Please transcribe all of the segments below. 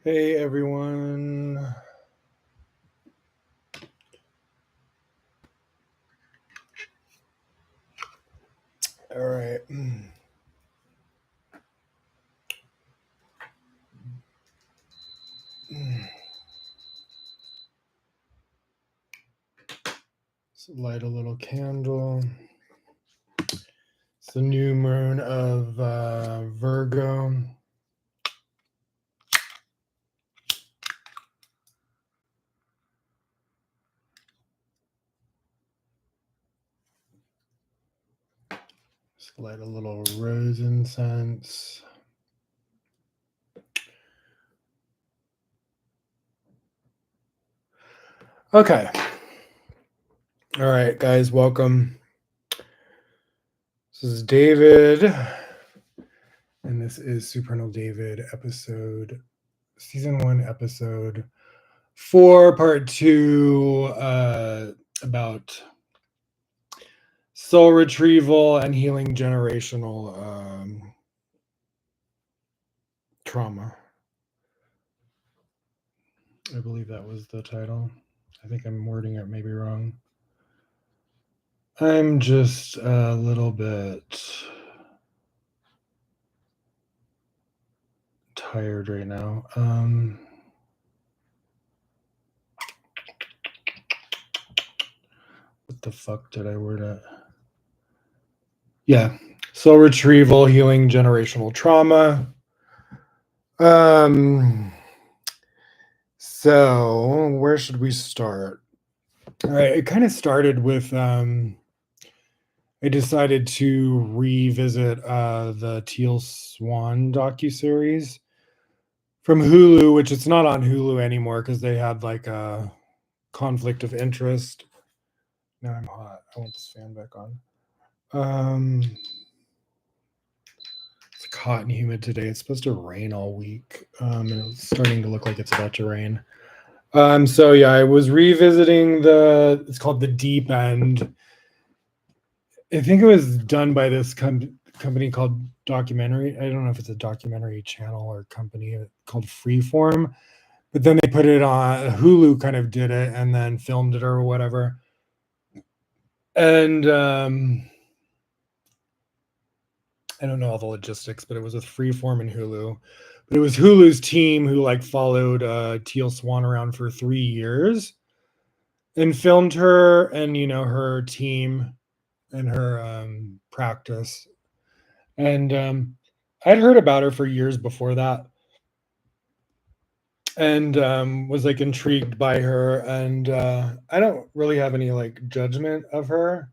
Hey everyone. All right. So light a little candle. It's the new moon of Virgo. Just light a little rose incense. Okay. All right, guys, welcome. This is David, and this is Supernal David season 1, episode 4, part 2, about soul retrieval and healing generational trauma. I believe that was the title. I think I'm wording it maybe wrong. I'm just a little bit tired right now. What the fuck did I word it? Yeah. Soul retrieval, healing generational trauma. So where should we start? All right, it kind of started with I decided to revisit the Teal Swan docuseries from Hulu, which it's not on Hulu anymore because they had like a conflict of interest. Now I'm hot. I want this fan back on. It's hot and humid today. It's supposed to rain all week, and it's starting to look like it's about to rain. So yeah, I was revisiting it's called The Deep End. I think it was done by this company called Documentary. I don't know if it's a documentary channel or company called Freeform, but then they put it on Hulu, kind of did it and then filmed it or whatever. And I don't know all the logistics, but it was with Freeform and Hulu. But it was Hulu's team who like followed Teal Swan around for 3 years and filmed her and her team and her practice. And I'd heard about her for years before that, and was like intrigued by her. And I don't really have any like judgment of her,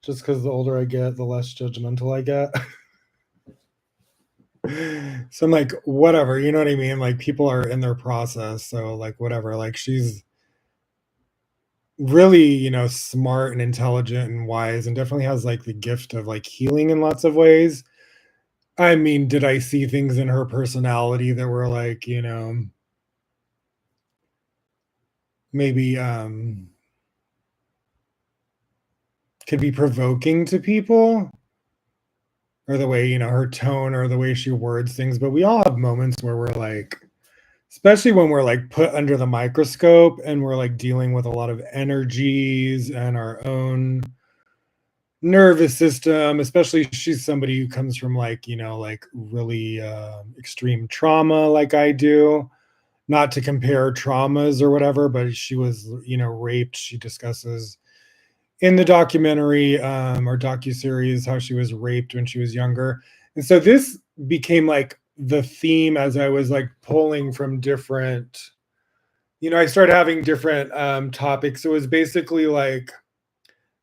just because the older I get, the less judgmental I get. So I'm like, whatever, you know what I mean? Like people are in their process, so like whatever. Like she's really, smart and intelligent and wise, and definitely has like the gift of like healing in lots of ways. I mean, did I see things in her personality that were like, maybe could be provoking to people, or the way, her tone or the way she words things, but we all have moments where we're like, especially when we're like put under the microscope and we're like dealing with a lot of energies and our own nervous system, especially she's somebody who comes from like, like really extreme trauma like I do. Not to compare traumas or whatever, but she was, raped. She discusses in the documentary or docuseries how she was raped when she was younger. And so this became like the theme as I was like pulling from different, I started having different topics. So it was basically like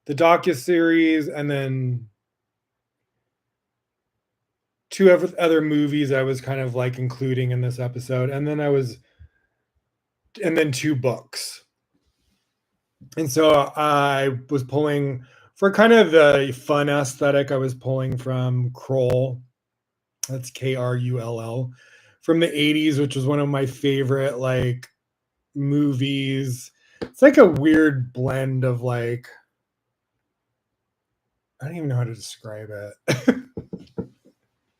the docuseries and then two other movies I was kind of like including in this episode. And then two books. And so I was pulling for kind of the fun aesthetic. I was pulling from Kroll. That's Krull, from the 80s, which was one of my favorite like movies. It's like a weird blend of like, I don't even know how to describe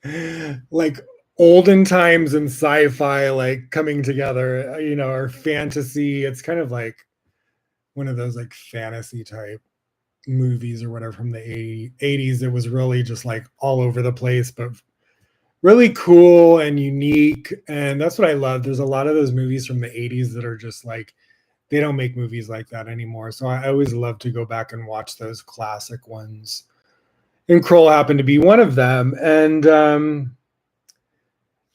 it. Like olden times and sci-fi like coming together, or fantasy. It's kind of like one of those like fantasy type movies or whatever from the 80s. It was really just like all over the place, but really cool and unique. And that's what I love. There's a lot of those movies from the 80s that are just like, they don't make movies like that anymore. So I always love to go back and watch those classic ones. And Kroll happened to be one of them. And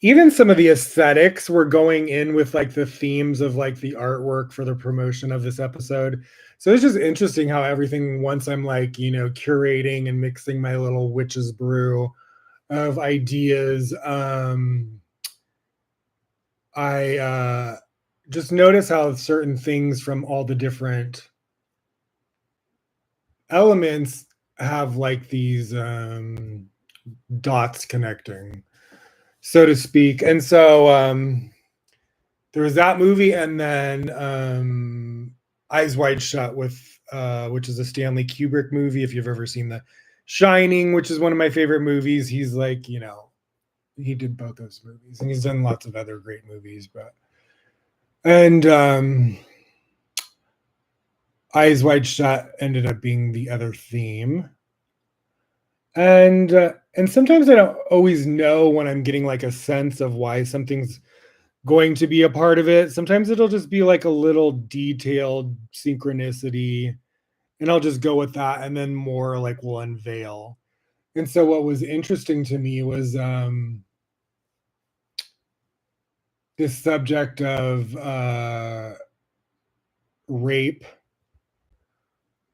even some of the aesthetics were going in with like the themes of like the artwork for the promotion of this episode. So it's just interesting how everything, once I'm like, curating and mixing my little witch's brew of ideas, I just notice how certain things from all the different elements have like these dots connecting, so to speak. And so there was that movie, and then Eyes Wide Shut, which is a Stanley Kubrick movie. If you've ever seen The Shining, which is one of my favorite movies, he's like, he did both those movies, and he's done lots of other great movies. And Eyes Wide Shut ended up being the other theme. And sometimes I don't always know when I'm getting like a sense of why something's going to be a part of it. Sometimes it'll just be like a little detailed synchronicity, and I'll just go with that, and then more like will unveil. And so what was interesting to me was this subject of rape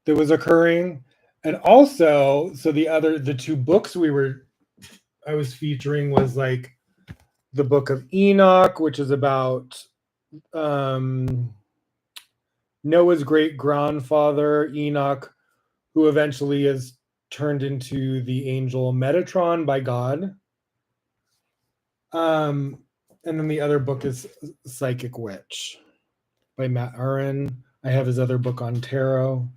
that was occurring. And also, so the two books I was featuring was like the Book of Enoch, which is about Noah's great grandfather Enoch, who eventually is turned into the angel Metatron by God. And then the other book is Psychic Witch by Matt Uren. I have his other book on tarot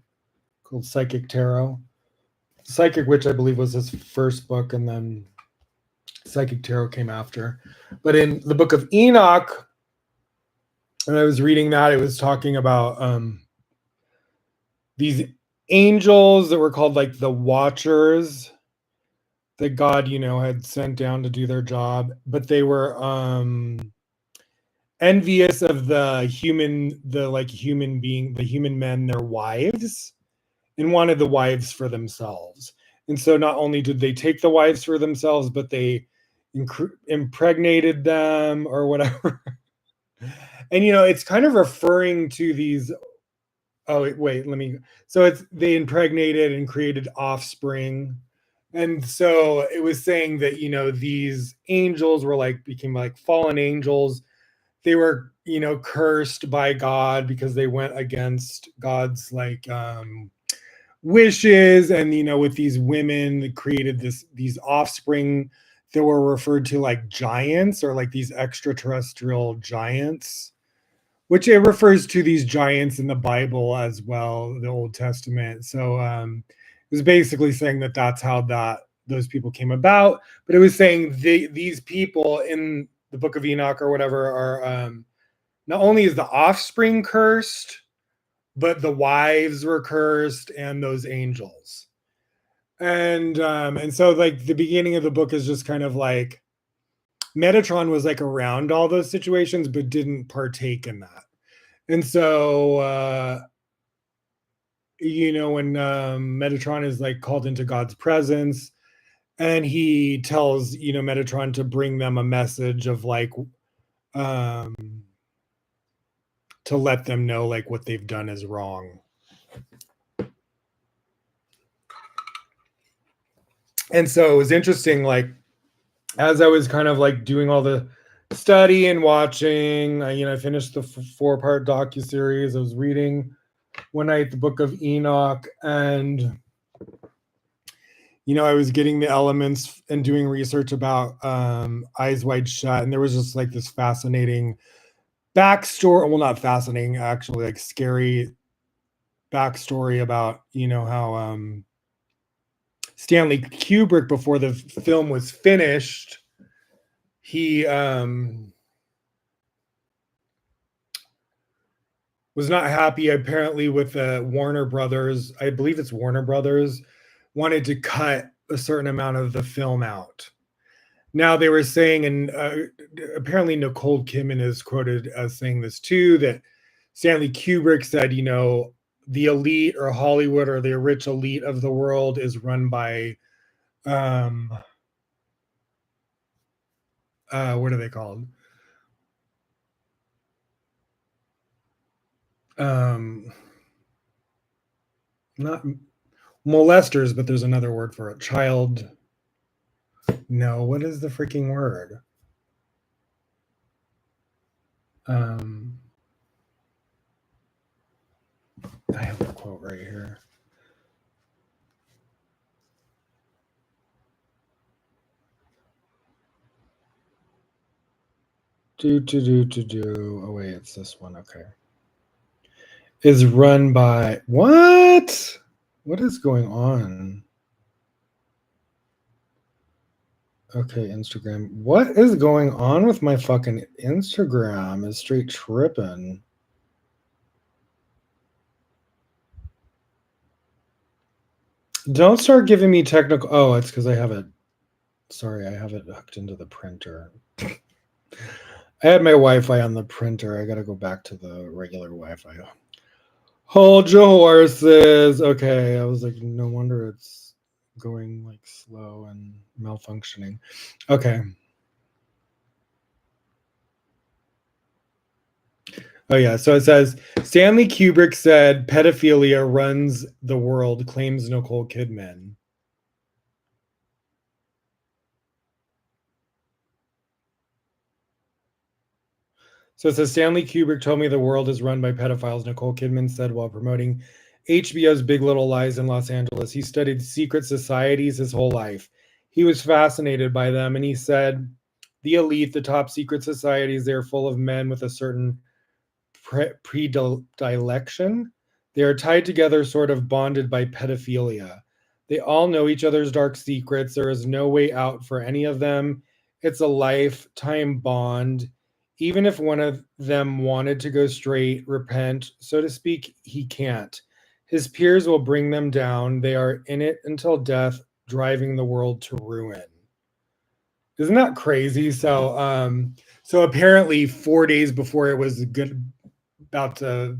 called Psychic Tarot. Psychic Witch, I believe, was his first book, and then Psychic Tarot came after. But in the Book of Enoch, and I was reading that, it was talking about these angels that were called like the Watchers that God, had sent down to do their job, but they were envious of the human men, their wives, and wanted the wives for themselves. And so not only did they take the wives for themselves, but they impregnated them or whatever. And it's kind of referring to these. Oh wait, let me. So they impregnated and created offspring, and so it was saying that these angels were became like fallen angels. They were cursed by God because they went against God's wishes, and with these women that created these offspring that were referred to like giants, or like these extraterrestrial giants, which it refers to these giants in the Bible as well, the Old Testament. So it was basically saying that that's how those people came about. But it was saying these people in the Book of Enoch or whatever are not only is the offspring cursed, but the wives were cursed and those angels. And so like the beginning of the book is just kind of like Metatron was like around all those situations, but didn't partake in that. And so, when Metatron is like called into God's presence, and he tells, Metatron to bring them a message of like, um, to let them know like what they've done is wrong. And so it was interesting, like, as I was kind of like doing all the study and watching, I finished the 4-part docuseries. I was reading one night the Book of Enoch, and I was getting the elements and doing research about Eyes Wide Shut, and there was just like this fascinating backstory. Well, not fascinating, actually, like scary backstory about how Stanley Kubrick, before the film was finished, he was not happy apparently with Warner Brothers. I believe it's Warner Brothers wanted to cut a certain amount of the film out. Now they were saying, and apparently Nicole Kidman is quoted as saying this too, that Stanley Kubrick said, the elite or Hollywood or the rich elite of the world is run by, what are they called? Not molesters, but there's another word for it. Child. No, what is the freaking word? Um, I have a quote right here. Oh wait, it's this one. Okay. Is run by what? What is going on? Okay, Instagram. What is going on with my fucking Instagram? Is straight tripping. Don't start giving me technical. Oh, it's because I have it. Sorry, I have it hooked into the printer. I had my Wi-Fi on the printer. I got to go back to the regular Wi-Fi. Hold your horses. Okay, I was like, no wonder it's going like slow and malfunctioning. Okay. Oh yeah, so it says Stanley Kubrick said pedophilia runs the world, claims Nicole Kidman. So it says Stanley Kubrick told me the world is run by pedophiles, Nicole Kidman said while promoting HBO's Big Little Lies in Los Angeles. He studied secret societies his whole life. He was fascinated by them, and he said the elite, the top secret societies, they're full of men with a certain predilection. They are tied together, sort of bonded by pedophilia. They all know each other's dark secrets. There is no way out for any of them. It's a lifetime bond. Even if one of them wanted to go straight, repent, so to speak, he can't. His peers will bring them down. They are in it until death, driving the world to ruin. Isn't that crazy? So apparently 4 days before it was good about to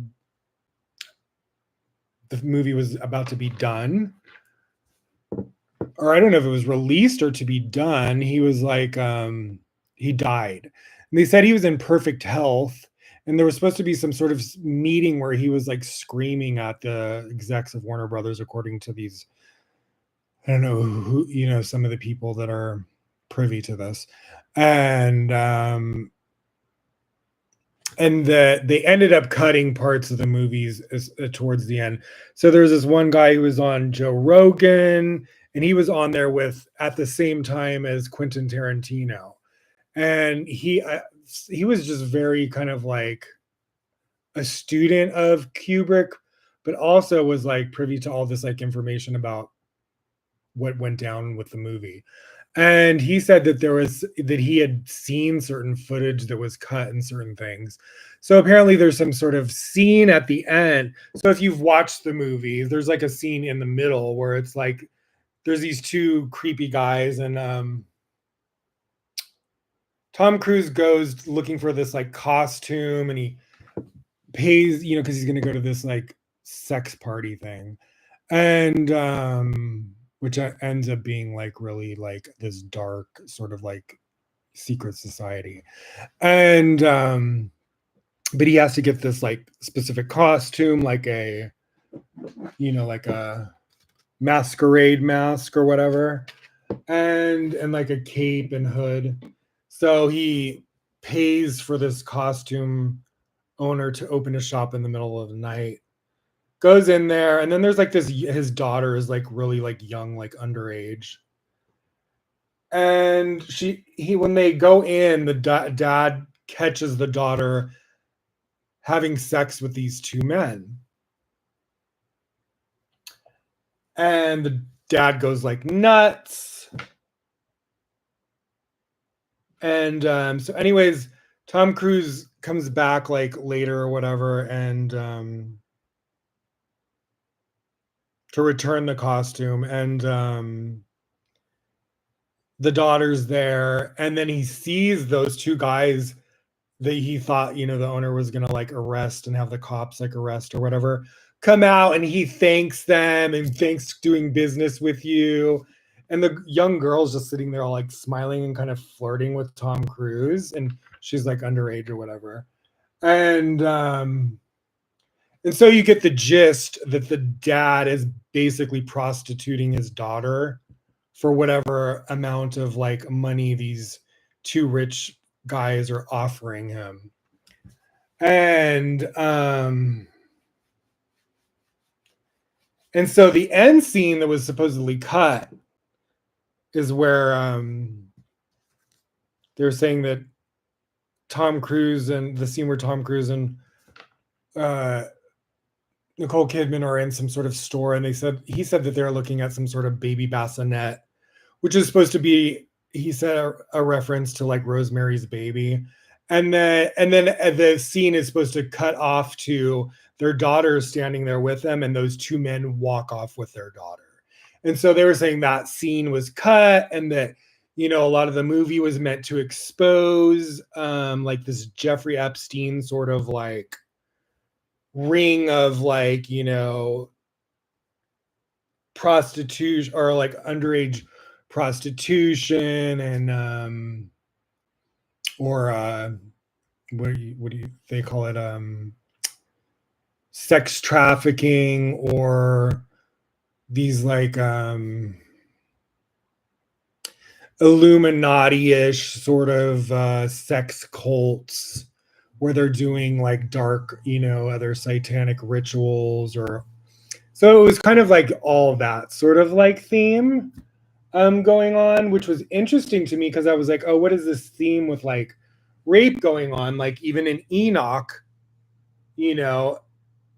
the movie was about to be done, or I don't know if it was released or to be done, he was like he died. And they said he was in perfect health, and there was supposed to be some sort of meeting where he was like screaming at the execs of Warner Brothers, according to these, I don't know who, some of the people that are privy to this. And that they ended up cutting parts of the movies towards the end. So there's this one guy who was on Joe Rogan, and he was on there with at the same time as Quentin Tarantino, and he was just very kind of like a student of Kubrick, but also was like privy to all this like information about what went down with the movie. And he said that he had seen certain footage that was cut and certain things. So apparently there's some sort of scene at the end. So if you've watched the movie, there's like a scene in the middle where it's like there's these two creepy guys, and Tom Cruise goes looking for this like costume, and he pays, because he's going to go to this like sex party thing. And which ends up being like really like this dark sort of like secret society. And but he has to get this like specific costume, like a like a masquerade mask or whatever, and like a cape and hood. So he pays for this costume owner to open a shop in the middle of the night, goes in there, and then there's like this, his daughter is like really like young, like underage, and he when they go in, the dad catches the daughter having sex with these two men, and the dad goes like nuts. And so anyways, Tom Cruise comes back like later or whatever, and to return the costume, and the daughter's there, and then he sees those two guys that he thought, the owner was gonna like arrest and have the cops like arrest or whatever, come out, and he thanks them and thanks doing business with you. And the young girl's just sitting there all like smiling and kind of flirting with Tom Cruise, and she's like underage or whatever. And so you get the gist that the dad is basically prostituting his daughter for whatever amount of like money these two rich guys are offering him. And so the end scene that was supposedly cut is where they're saying that Tom Cruise, and the scene where Tom Cruise and uh, Nicole Kidman are in some sort of store, and he said that they're looking at some sort of baby bassinet, which is supposed to be, he said, a reference to like Rosemary's Baby. And then the scene is supposed to cut off to their daughter standing there with them, and those two men walk off with their daughter. And so they were saying that scene was cut, and that a lot of the movie was meant to expose like this Jeffrey Epstein sort of like ring of like prostitution, or like underage prostitution, and or what do you they call it, sex trafficking, or these like Illuminati-ish sort of sex cults, where they're doing like dark, other satanic rituals. Or so it was kind of like all that sort of like theme going on, which was interesting to me, because I was like, oh, what is this theme with like rape going on? Like even in Enoch, you know,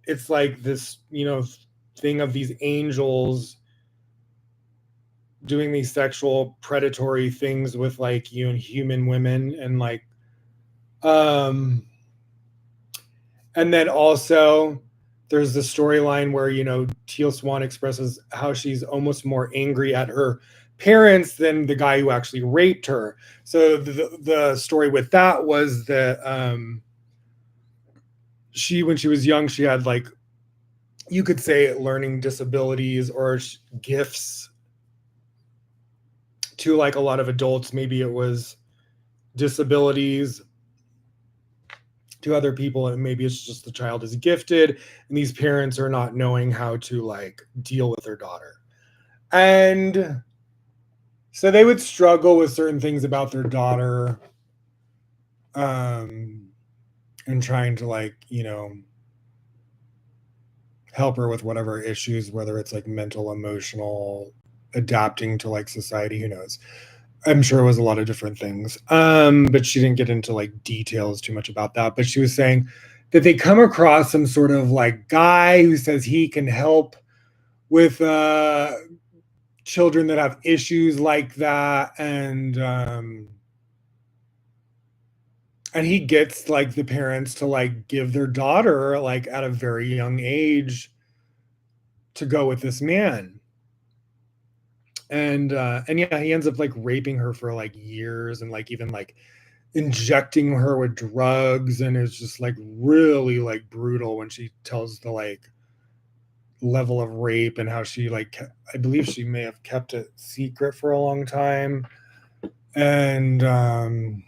it's like this, thing of these angels doing these sexual predatory things with like human women, and like um and then also there's the storyline where Teal Swan expresses how she's almost more angry at her parents than the guy who actually raped her. So the story with that was that when she was young, she had like, you could say, learning disabilities or gifts to like a lot of adults. Maybe it was disabilities to other people, and maybe it's just the child is gifted, and these parents are not knowing how to like deal with their daughter. And so they would struggle with certain things about their daughter, um and trying to like help her with whatever issues, whether it's like mental, emotional, adapting to like society, who knows. I'm sure it was a lot of different things. But she didn't get into like details too much about that. But she was saying that they come across some sort of like guy who says he can help with children that have issues like that. And he gets like the parents to like give their daughter like at a very young age to go with this man. And yeah, he ends up like raping her for like years, and like even like injecting her with drugs, and it's just like really like brutal when she tells the like level of rape, and how she like, I believe she may have kept it secret for a long time. And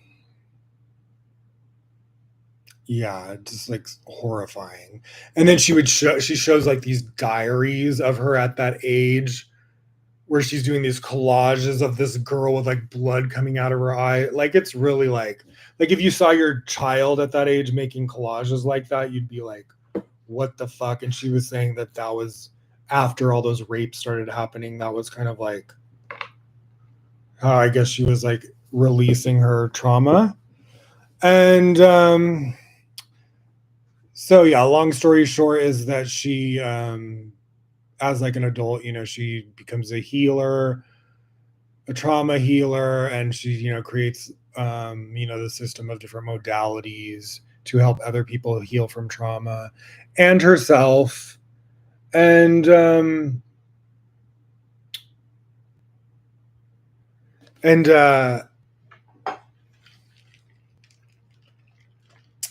yeah, just like horrifying. And then she shows like these diaries of her at that age, where she's doing these collages of this girl with like blood coming out of her eye. Like it's really like if you saw your child at that age making collages like that, you'd be like, what the fuck? And she was saying that was after all those rapes started happening. That was kind of like how I guess she was like releasing her trauma. And so yeah, long story short is that she as like an adult, she becomes a healer, a trauma healer, and she creates the system of different modalities to help other people heal from trauma and herself. And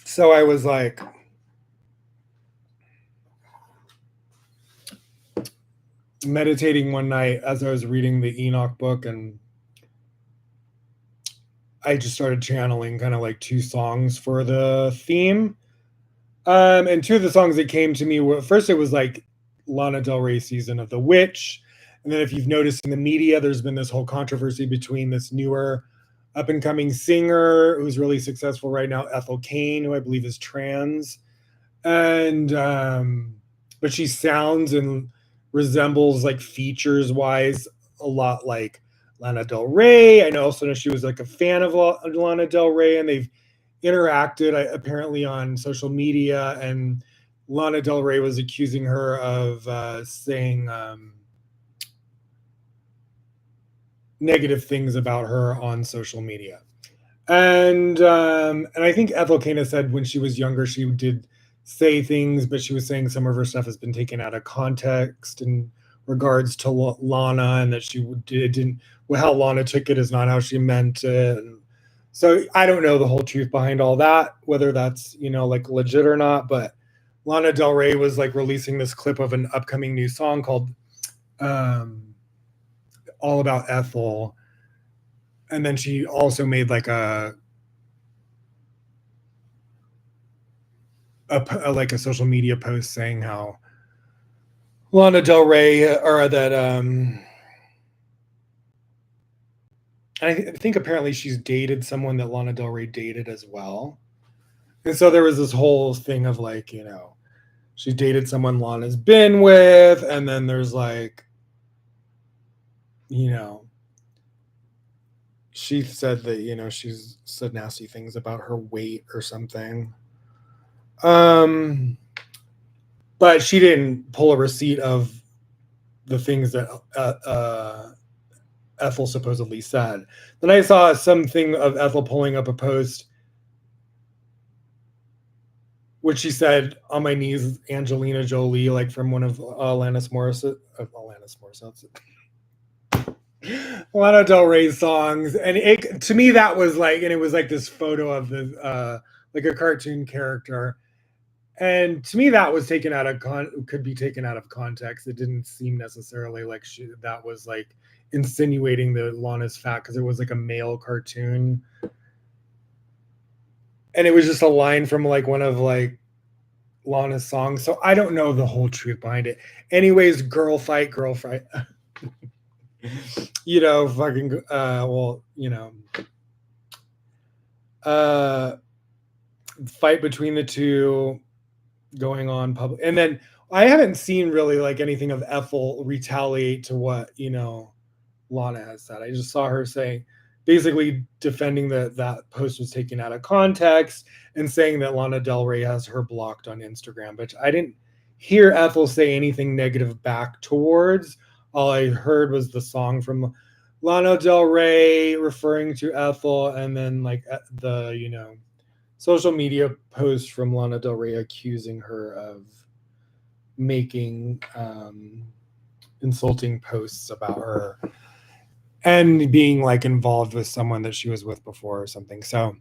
so I was like meditating one night as I was reading the Enoch book, and I just started channeling kind of like two songs for the theme. And two of the songs that came to me were, first it was like Lana Del Rey Season of the Witch. And then if you've noticed in the media, there's been this whole controversy between this newer up and coming singer who's really successful right now, Ethel Cain, who I believe is trans. And but she sounds and resembles, like, features wise, a lot like Lana Del Rey. I know also she was like a fan of Lana Del Rey, and they've interacted apparently on social media, and Lana Del Rey was accusing her of saying negative things about her on social media. And I think Ethel Cain said when she was younger she did say things, but she was saying some of her stuff has been taken out of context in regards to Lana, and that she didn't, well, how Lana took it is not how she meant it. And so I don't know the whole truth behind all that, whether that's, like, legit or not. But Lana Del Rey was like releasing this clip of an upcoming new song called All About Ethel. And then she also made like a like a social media post saying how Lana Del Rey, or that I think apparently she's dated someone that Lana Del Rey dated as well. And so there was this whole thing of like, she dated someone Lana's been with, and then there's like, she said that, she's said nasty things about her weight or something. But she didn't pull a receipt of the things that Ethel supposedly said. Then I saw something of Ethel pulling up a post which she said, "On my knees, Angelina Jolie," like from one of Alanis Morissette, Lana Del Rey's songs. And it, to me, that was like, and it was like this photo of the like a cartoon character. And to me, that was taken out of could be taken out of context. It didn't seem necessarily like that was like insinuating that Lana's fat, because it was like a male cartoon, and it was just a line from like one of like Lana's songs. So I don't know the whole truth behind it. Anyways, girl fight. Fucking fight between the two going on public. And then I haven't seen really like anything of Ethel retaliate to what Lana has said. I just saw her saying, basically defending that post was taken out of context, and saying that Lana Del Rey has her blocked on Instagram, but I didn't hear Ethel say anything negative back towards. All I heard was the song from Lana Del Rey referring to Ethel, and then like the social media post from Lana Del Rey accusing her of making insulting posts about her and being like involved with someone that she was with before or something. So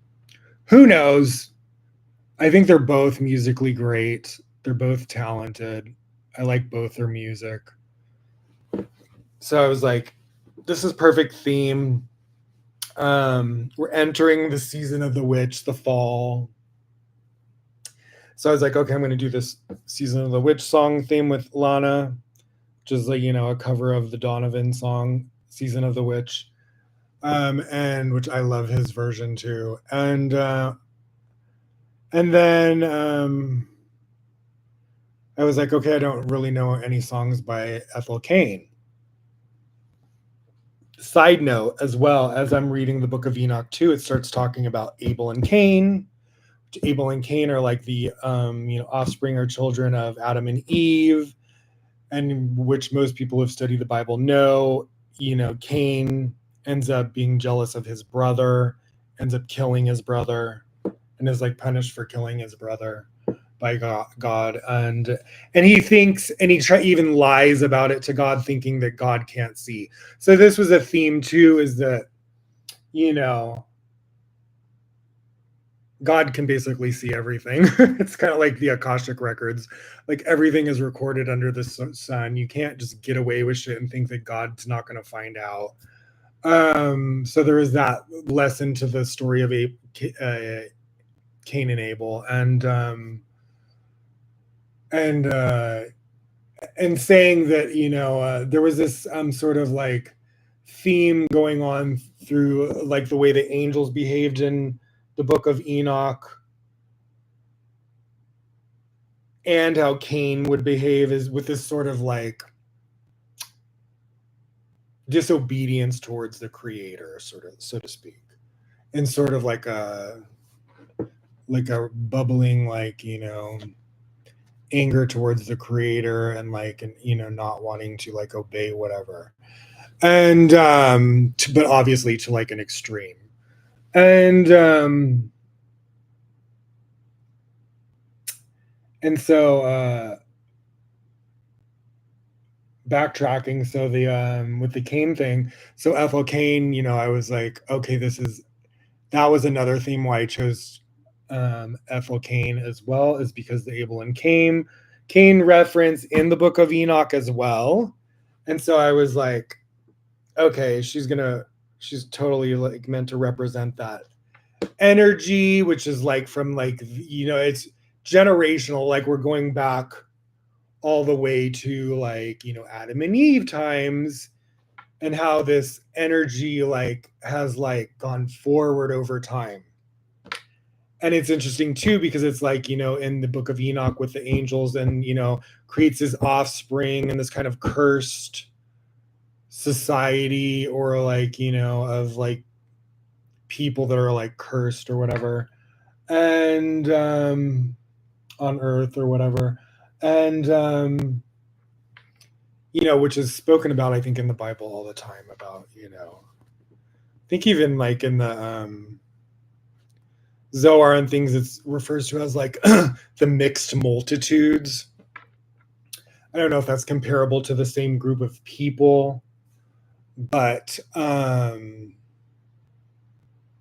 who knows? I think they're both musically great. They're both talented. I like both their music. So I was like, this is perfect theme. We're entering the season of the witch, the fall. So I was like, okay, I'm going to do this Season of the Witch song theme with Lana, which is like, a cover of the Donovan song, Season of the Witch. And which I love his version too. And then I was like, okay, I don't really know any songs by Ethel Cain. Side note, as well, as I'm reading the Book of Enoch too, it starts talking about Abel and Cain. Abel and Cain are like the offspring or children of Adam and Eve, and which most people who have studied the Bible know. Cain ends up being jealous of his brother ends up killing his brother and is like punished for killing his brother by God. And he thinks, and he even lies about it to God, thinking that God can't see. So this was a theme too, is that, you know, God can basically see everything. It's kind of like the Akashic records. Like everything is recorded under the sun. You can't just get away with shit and think that God's not going to find out. So there is that lesson to the story of Cain and Abel, and saying that, you know, there was this sort of like theme going on through like the way the angels behaved in the book of Enoch, and how Cain would behave is with this sort of like disobedience towards the creator, sort of, so to speak, and sort of like a bubbling, like, you know, anger towards the creator, and like, and, you know, not wanting to like obey whatever, and but obviously to like an extreme. And so backtracking, so the with the Cain thing, so Ethel Cain, you know, I was like, okay, that was another theme why I chose Ethel Cain as well, is because the Abel and Cain reference in the book of Enoch as well. And so I was like, okay, she's totally like meant to represent that energy, which is like from like, you know, it's generational, like we're going back all the way to like, you know, Adam and Eve times, and how this energy like has like gone forward over time. And it's interesting too, because it's like, you know, in the book of Enoch with the angels, and, you know, creates his offspring and this kind of cursed society, or like, you know, of like people that are like cursed or whatever, and on earth or whatever, and you know, which is spoken about, I think, in the Bible all the time, about, you know, I think even like in the Zohar and things, it refers to as like the mixed multitudes. I don't know if that's comparable to the same group of people, but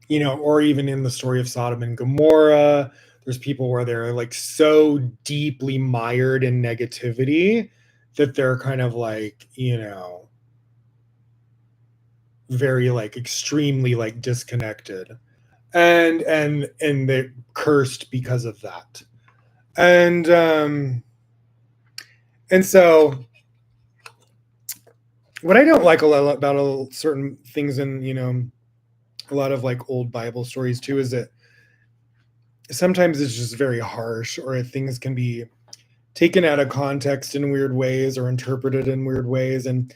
you know, or even in the story of Sodom and Gomorrah, there's people where they're like so deeply mired in negativity that they're kind of like, you know, very like extremely like disconnected, and they're cursed because of that. And so what I don't like a lot about certain things in, you know, a lot of like old Bible stories too, is that sometimes it's just very harsh, or things can be taken out of context in weird ways or interpreted in weird ways. And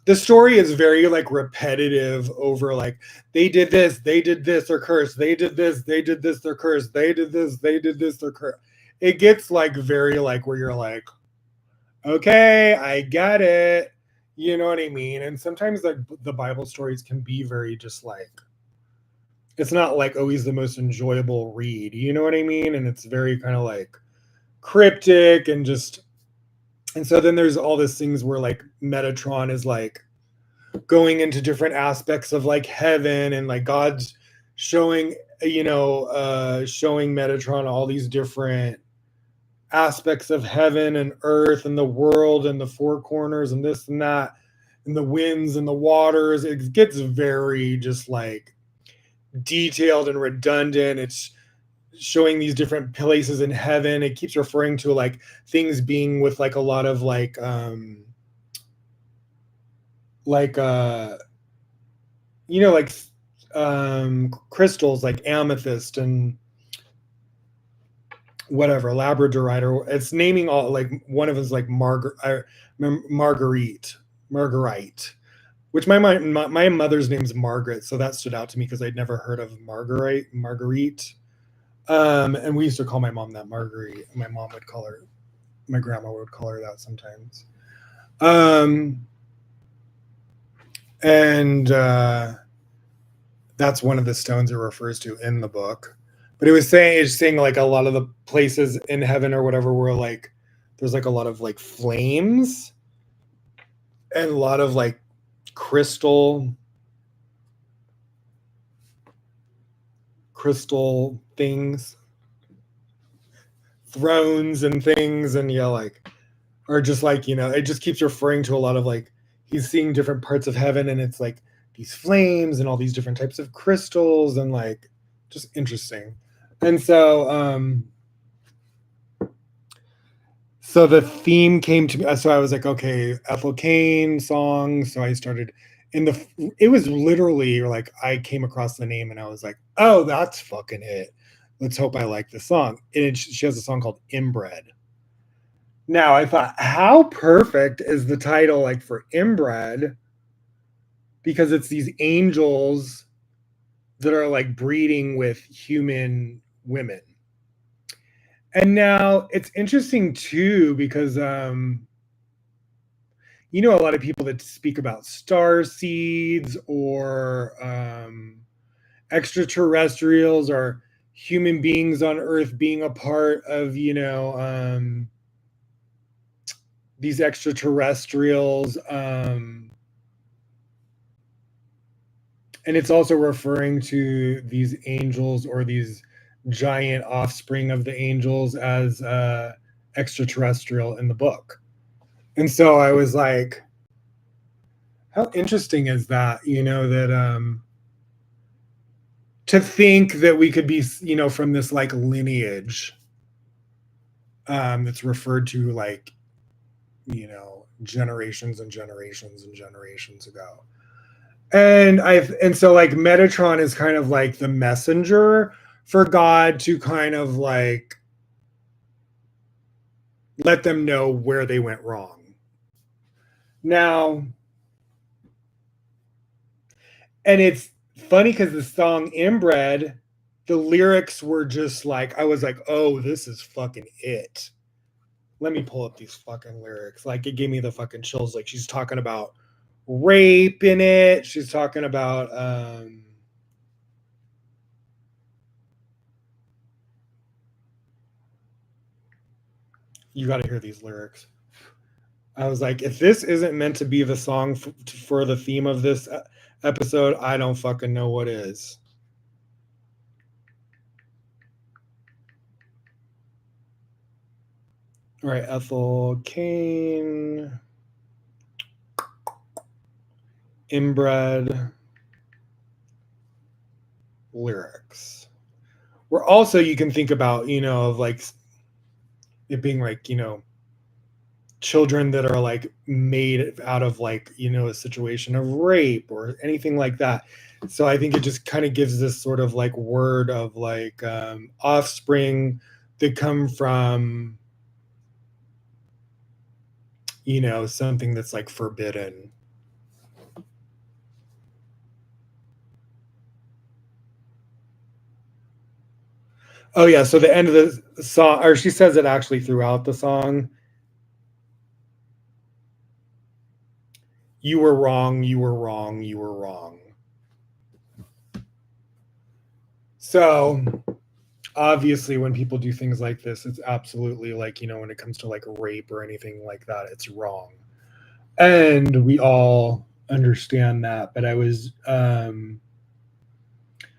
the story is very like repetitive over like, they did this, they're cursed, they did this, they're cursed, they did this, they're cursed. It gets like very like where you're like, okay, I get it. You know what I mean? And sometimes like the Bible stories can be very just like, it's not like always the most enjoyable read. You know what I mean? And it's very kind of like cryptic and just, and so then there's all these things where like Metatron is like going into different aspects of like heaven, and like God's showing, you know, showing Metatron all these different aspects of heaven and earth and the world and the four corners and this and that and the winds and the waters. It gets very just like detailed and redundant. It's showing these different places in heaven. It keeps referring to like things being with like a lot of like you know, like crystals like amethyst and whatever, labradorite, or it's naming all, like one of us like Marguerite, which my mother's name's Margaret, so that stood out to me because I'd never heard of Marguerite. And we used to call my mom that, Marguerite. My mom would call her, my grandma would call her that sometimes. And That's one of the stones it refers to in the book. But it's saying like a lot of the places in heaven or whatever where like there's like a lot of like flames and a lot of like crystal things, thrones and things, and yeah, like, or just like, it just keeps referring to a lot of like he's seeing different parts of heaven and it's like these flames and all these different types of crystals and like just interesting. And so the theme came to me. So I was like, okay, Ethel Cain song. So I started it was literally like I came across the name and I was like, oh, that's fucking it. Let's hope I like the song. And she has a song called Inbred. Now I thought, how perfect is the title like for Inbred? Because it's these angels that are like breeding with human women. And now it's interesting too, because a lot of people that speak about star seeds or extraterrestrials or human beings on Earth being a part of, these extraterrestrials. And it's also referring to these angels or these giant offspring of the angels as extraterrestrial in the book. And so I was like, how interesting is that? That to think that we could be, from this like lineage that's referred to like, generations and generations and generations ago. And so like Metatron is kind of like the messenger for God to kind of like let them know where they went wrong. Now, and it's funny because the song Inbred, the lyrics were just like, I was like, oh, this is fucking it. Let me pull up these fucking lyrics. Like, it gave me the fucking chills. Like, she's talking about rape in it. She's talking about you got to hear these lyrics. I was like, if this isn't meant to be the song for the theme of this episode, I don't fucking know what is. All right, Ethel Cain, Inbred lyrics. Where also you can think about, of like it being like, children that are like made out of like, a situation of rape or anything like that. So I think it just kind of gives this sort of like word of like offspring that come from, something that's like forbidden. Oh yeah, so the end of the song, or she says it actually throughout the song. You were wrong, you were wrong, you were wrong. So obviously when people do things like this, it's absolutely like, when it comes to like rape or anything like that, it's wrong. And we all understand that. But I was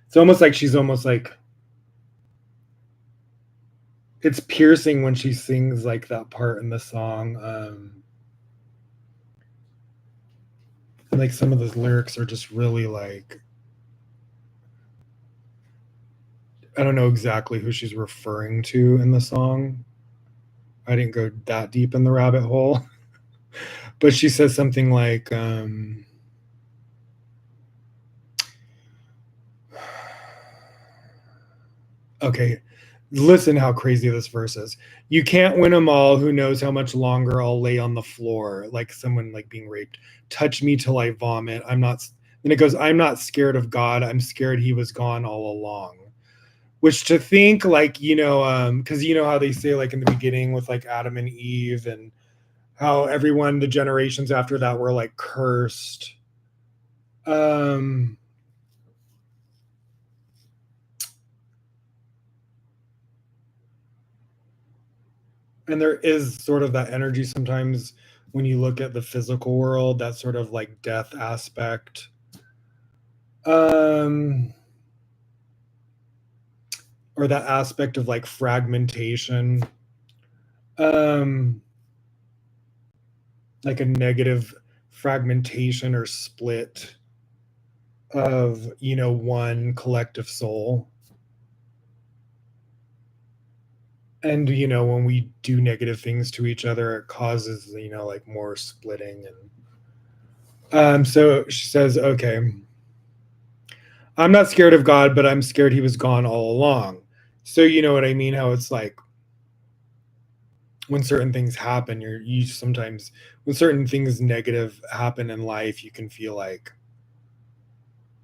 it's almost like she's almost like it's piercing when she sings like that part in the song. Like some of those lyrics are just really like, I don't know exactly who she's referring to in the song. I didn't go that deep in the rabbit hole. But she says something like, okay, listen how crazy this verse is. You can't win them all. Who knows how much longer I'll lay on the floor like someone like being raped. Touch me till I vomit. I'm not. Then it goes, I'm not scared of God. I'm scared he was gone all along. Which to think like, because how they say like in the beginning with like Adam and Eve and how everyone, the generations after that were like cursed. And there is sort of that energy sometimes when you look at the physical world, that sort of like death aspect. Um, or that aspect of like fragmentation. Um, like a negative fragmentation or split of, one collective soul. And, when we do negative things to each other, it causes, like more splitting. And so she says, okay, I'm not scared of God, but I'm scared he was gone all along. So you know what I mean? How it's like when certain things happen, you sometimes, when certain things negative happen in life, you can feel like,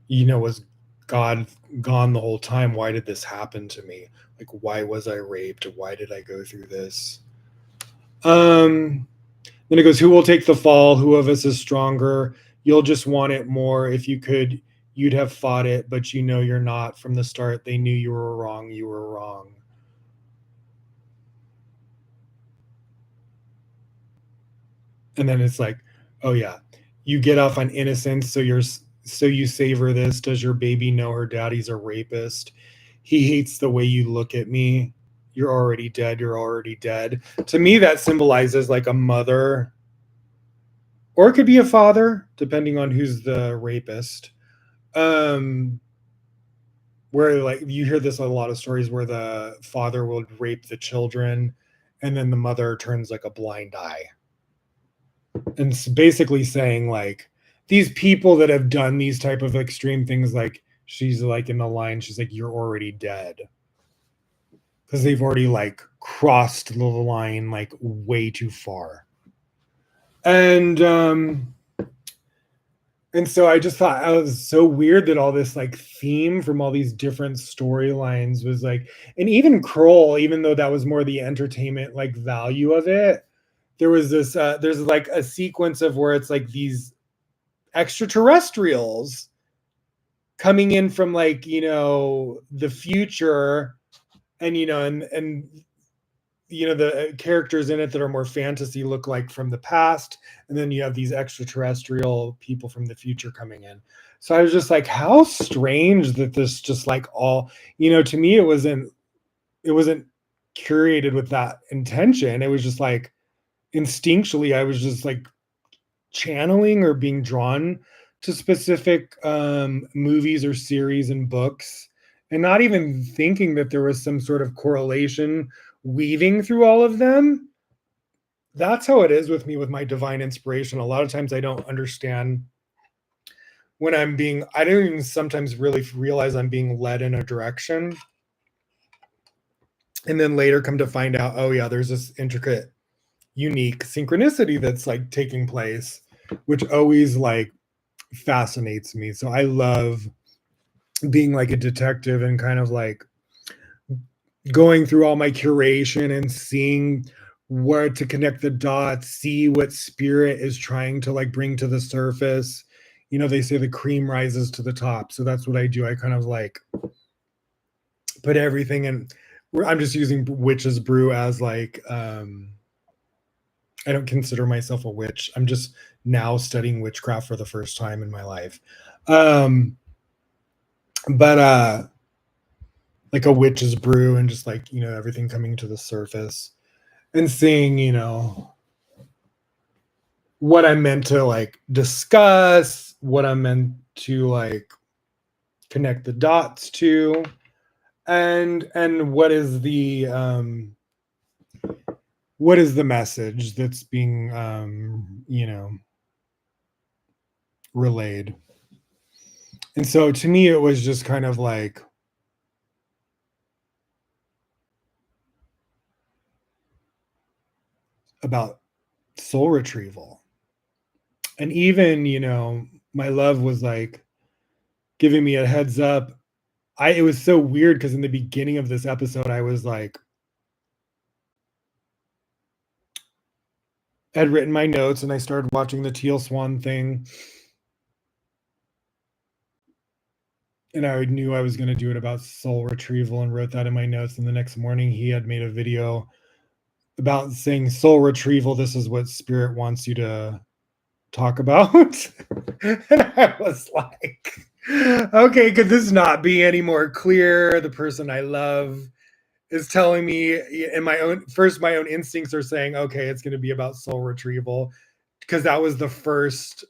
was God gone the whole time? Why did this happen to me? Like, why was I raped? Why did I go through this? Um, then it goes, who will take the fall? Who of us is stronger? You'll just want it more. If you could, you'd have fought it, but you're not. From the start, they knew you were wrong. You were wrong. And then it's like, oh yeah, you get off on innocence, so you savor this. Does your baby know her daddy's a rapist? He hates the way you look at me. You're already dead. You're already dead. To me, that symbolizes like a mother, or it could be a father, depending on who's the rapist. Um, where like you hear this a lot of stories where the father will rape the children, and then the mother turns like a blind eye, and it's basically saying like these people that have done these type of extreme things, like she's like in the line, she's like, you're already dead, because they've already like crossed the line like way too far. And so I just thought it was so weird that all this like theme from all these different storylines was like, and even Kroll, even though that was more the entertainment like value of it, there was this there's like a sequence of where it's like these extraterrestrials coming in from like, the future, and the characters in it that are more fantasy look like from the past, and then you have these extraterrestrial people from the future coming in. So I was just like, how strange that this just like all, to me it wasn't curated with that intention. It was just like instinctually I was just like channeling or being drawn to specific movies or series and books, and not even thinking that there was some sort of correlation weaving through all of them. That's how it is with me with my divine inspiration. A lot of times I don't understand when I don't even sometimes really realize I'm being led in a direction. And then later come to find out, oh yeah, there's this intricate, unique synchronicity that's like taking place, which always like fascinates me. So I love being like a detective and kind of like going through all my curation and seeing where to connect the dots, see what spirit is trying to like bring to the surface. They say the cream rises to the top. So that's what I do. I kind of like put everything in. I'm just using witch's brew as like I don't consider myself a witch. I'm just now studying witchcraft for the first time in my life. Um but like a witch's brew, and just like, everything coming to the surface and seeing, what I'm meant to like discuss, what I'm meant to like connect the dots to, and what is the message that's being relayed. And so to me it was just kind of like about soul retrieval. And even, my love was like giving me a heads up. It was so weird because in the beginning of this episode, I was like, had written my notes and I started watching the Teal Swan thing. And I knew I was going to do it about soul retrieval and wrote that in my notes. And the next morning, he had made a video about saying soul retrieval, this is what spirit wants you to talk about. And I was like, okay, could this not be any more clear? The person I love is telling me, and my own instincts are saying, okay, it's going to be about soul retrieval, because that was the first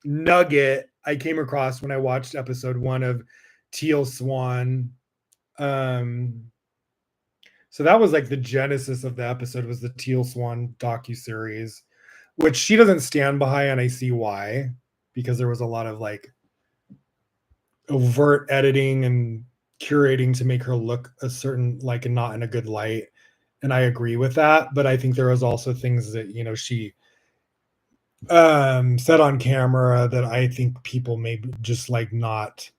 nugget I came across when I watched episode 1 of Teal Swan. Um, so that was like the genesis of the episode, was the Teal Swan docuseries, which she doesn't stand behind, and I see why, because there was a lot of like overt editing and curating to make her look a certain, like, and not in a good light. And I agree with that, but I think there was also things that, she said on camera that I think people may just like not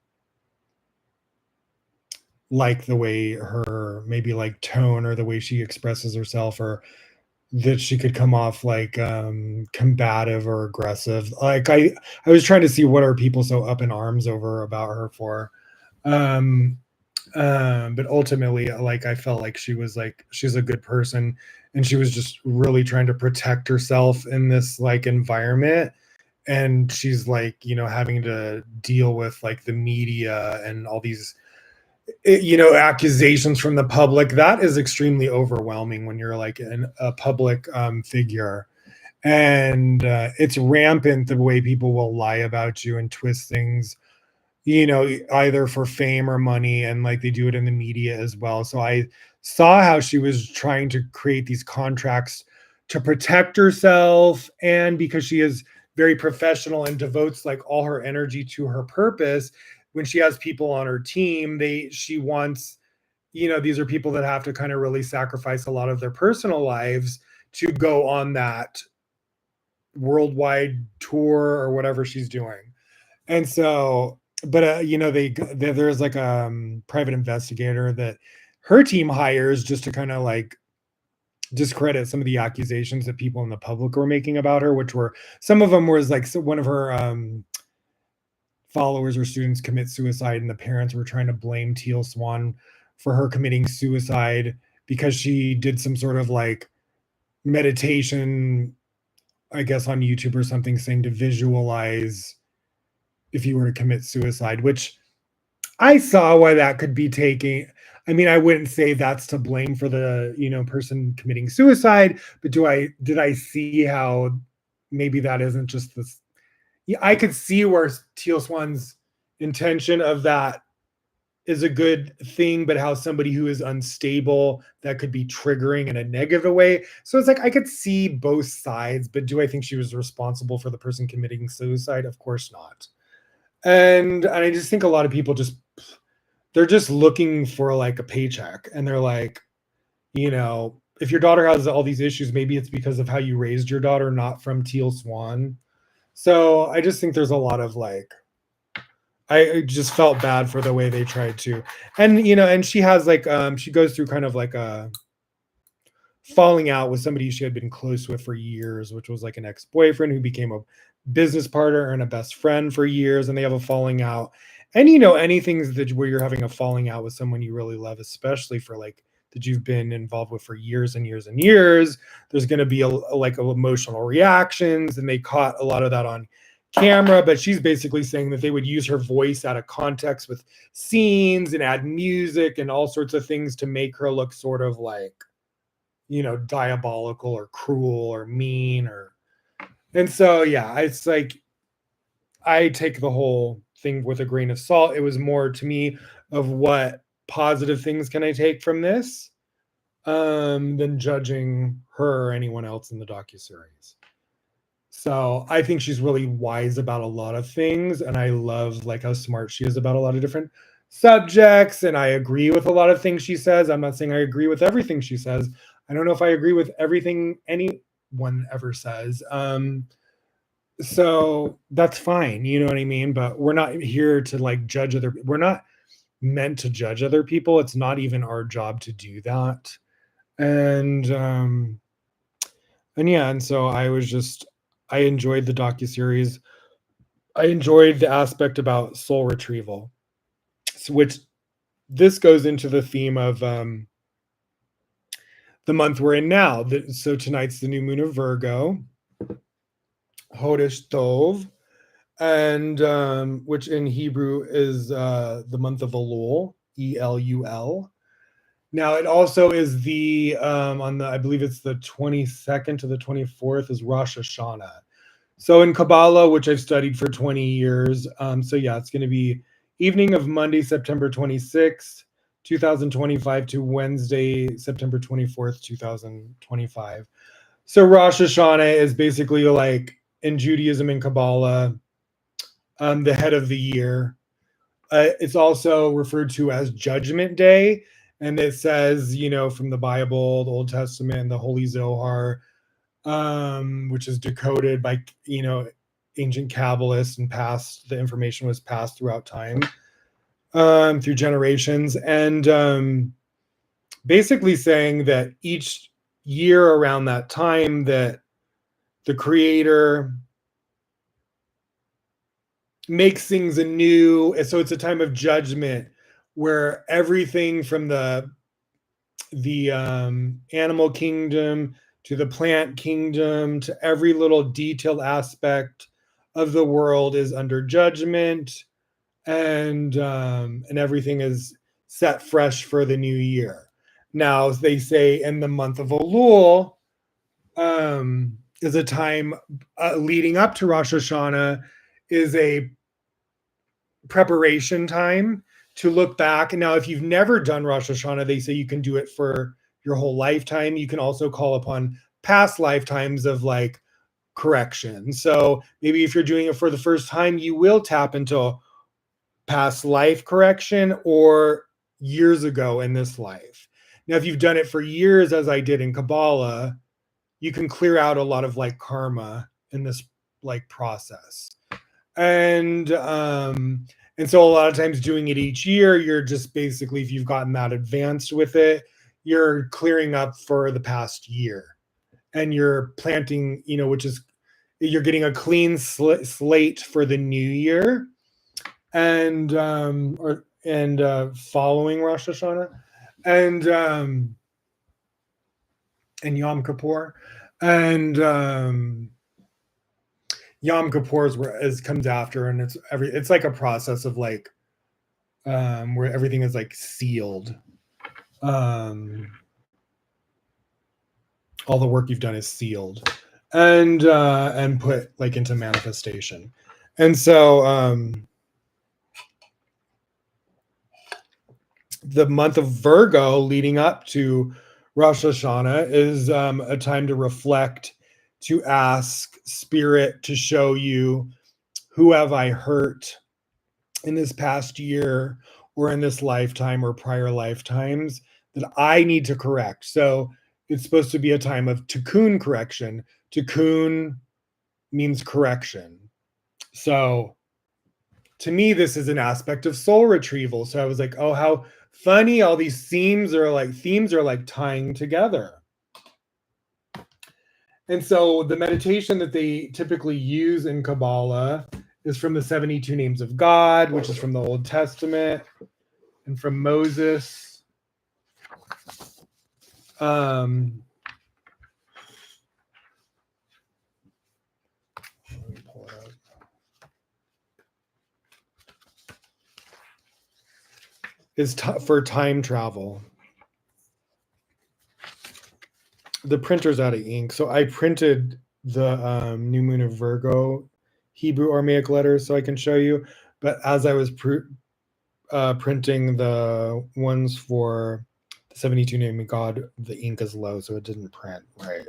like the way her, maybe like tone, or the way she expresses herself, or that she could come off like combative or aggressive. Like I was trying to see, what are people so up in arms over about her for. um but ultimately, like, I felt like she's a good person, and she was just really trying to protect herself in this like environment. And she's like, having to deal with like the media and all these, accusations from the public. That is extremely overwhelming when you're like a public figure. And it's rampant, the way people will lie about you and twist things, either for fame or money, and like they do it in the media as well. So I saw how she was trying to create these contracts to protect herself, and because she is very professional and devotes like all her energy to her purpose, when she has people on her team, she wants, these are people that have to kind of really sacrifice a lot of their personal lives to go on that worldwide tour or whatever she's doing. And so, but there's like a private investigator that her team hires, just to kind of like discredit some of the accusations that people in the public were making about her, which were, some of them was like, so one of her followers or students commit suicide, and the parents were trying to blame Teal Swan for her committing suicide because she did some sort of like meditation, I guess on YouTube or something, saying to visualize if you were to commit suicide, which I saw why that could be taking. I mean, I wouldn't say that's to blame for the, person committing suicide, but did I see how maybe that isn't just this. Yeah, I could see where Teal Swan's intention of that is a good thing, but how somebody who is unstable, that could be triggering in a negative way. So it's like I could see both sides, but do I think she was responsible for the person committing suicide? Of course not. And I just think a lot of people they're just looking for like a paycheck, and they're like, if your daughter has all these issues, maybe it's because of how you raised your daughter, not from Teal Swan. So I just think there's a lot of like, I just felt bad for the way they tried to. And and she has like, she goes through kind of like a falling out with somebody she had been close with for years, which was like an ex-boyfriend who became a business partner and a best friend for years, and they have a falling out. And anything that where you're having a falling out with someone you really love, especially for like that you've been involved with for years and years and years, there's going to be like emotional reactions, and they caught a lot of that on camera. But she's basically saying that they would use her voice out of context with scenes and add music and all sorts of things to make her look sort of like, diabolical or cruel or mean. Or And so yeah, it's like I take the whole thing with a grain of salt. It was more to me of what positive things can I take from this, than judging her or anyone else in the docuseries. So I think she's really wise about a lot of things, and I love like how smart she is about a lot of different subjects. And I agree with a lot of things she says. I'm not saying I agree with everything she says. I don't know if I agree with everything anyone ever says. So that's fine, you know what I mean? But we're not here to like judge we're not meant to judge other people. It's not even our job to do that. And yeah, and so I enjoyed the docuseries. I enjoyed the aspect about soul retrieval, which this goes into the theme of the month we're in now. So tonight's the new moon of Virgo, Hodesh Tov, and which in Hebrew is the month of Elul, Elul. Now it also is the on the, I believe it's the 22nd to the 24th is Rosh Hashanah. So in Kabbalah, which I've studied for 20 years, so yeah, it's going to be evening of Monday, September 26th, 2025 to Wednesday, September 24th, 2025. So Rosh Hashanah is basically like in Judaism and Kabbalah, the head of the year. It's also referred to as Judgment Day. And it says, from the Bible, the Old Testament, and the Holy Zohar, which is decoded by, ancient Kabbalists and the information was passed throughout time, through generations. And basically saying that each year around that time that the Creator makes things anew. And so it's a time of judgment where everything from the animal kingdom to the plant kingdom to every little detailed aspect of the world is under judgment, and everything is set fresh for the new year. Now, they say in the month of Elul is a time leading up to Rosh Hashanah, is a preparation time to look back. And now, if you've never done Rosh Hashanah, they say you can do it for your whole lifetime. You can also call upon past lifetimes of like correction. So maybe if you're doing it for the first time, you will tap into past life correction or years ago in this life. Now, if you've done it for years, as I did in Kabbalah, you can clear out a lot of like karma in this like process. And so a lot of times doing it each year, you're just basically, if you've gotten that advanced with it, you're clearing up for the past year, and you're planting, which is, you're getting a clean slate for the new year, and following Rosh Hashanah, and Yom Kippur, and Yom Kippur comes after, and it's like a process of like where everything is like sealed. All the work you've done is sealed and put like into manifestation. And so the month of Virgo leading up to Rosh Hashanah is a time to reflect, to ask Spirit to show you, who have I hurt in this past year or in this lifetime or prior lifetimes that I need to correct. So it's supposed to be a time of tikkun, correction. Tikkun means correction. So to me, this is an aspect of soul retrieval. So I was like, oh, how funny, all these themes are like tying together. And so the meditation that they typically use in Kabbalah is from the 72 Names of God, which is from the Old Testament and from Moses. Let me pull it up. Is for time travel. The printer's out of ink, so I printed the new moon of Virgo Hebrew Aramaic letters so I can show you. But as I was printing the ones for the 72 Name of God, the ink is low, so it didn't print right.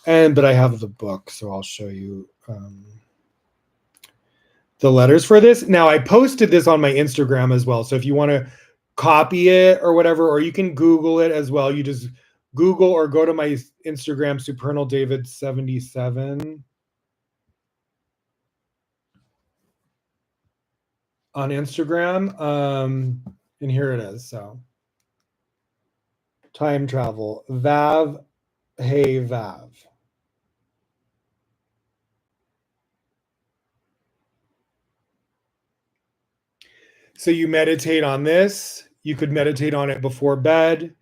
But I have the book, so I'll show you the letters for this. Now, I posted this on my Instagram as well, so if you want to copy it or whatever, or you can Google it as well. You just Google or go to my Instagram, Supernal David 77 on Instagram. And here it is. So time travel, Vav, hey Vav. So you meditate on this. You could meditate on it before bed.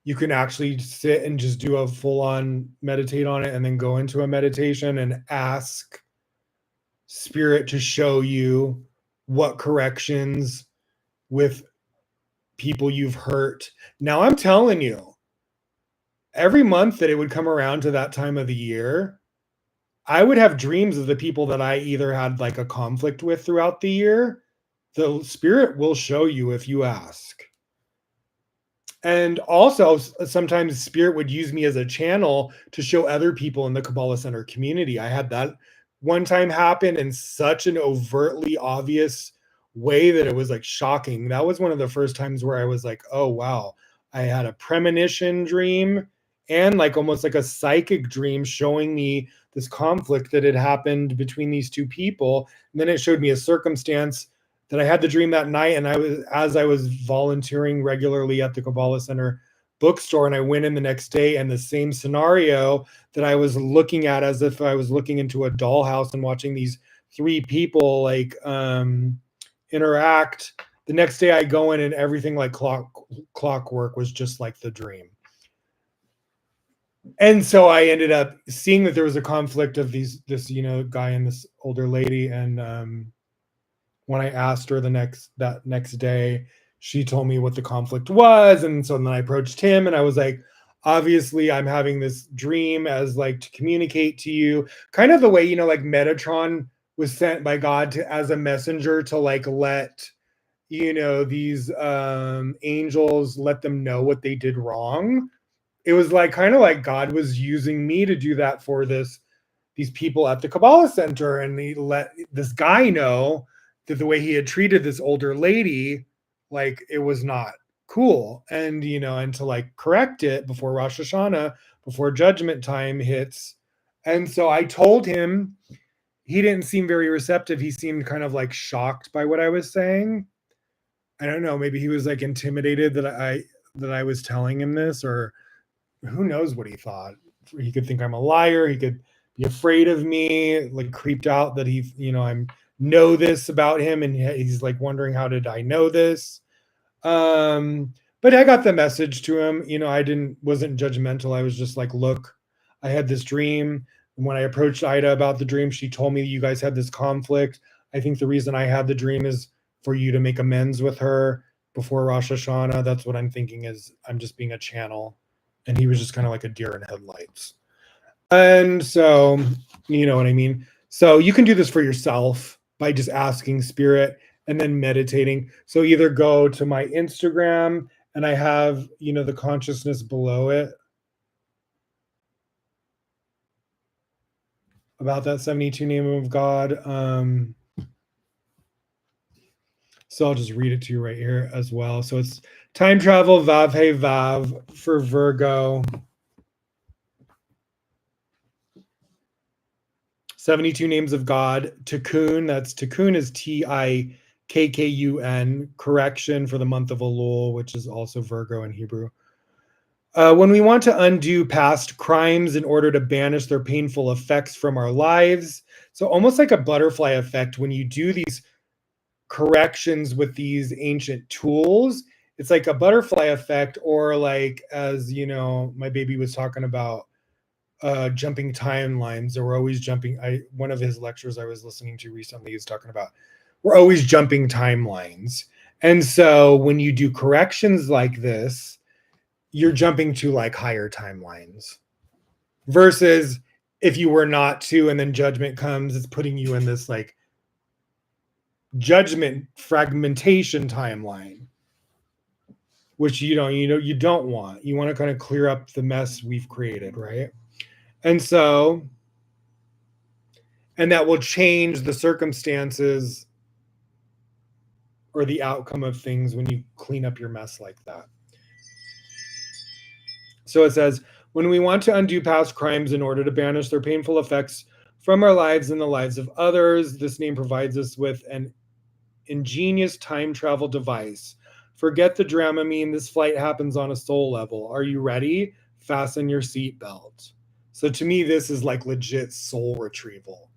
you can actually sit and just do a full on meditate on it and then go into a meditation and ask spirit to show you what corrections with people you've hurt. Now I'm telling you, every month that it would come around to that time of the year, I would have dreams of the people that I either had like a conflict with throughout the year. The spirit will show you if you ask. And also, sometimes spirit would use me as a channel to show other people in the Kabbalah Center community. I had that one time happen in such an overtly obvious way that it was like shocking. That was one of the first times where I was like, oh, wow, I had a premonition dream and like almost like a psychic dream showing me this conflict that had happened between these two people. And then it showed me a circumstance that I had the dream that night, and as I was volunteering regularly at the Kabbalah Center bookstore, and I went in the next day, and the same scenario that I was looking at as if I was looking into a dollhouse and watching these three people like interact. The next day I go in and everything like clockwork was just like the dream. And so I ended up seeing that there was a conflict of this guy and this older lady, and when I asked her that next day, she told me what the conflict was. And so then I approached him and I was like, obviously I'm having this dream as like to communicate to you, kind of the way, like Metatron was sent by God as a messenger to like let, these angels, let them know what they did wrong. It was like kind of like God was using me to do that for these people at the Kabbalah Center, and he let this guy know that the way he had treated this older lady, like it was not cool, and and to like correct it before Rosh Hashanah, before Judgment time hits. And so I told him. He didn't seem very receptive. He seemed kind of like shocked by what I was saying. I don't know. Maybe he was like intimidated that I was telling him this, or who knows what he thought. He could think I'm a liar. He could be afraid of me, like creeped out that I know this about him, and he's like wondering how did I know this. But I got the message to him. I wasn't judgmental. I was just like, look, I had this dream. And when I approached Ida about the dream, she told me you guys had this conflict. I think the reason I had the dream is for you to make amends with her before Rosh Hashanah. That's what I'm thinking, is I'm just being a channel. And he was just kind of like a deer in headlights. And so, you know what I mean? So you can do this for yourself by just asking spirit and then meditating. So either go to my Instagram, and I have, the consciousness below it about that 72 name of God. So I'll just read it to you right here as well. So it's time travel, Vav Hey Vav for Virgo. 72 names of God. Tikkun, Tikkun is Tikkun, correction for the month of Elul, which is also Virgo in Hebrew. When we want to undo past crimes in order to banish their painful effects from our lives. So almost like a butterfly effect, when you do these corrections with these ancient tools, it's like a butterfly effect, or like, as my baby was talking about, jumping timelines. So we're always jumping. One of his lectures I was listening to recently is talking about we're always jumping timelines. And so when you do corrections like this, you're jumping to like higher timelines, versus if you were not to, and then judgment comes, it's putting you in this like judgment fragmentation timeline, which you don't want. You want to kind of clear up the mess we've created, right? And so, and that will change the circumstances or the outcome of things when you clean up your mess like that. So it says, when we want to undo past crimes in order to banish their painful effects from our lives and the lives of others, this name provides us with an ingenious time travel device. Forget the Dramamine. This flight happens on a soul level. Are you ready? Fasten your seatbelt. So to me, this is like legit soul retrieval.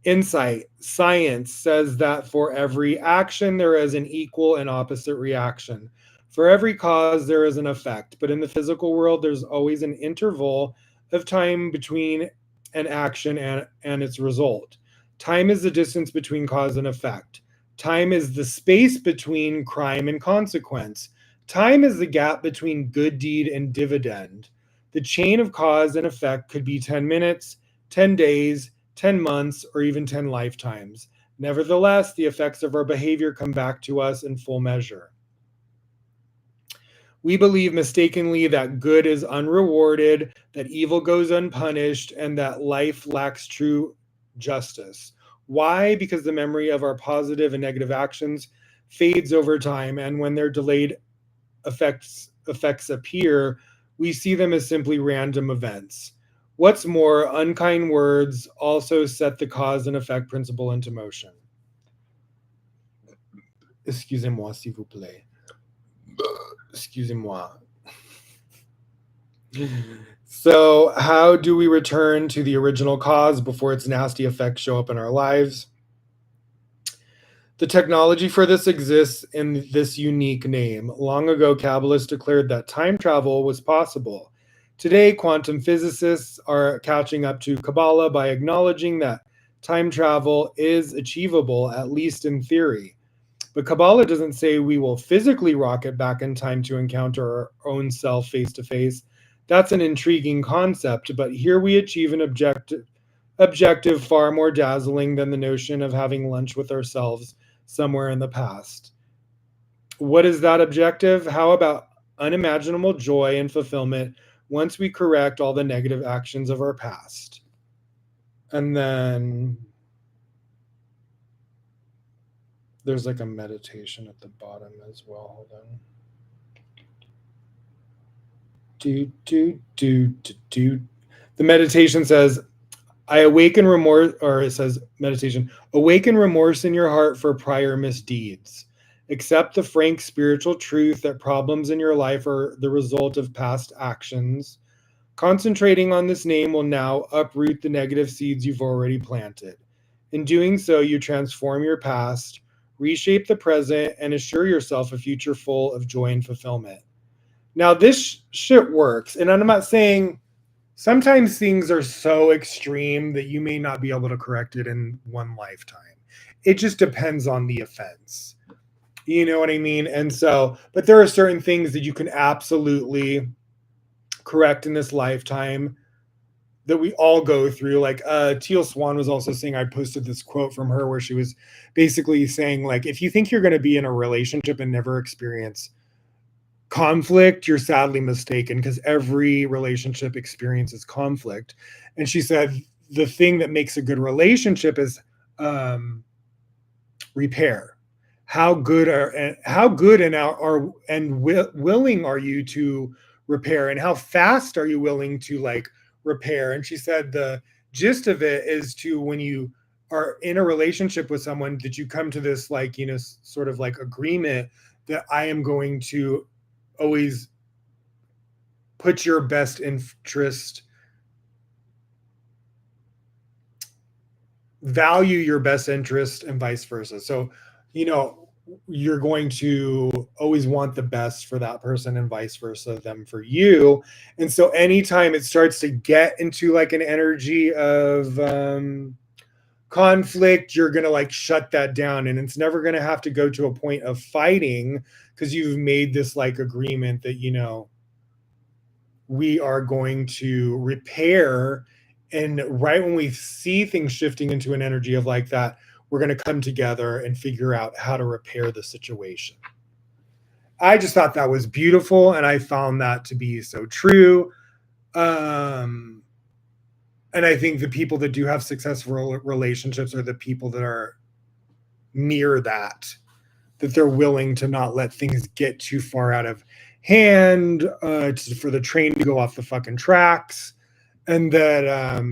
Insight. Science says that for every action, there is an equal and opposite reaction. For every cause, there is an effect, but in the physical world, there's always an interval of time between an action and its result. Time is the distance between cause and effect. Time is the space between crime and consequence. Time is the gap between good deed and dividend. The chain of cause and effect could be 10 minutes, 10 days, 10 months, or even 10 lifetimes. Nevertheless, the effects of our behavior come back to us in full measure. We believe mistakenly that good is unrewarded, that evil goes unpunished, and that life lacks true justice. Why? Because the memory of our positive and negative actions fades over time, and when their delayed effects appear, we see them as simply random events. What's more, unkind words also set the cause and effect principle into motion. Excusez-moi, s'il vous plaît. Excusez-moi. So, how do we return to the original cause before its nasty effects show up in our lives? The technology for this exists in this unique name. Long ago, Kabbalists declared that time travel was possible. Today, quantum physicists are catching up to Kabbalah by acknowledging that time travel is achievable, at least in theory. But Kabbalah doesn't say we will physically rocket back in time to encounter our own self face to face. That's an intriguing concept, but here we achieve an objective far more dazzling than the notion of having lunch with ourselves somewhere in the past. What is that objective? How about unimaginable joy and fulfillment once we correct all the negative actions of our past? And then there's like a meditation at the bottom as well. Hold on. The meditation says, I awaken remorse, or it says meditation, awaken remorse in your heart for prior misdeeds. Accept the frank spiritual truth that problems in your life are the result of past actions. Concentrating on this name will now uproot the negative seeds you've already planted. In doing so, you transform your past, reshape the present, and assure yourself a future full of joy and fulfillment. Now, this shit works. And I'm not saying sometimes things are so extreme that you may not be able to correct it in one lifetime. It just depends on the offense. You know what I mean? And so, but there are certain things that you can absolutely correct in this lifetime that we all go through. Like Teal Swan was also saying, I posted this quote from her where she was basically saying, like, if you think you're going to be in a relationship and never experience conflict, you're sadly mistaken, because every relationship experiences conflict. And she said the thing that makes a good relationship is repair. How good and willing are you to repair, and how fast are you willing to like repair? And she said the gist of it is to, when you are in a relationship with someone, that you come to this like, you know, sort of like agreement that I am going to always put your best interest, value your best interest, and vice versa. So, you know, you're going to always want the best for that person and vice versa, them for you. And so anytime it starts to get into like an energy of conflict, you're going to like shut that down, and it's never going to have to go to a point of fighting, because you've made this like agreement that, you know, we are going to repair. And right when we see things shifting into an energy of like that, we're going to come together and figure out how to repair the situation. I just thought that was beautiful, and I found that to be so true. And I think the people that do have successful relationships are the people that are near that they're willing to not let things get too far out of hand, for the train to go off the fucking tracks, and that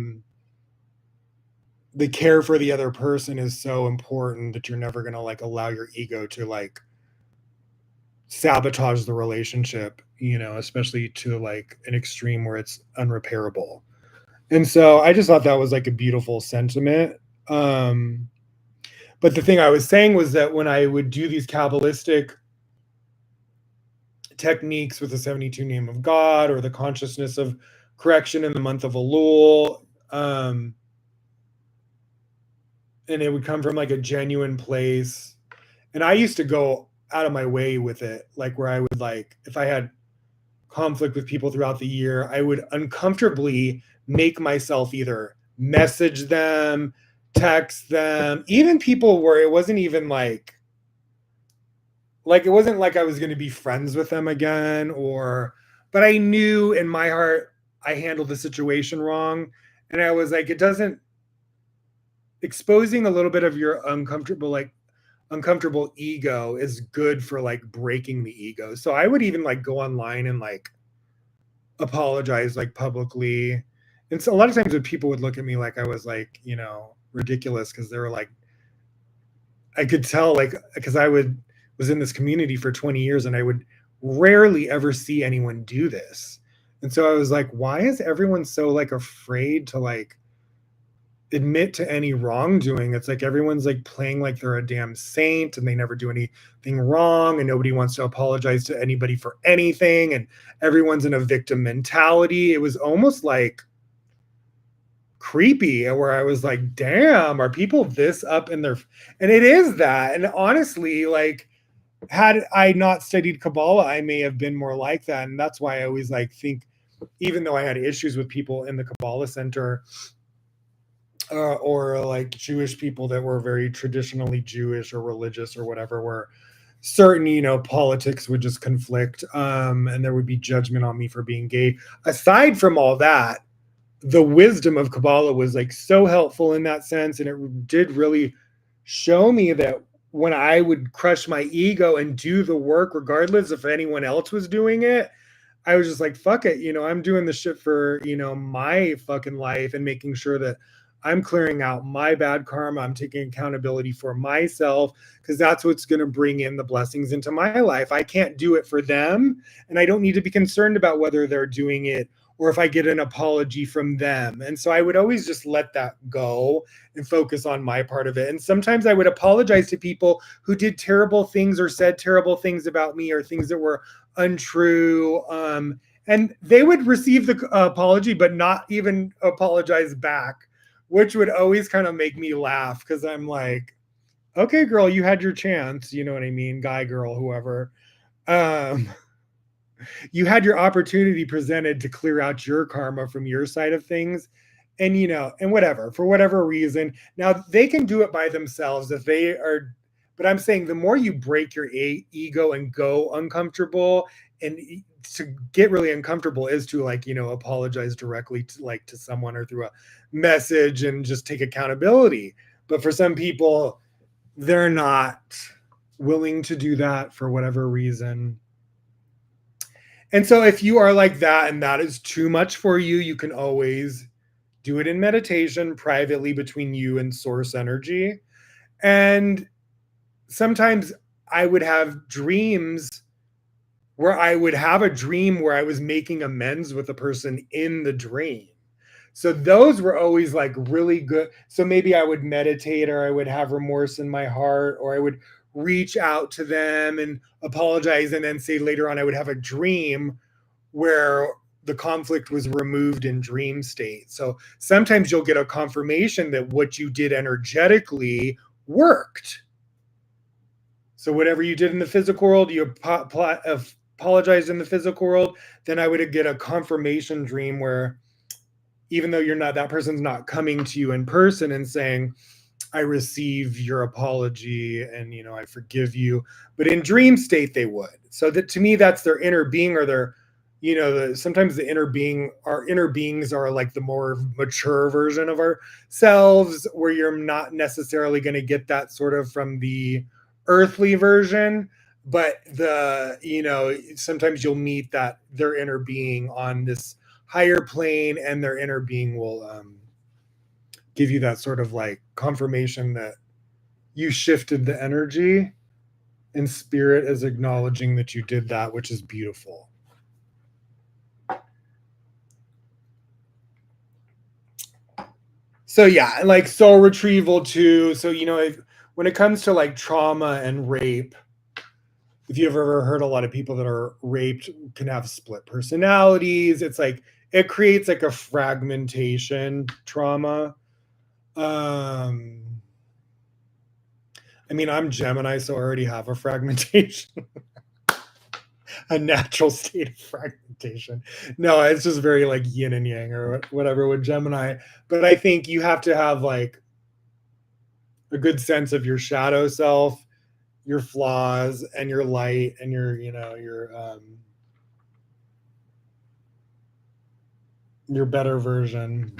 the care for the other person is so important that you're never going to like allow your ego to like sabotage the relationship, you know, especially to like an extreme where it's unrepairable. And so I just thought that was like a beautiful sentiment. But the thing I was saying was that when I would do these Kabbalistic techniques with the 72 name of God or the consciousness of correction in the month of Elul. And it would come from like a genuine place. And I used to go out of my way with it, like where I would like, if I had conflict with people throughout the year, I would uncomfortably make myself either message them, text them, even people where it wasn't even like it wasn't like I was going to be friends with them again, or but I knew in my heart I handled the situation wrong, and I was like, it doesn't, exposing a little bit of your uncomfortable ego is good for like breaking the ego. So I would even like go online and like apologize like publicly. And so a lot of times when people would look at me like I was like, ridiculous, because they were like, I could tell, like, because was in this community for 20 years and I would rarely ever see anyone do this. And so I was like, why is everyone so like afraid to like admit to any wrongdoing? It's like everyone's like playing like they're a damn saint and they never do anything wrong, and nobody wants to apologize to anybody for anything, and everyone's in a victim mentality. It was almost like creepy, where I was like, damn, are people this up in their, and it is that. And honestly, like, had I not studied Kabbalah, I may have been more like that. And that's why I always like think, even though I had issues with people in the Kabbalah Center, or like Jewish people that were very traditionally Jewish or religious or whatever, where certain, politics would just conflict, and there would be judgment on me for being gay. Aside from all that, the wisdom of Kabbalah was like so helpful in that sense. And it did really show me that when I would crush my ego and do the work, regardless if anyone else was doing it, I was just like, fuck it. I'm doing the shit for, my fucking life, and making sure that I'm clearing out my bad karma. I'm taking accountability for myself, because that's what's going to bring in the blessings into my life. I can't do it for them, and I don't need to be concerned about whether they're doing it or if I get an apology from them. And so I would always just let that go and focus on my part of it. And sometimes I would apologize to people who did terrible things or said terrible things about me, or things that were untrue. And they would receive the apology, but not even apologize back, which would always kind of make me laugh, because I'm like, okay, girl, you had your chance. You know what I mean? Guy, girl, whoever. You had your opportunity presented to clear out your karma from your side of things, and whatever, for whatever reason. Now they can do it by themselves if they are, but I'm saying the more you break your ego and go uncomfortable, and to get really uncomfortable is to like, apologize directly to like to someone or through a message, and just take accountability. But for some people, they're not willing to do that for whatever reason. And so if you are like that and that is too much for you, you can always do it in meditation privately between you and source energy. And sometimes I would have dreams where I would have a dream where I was making amends with a person in the dream. So those were always like really good. So maybe I would meditate, or I would have remorse in my heart, or I would reach out to them and apologize, and then say later on I would have a dream where the conflict was removed in dream state. So sometimes you'll get a confirmation that what you did energetically worked. So whatever you did in the physical world, you apologized in the physical world, then I would get a confirmation dream where, even though that person's not coming to you in person and saying, I receive your apology and, I forgive you, but in dream state they would. So that, to me, that's their inner being, or their, sometimes the our inner beings are like the more mature version of ourselves, where you're not necessarily going to get that sort of from the earthly version, but sometimes you'll meet their inner being on this higher plane, and their inner being will give you that sort of like confirmation that you shifted the energy, and spirit is acknowledging that you did that, which is beautiful. So yeah, like soul retrieval too. So when it comes to like trauma and rape, if you've ever heard, a lot of people that are raped can have split personalities. It's like it creates like a fragmentation trauma. Um, I mean, I'm Gemini, so I already have a fragmentation, a natural state of fragmentation. No, it's just very like yin and yang or whatever with Gemini. But I think you have to have like a good sense of your shadow self, your flaws, and your light, and your better version.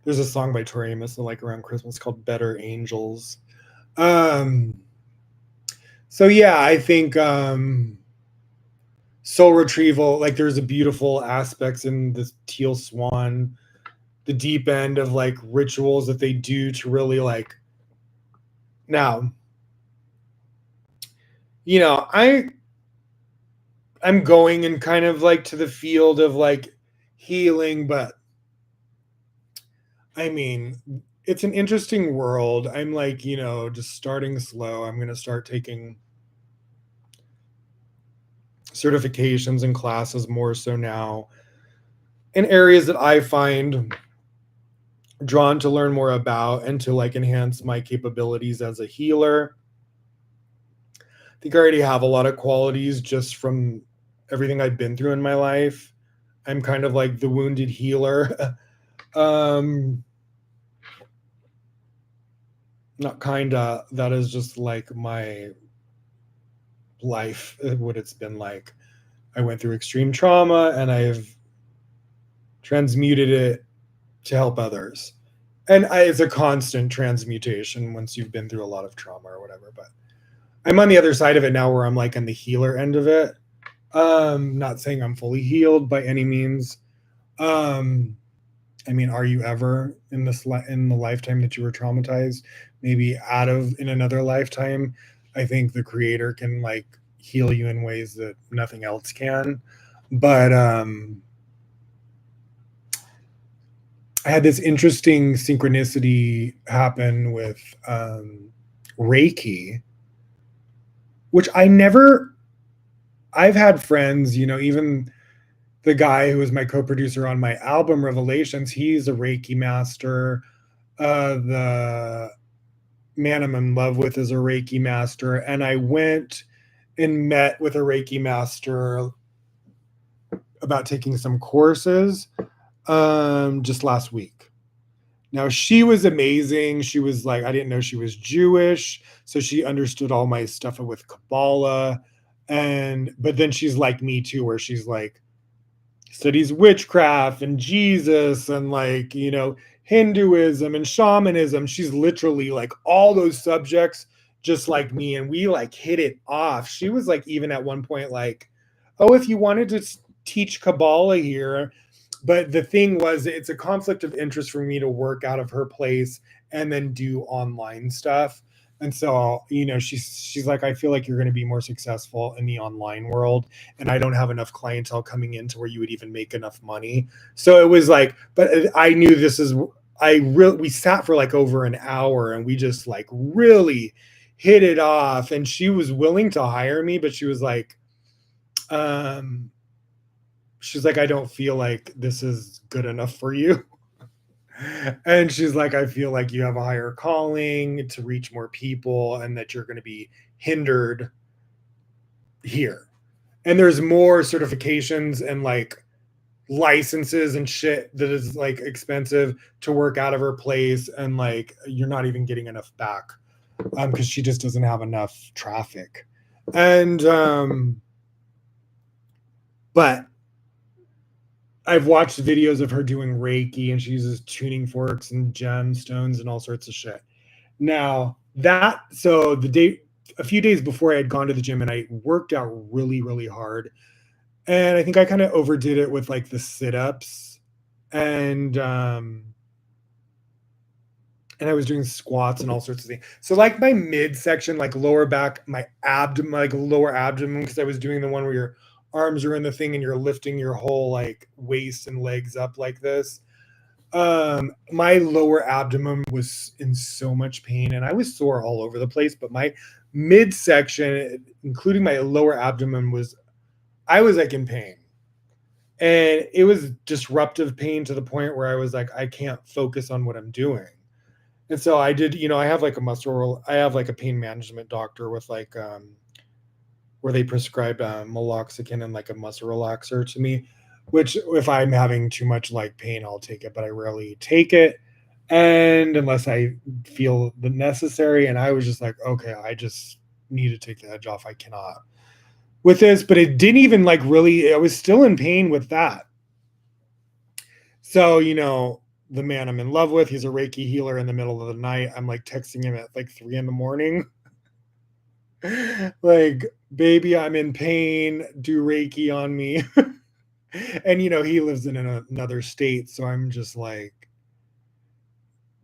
There's a song by Tori Amos like around Christmas called "Better Angels." Um, so yeah, I think soul retrieval, like there's a beautiful aspects in this teal swan, the deep end of like rituals that they do to really like. Now, I'm going in kind of like to the field of like healing, but I mean, it's an interesting world. I'm like, just starting slow. I'm going to start taking certifications and classes more so now in areas that I find drawn to learn more about and to like enhance my capabilities as a healer. I think I already have a lot of qualities just from everything I've been through in my life. I'm kind of like the wounded healer. Not kinda, that is just like my life, what it's been like. I went through extreme trauma and I've transmuted it to help others. And it's a constant transmutation once you've been through a lot of trauma or whatever. But I'm on the other side of it now where I'm like on the healer end of it. Not saying I'm fully healed by any means. Um, I mean, are you ever in in the lifetime that you were traumatized? Maybe out of in another lifetime, I think the creator can like heal you in ways that nothing else can. But I had this interesting synchronicity happen with Reiki, which I've had friends, even the guy who was my co-producer on my album Revelations, he's a Reiki master. The man I'm in love with is a Reiki master. And I went and met with a Reiki master about taking some courses just last week. Now she was amazing. She was like, I didn't know she was Jewish, so she understood all my stuff with Kabbalah. But then she's like me too, where she's like studies witchcraft and Jesus and like, Hinduism and shamanism. She's literally like all those subjects just like me. And we like hit it off. She was like, even at one point, like, oh, if you wanted to teach Kabbalah here. But the thing was, it's a conflict of interest for me to work out of her place and then do online stuff. And so, she's like, I feel like you're going to be more successful in the online world, and I don't have enough clientele coming in to where you would even make enough money. So it was like, but I knew we sat for like over an hour and we just like really hit it off. And she was willing to hire me, but she's like, I don't feel like this is good enough for you. And she's like, I feel like you have a higher calling to reach more people and that you're going to be hindered here. And there's more certifications and like licenses and shit that is like expensive to work out of her place. And like, you're not even getting enough back because she just doesn't have enough traffic. And, but I've watched videos of her doing Reiki and she uses tuning forks and gemstones and all sorts of shit. Now a few days before I had gone to the gym and I worked out really, really hard. And I think I kind of overdid it with like the sit-ups and I was doing squats and all sorts of things. So like my midsection, like lower back, my abdomen, like lower abdomen, because I was doing the one where your arms are in the thing and you're lifting your whole like waist and legs up like this. My lower abdomen was in so much pain and I was sore all over the place, but my midsection, including my lower abdomen, I was like in pain. And it was disruptive pain to the point where I was like, I can't focus on what I'm doing. And so I did, I have like I have like a pain management doctor with like, where they prescribe meloxicam and like a muscle relaxer to me, which if I'm having too much like pain, I'll take it, but I rarely take it. And unless I feel the necessary, and I was just like, okay, I just need to take the edge off. I cannot with this, but it didn't even like really, I was still in pain with that. So, the man I'm in love with, he's a Reiki healer. In the middle of the night, I'm like texting him at like 3 a.m. like, baby, I'm in pain, do Reiki on me. And he lives in another state, so I'm just like,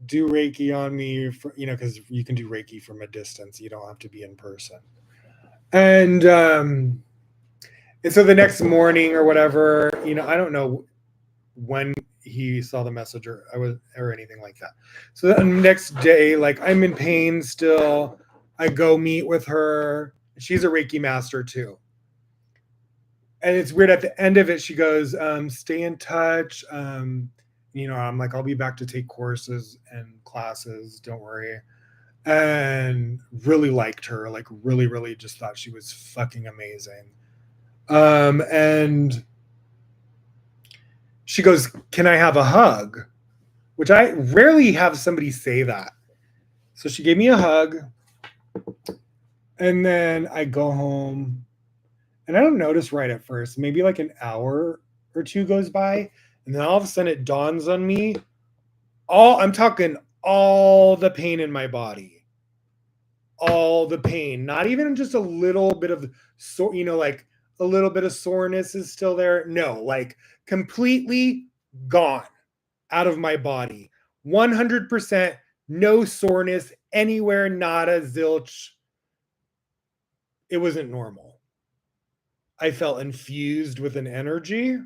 do Reiki on me for, because you can do Reiki from a distance, you don't have to be in person. And so the next morning or whatever, I don't know when he saw the message or anything like that. So the next day, like, I'm in pain still. I go meet with her. She's a Reiki master too. And it's weird, at the end of it, she goes, stay in touch. I'm like, I'll be back to take courses and classes, don't worry. And really liked her, like really, really just thought she was fucking amazing. And she goes, can I have a hug? Which I rarely have somebody say that. So she gave me a hug. And then I go home. And I don't notice right at first. Maybe like an hour or two goes by. And then all of a sudden it dawns on me. I'm talking all the pain in my body. All the pain. Not even just a little bit of like a little bit of soreness is still there. No, like completely gone out of my body. 100% no soreness anywhere, nada, zilch. It wasn't normal. I felt infused with an energy.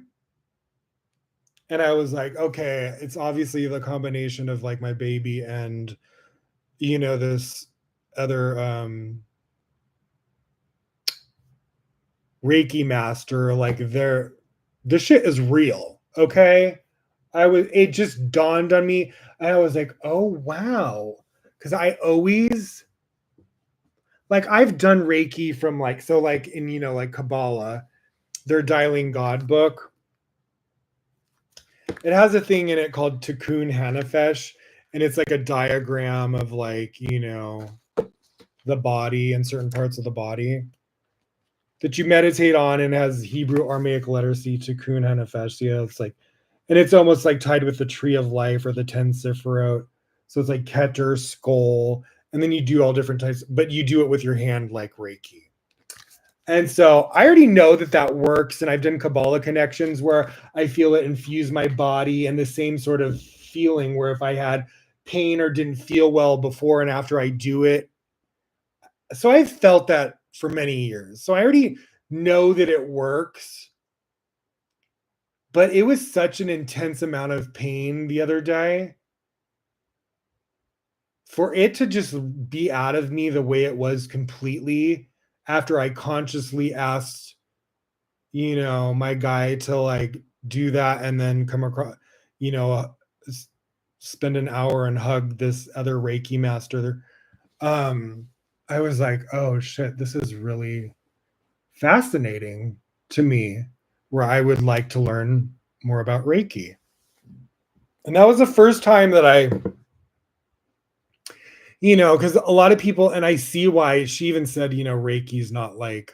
And I was like, okay, it's obviously the combination of like my baby and, this other Reiki master. Like, the shit is real. Okay. It just dawned on me. And I was like, oh, wow. Because I always, like, I've done Reiki from like, so like in, like Kabbalah, their Dialing God book. It has a thing in it called Tikkun Hanafesh. And it's like a diagram of like, the body and certain parts of the body that you meditate on, and has Hebrew Aramaic letters, Tikkun Hanafesh. Yeah, it's like, and it's almost like tied with the tree of life or the 10 Sifrot. So it's like Keter, skull, and then you do all different types, but you do it with your hand like Reiki. And so I already know that works, and I've done Kabbalah connections where I feel it infuse my body, and the same sort of feeling where if I had pain or didn't feel well before and after I do it. So I've felt that for many years. So I already know that it works. But it was such an intense amount of pain the other day. For it to just be out of me the way it was completely after I consciously asked, my guy to like do that and then come across, spend an hour and hug this other Reiki master. I was like, oh shit, this is really fascinating to me, where I would like to learn more about Reiki. And that was the first time that I, because a lot of people, and I see why she even said, Reiki's not like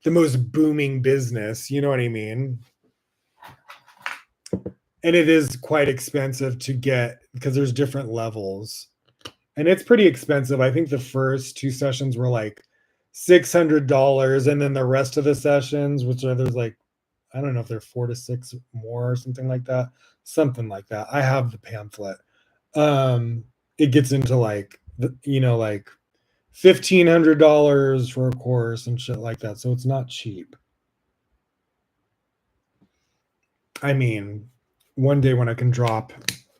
the most booming business, you know what I mean? And it is quite expensive to get, because there's different levels. And it's pretty expensive. I think the first 2 sessions were like $600, and then the rest of the sessions, which are, there's like, I don't know if they're 4 to 6 more or something like that. Something like that. I have the pamphlet. It gets into like, like $1,500 for a course and shit like that. So it's not cheap. I mean, one day when I can drop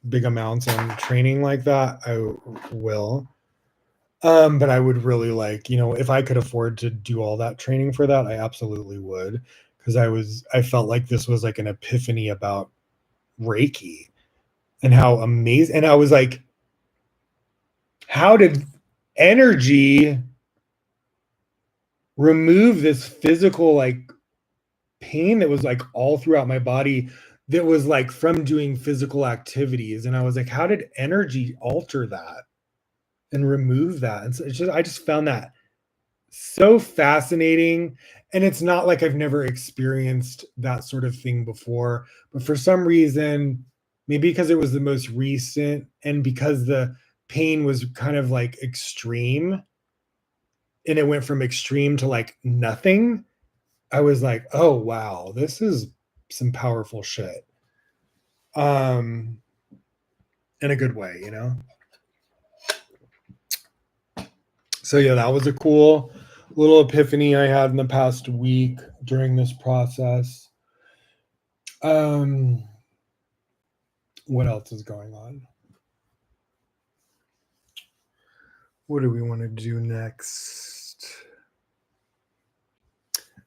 big amounts on training like that, I will. But I would really like, if I could afford to do all that training for that, I absolutely would. Because I felt like this was like an epiphany about Reiki and how amazing. And I was like, how did energy remove this physical like pain that was like all throughout my body that was like from doing physical activities? And I was like, how did energy alter that and remove that? And so I just found that so fascinating. And it's not like I've never experienced that sort of thing before, but for some reason, maybe because it was the most recent and because the pain was kind of like extreme and it went from extreme to like nothing, I was like, oh wow, this is some powerful shit. Um in a good way. So yeah, that was a cool little epiphany I had in the past week during this process. Um, what else is going on? What do we want to do next?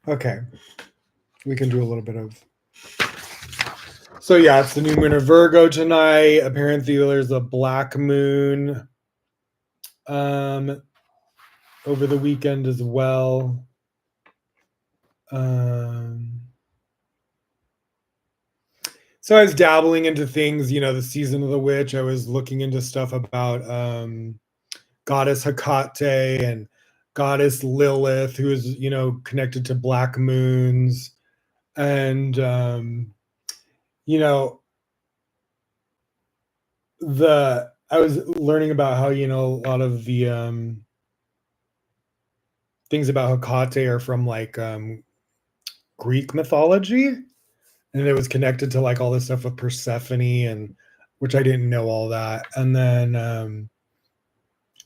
Okay, we can do a little bit of. So yeah, it's the new moon of Virgo tonight. Apparently, there's a black moon um, over the weekend as well. Um, so I was dabbling into things, the season of the witch. I was looking into stuff about goddess Hecate and goddess Lilith, who is, connected to black moons. And, you know, I was learning about how, a lot of the things about Hecate are from like Greek mythology. And it was connected to like all this stuff with Persephone and which I didn't know all that. And then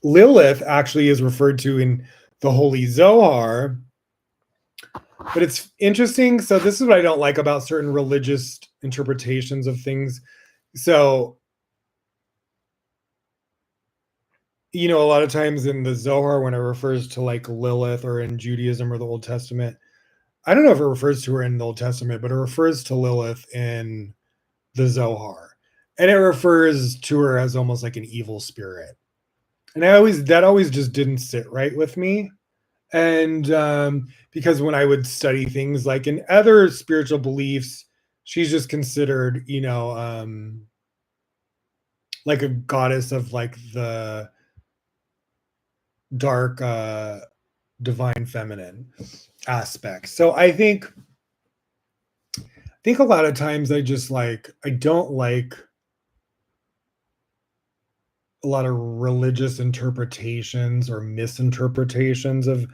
Lilith actually is referred to in the Holy Zohar. But it's interesting. So this is what I don't like about certain religious interpretations of things. So, a lot of times in the Zohar, when it refers to like Lilith or in Judaism or the Old Testament, I don't know if it refers to her in the Old Testament, but it refers to Lilith in the Zohar. And it refers to her as almost like an evil spirit. And that always just didn't sit right with me. And because when I would study things like in other spiritual beliefs, she's just considered, like a goddess of like the dark divine feminine aspect. So I think a lot of times I don't like a lot of religious interpretations or misinterpretations of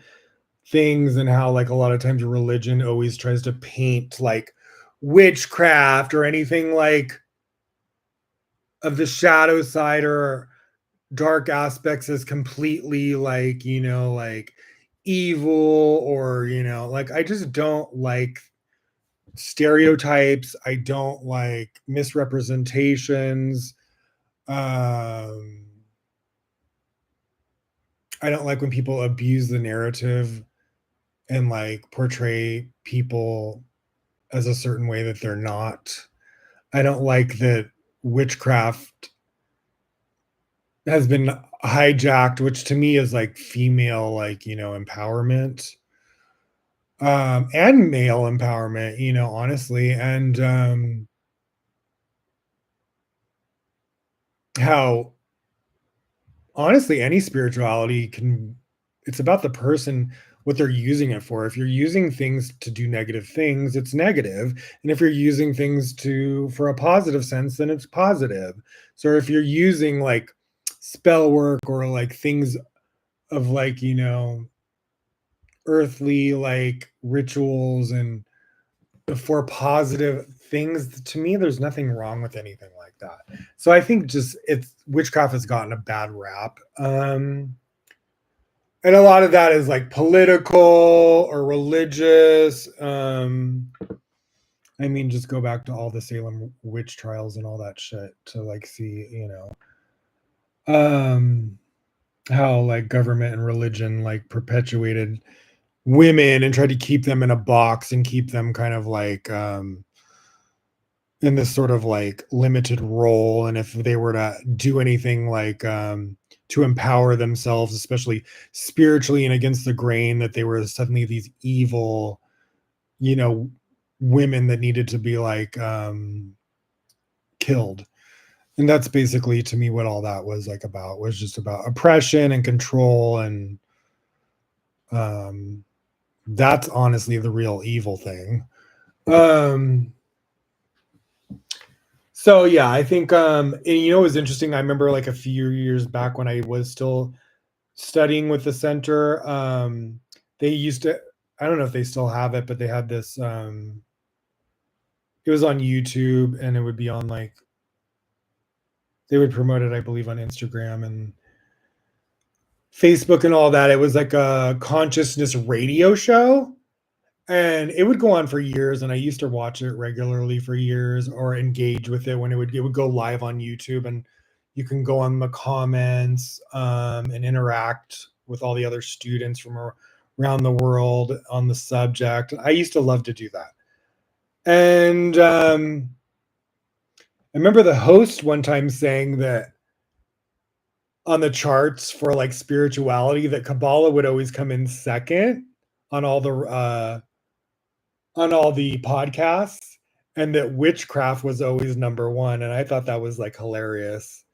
things, and how like a lot of times religion always tries to paint like witchcraft or anything like of the shadow side or dark aspects as completely like, like evil, or like I just don't like stereotypes. I don't like misrepresentations. um I don't like when people abuse the narrative and like portray people as a certain way that they're not. I don't like that witchcraft has been hijacked, which to me is like female, like, empowerment, and male empowerment, honestly. And how honestly any spirituality it's about the person, what they're using it for. If you're using things to do negative things, it's negative. And if you're using things to for a positive sense, then it's positive. So if you're using like spell work or like things of like, earthly like rituals and for positive things, to me there's nothing wrong with anything like that. So I think just it's witchcraft has gotten a bad rap, and a lot of that is like political or religious. I mean, just go back to all the Salem witch trials and all that shit to like see, um how like government and religion like perpetuated women and tried to keep them in a box and keep them kind of like in this sort of like limited role, and if they were to do anything like to empower themselves, especially spiritually and against the grain, that they were suddenly these evil, you know, women that needed to be like killed. And that's basically to me what all that was like about, was just about oppression and control, and um that's honestly the real evil thing. um So yeah, I think and you know it was interesting. I remember like a few years back when I was still studying with the center, they used to, I don't know if they still have it, but they had this it was on YouTube, and it would be on like, they would promote it I believe on Instagram and Facebook and all that. It was like a consciousness radio show, and it would go on for years, and I used to watch it regularly for years, or engage with it when it would go live on YouTube, and you can go on the comments and interact with all the other students from around the world on the subject. I used to love to do that. And I remember the host one time saying that on the charts for like spirituality, that Kabbalah would always come in second on all the podcasts, and that witchcraft was always number one. And I thought that was like hilarious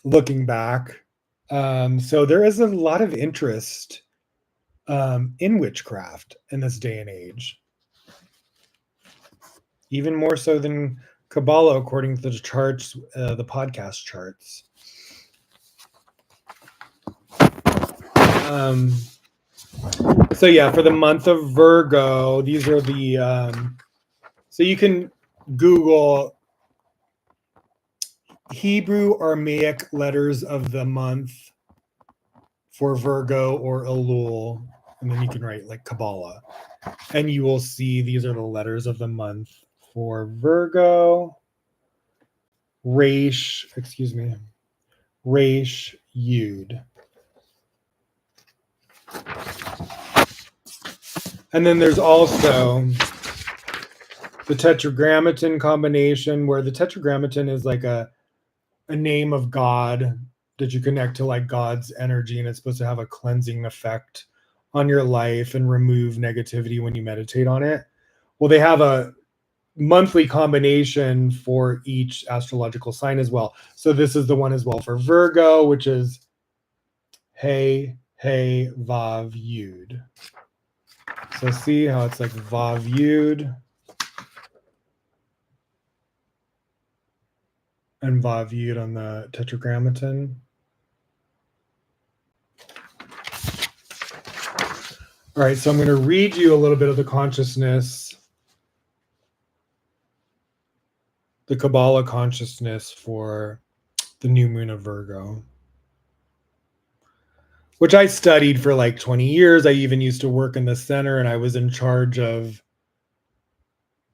looking back. So there is a lot of interest in witchcraft in this day and age, even more so than Kabbalah, according to the charts, the podcast charts. Um, so yeah, for the month of Virgo, these are the so you can Google Hebrew Aramaic letters of the month for Virgo or Elul, and then you can write like Kabbalah, and you will see these are the letters of the month for Virgo. Resh, Resh, Yud. And then there's also the Tetragrammaton combination, where the Tetragrammaton is like a name of God that you connect to like God's energy, and it's supposed to have a cleansing effect on your life and remove negativity when you meditate on it. Well, they have a monthly combination for each astrological sign as well. So this is the one as well for Virgo, which is Hey, Hey, Vav, Yud. So see how it's like Vav, Yud, and Vav, Yud on the Tetragrammaton. All right, so I'm going to read you a little bit of the consciousness, the Kabbalah consciousness for the new moon of Virgo, which I studied for like 20 years. I even used to work in the center, and I was in charge of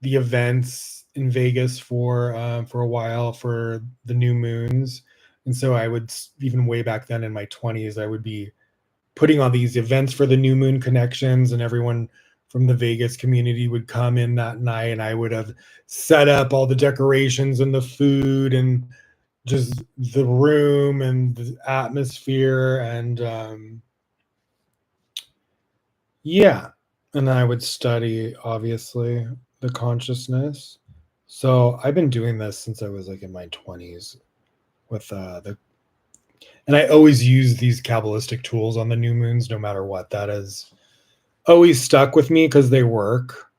the events in Vegas for a while for the new moons. And so I would, even way back then in my 20s, I would be putting on these events for the new moon connections, and everyone from the Vegas community would come in that night, and I would have set up all the decorations and the food and just the room and the atmosphere, and yeah. And then I would study, obviously, the consciousness. So I've been doing this since I was like in my 20s with and I always use these Kabbalistic tools on the new moons, no matter what. That is always stuck with me because they work.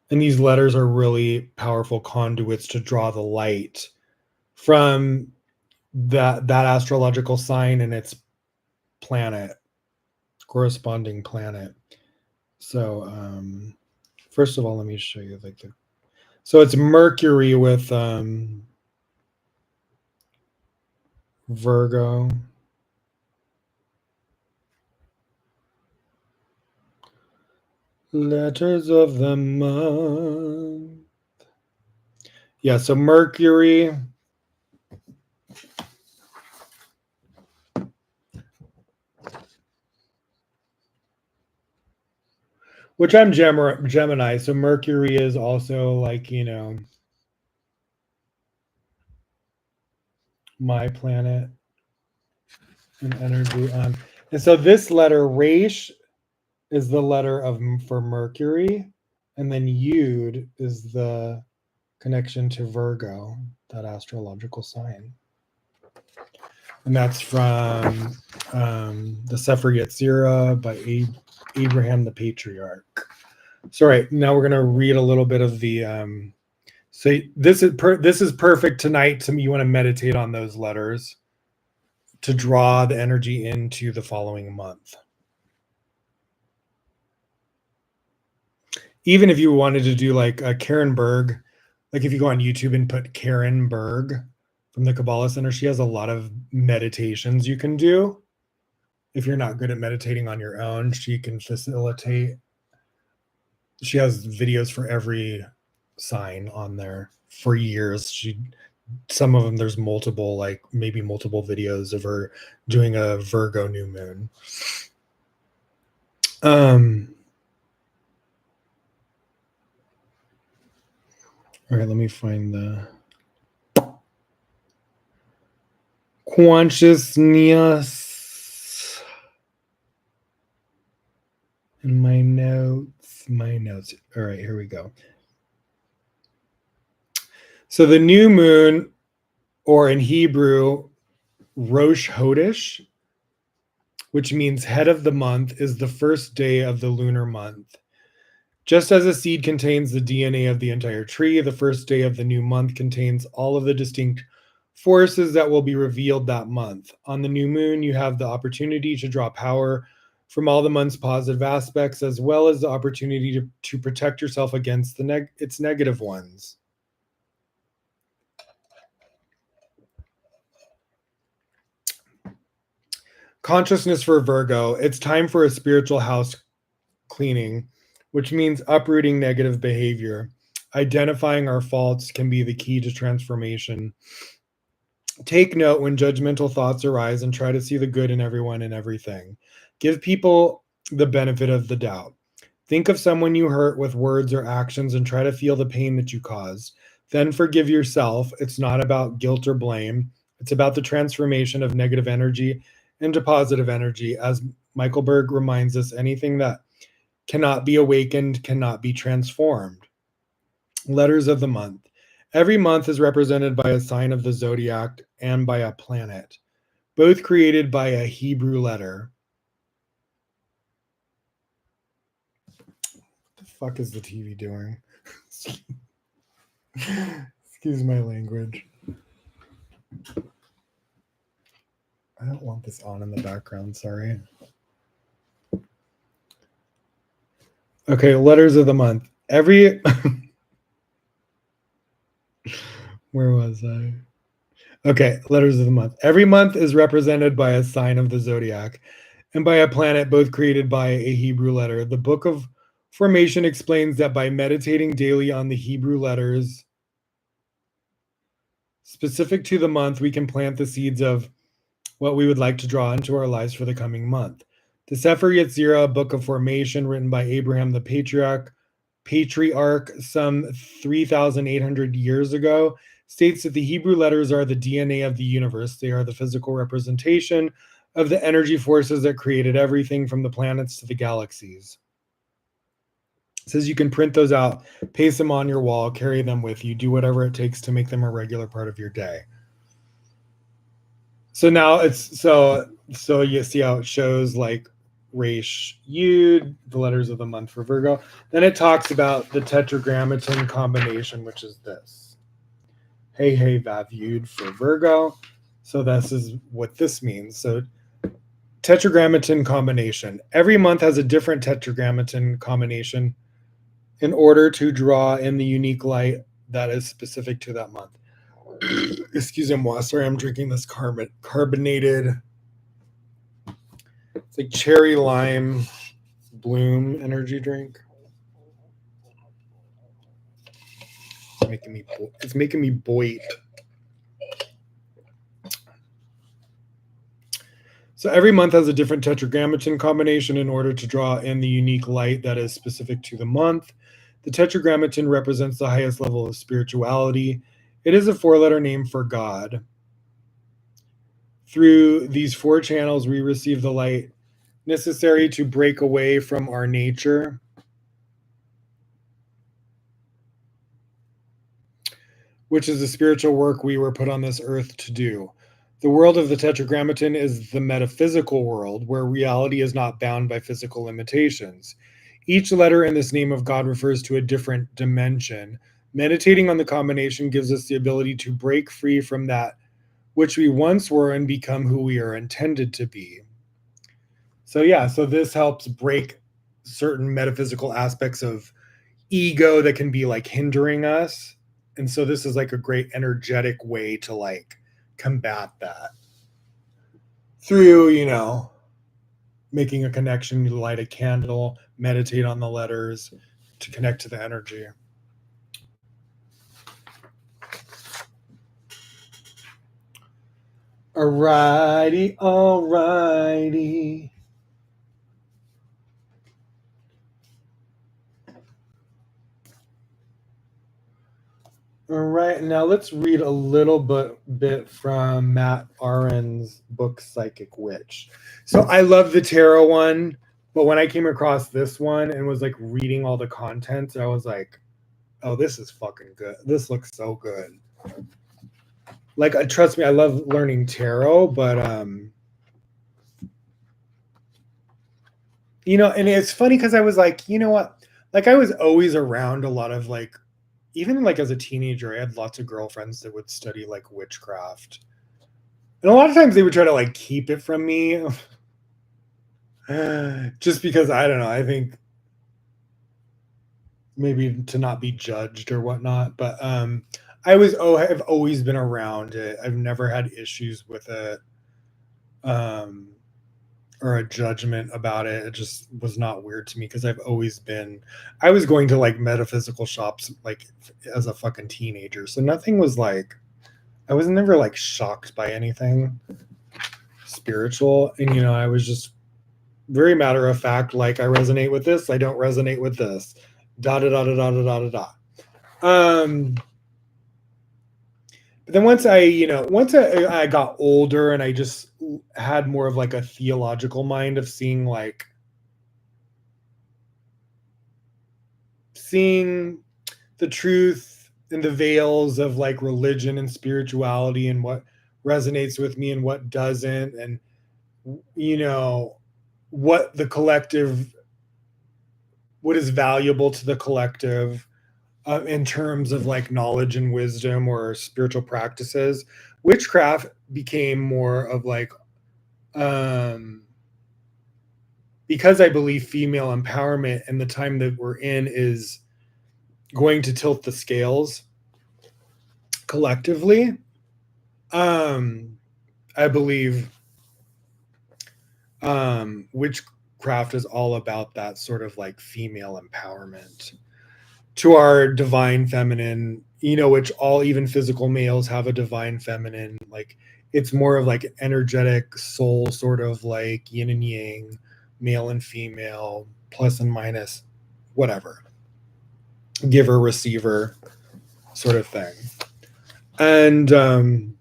And these letters are really powerful conduits to draw the light from that astrological sign and its planet, corresponding planet. So first of all, let me show you like so it's Mercury with Virgo. Letters of the month. Yeah, so Mercury which I'm Gemini, so Mercury is also like, my planet and energy. And so this letter, Resh, is the letter for Mercury, and then Yud is the connection to Virgo, that astrological sign. And that's from the Sefer Yetzirah by Abraham the Patriarch. So, right now we're going to read a little bit of the. So this is perfect tonight. To me, you want to meditate on those letters to draw the energy into the following month. Even if you wanted to do like a Karen Berg, like if you go on YouTube and put Karen Berg from the Kabbalah Center, she has a lot of meditations you can do. If you're not good at meditating on your own, she can facilitate. She has videos for every sign on there for years. Some of them, there's multiple, like maybe multiple videos of her doing a Virgo new moon. All right, let me find the consciousness in my notes. All right, here we go. So the new moon, or in Hebrew, Rosh Chodesh, which means head of the month, is the first day of the lunar month. Just as a seed contains the DNA of the entire tree, the first day of the new month contains all of the distinct forces that will be revealed that month. On the new moon, you have the opportunity to draw power from all the month's positive aspects, as well as the opportunity to protect yourself against its negative ones. Consciousness for Virgo. It's time for a spiritual house cleaning, which means uprooting negative behavior. Identifying our faults can be the key to transformation. Take note when judgmental thoughts arise and try to see the good in everyone and everything. Give people the benefit of the doubt. Think of someone you hurt with words or actions and try to feel the pain that you caused. Then forgive yourself. It's not about guilt or blame. It's about the transformation of negative energy into positive energy. As Michael Berg reminds us, anything that cannot be awakened cannot be transformed. Letters of the month. Every month is represented by a sign of the zodiac and by a planet, both created by a Hebrew letter. What the fuck is the TV doing? Excuse my language. I don't want this on in the background, sorry. Okay, letters of the month. Where was I? Okay, letters of the month. Every month is represented by a sign of the zodiac and by a planet, both created by a Hebrew letter. The Book of Formation explains that by meditating daily on the Hebrew letters specific to the month, we can plant the seeds of what we would like to draw into our lives for the coming month. The Sefer Yetzirah, Book of Formation, written by Abraham the Patriarch some 3,800 years ago, states that the Hebrew letters are the DNA of the universe. They are the physical representation of the energy forces that created everything from the planets to the galaxies. It says you can print those out, paste them on your wall, carry them with you, do whatever it takes to make them a regular part of your day. So now it's so you see how it shows like Resh Yud, the letters of the month for Virgo. Then it talks about the tetragrammaton combination, which is this. Hey Vav Yud for Virgo. So this is what this means. So tetragrammaton combination. Every month has a different tetragrammaton combination in order to draw in the unique light that is specific to that month. Excusez-moi, sorry, I'm drinking this carbonated, it's like cherry lime bloom energy drink. It's making me boit. So every month has a different tetragrammaton combination in order to draw in the unique light that is specific to the month. The tetragrammaton represents the highest level of spirituality. It is a 4-letter name for God. Through these 4 channels, we receive the light necessary to break away from our nature, which is the spiritual work we were put on this earth to do. The world of the tetragrammaton is the metaphysical world, where reality is not bound by physical limitations. Each letter in this name of God refers to a different dimension. Meditating on the combination gives us the ability to break free from that which we once were and become who we are intended to be. So yeah, so this helps break certain metaphysical aspects of ego that can be like hindering us. And so this is like a great energetic way to like combat that through, making a connection. You light a candle, meditate on the letters to connect to the energy. Alrighty, alrighty. All right, now let's read a little bit from Matt Aron's book Psychic Witch. So I love the tarot one, but when I came across this one and was like reading all the content, I was like, oh, this is fucking good. This looks so good. Like, trust me, I love learning tarot, but and it's funny because I was like, you know what? Like, I was always around a lot of like, even like as a teenager, I had lots of girlfriends that would study like witchcraft. And a lot of times they would try to like keep it from me. Just because I don't know, I think maybe to not be judged or whatnot. But I've always been around it. I've never had issues with it. Or a judgment about it. It just was not weird to me because I was going to like metaphysical shops like as a fucking teenager. So nothing was like, I was never like shocked by anything spiritual. And, I was just very matter of fact, like I resonate with this, I don't resonate with this. Da da da da da da da da. But then once I got older and I just had more of like a theological mind of seeing the truth in the veils of like religion and spirituality and what resonates with me and what doesn't, and what the collective, what is valuable to the collective in terms of like knowledge and wisdom or spiritual practices. Witchcraft became more of like, because I believe female empowerment and the time that we're in is going to tilt the scales collectively. I believe witchcraft is all about that sort of like female empowerment to our divine feminine, which all even physical males have a divine feminine. Like it's more of like energetic soul, sort of like yin and yang, male and female, plus and minus, whatever, giver, receiver sort of thing. And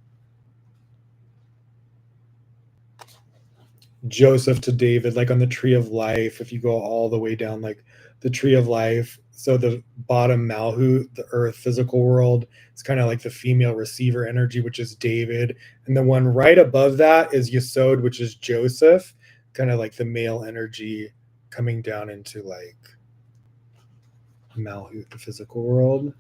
Joseph to David, like on the tree of life, if you go all the way down, like the tree of life. So the bottom Malhut, the earth physical world, it's kind of like the female receiver energy, which is David. And the one right above that is Yesod, which is Joseph, kind of like the male energy coming down into like Malhut, the physical world,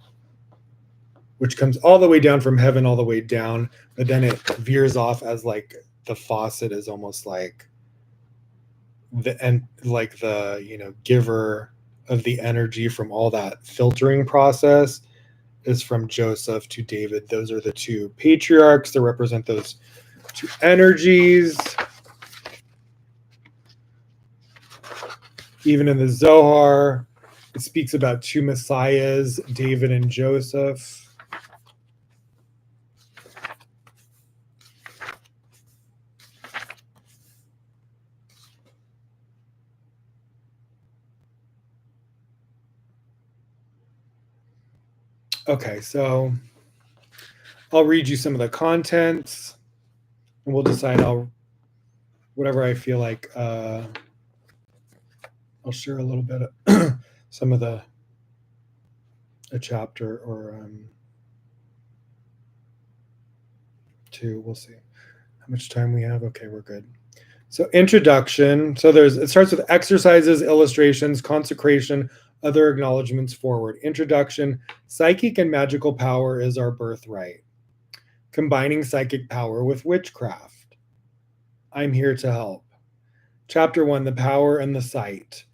which comes all the way down from heaven, all the way down. But then it veers off as like the faucet is almost like the giver of the energy from all that filtering process is from Joseph to David. Those are the two patriarchs that represent those two energies. Even in the Zohar, it speaks about two messiahs, David and Joseph. Okay, so I'll read you some of the contents, and we'll decide. Whatever I feel like. I'll share a little bit of some of a chapter or two. We'll see how much time we have. Okay, we're good. So introduction. So it starts with exercises, illustrations, consecration, other acknowledgments forward. Introduction. Psychic and magical power is our birthright. Combining psychic power with witchcraft. I'm here to help. Chapter 1, the power and the sight.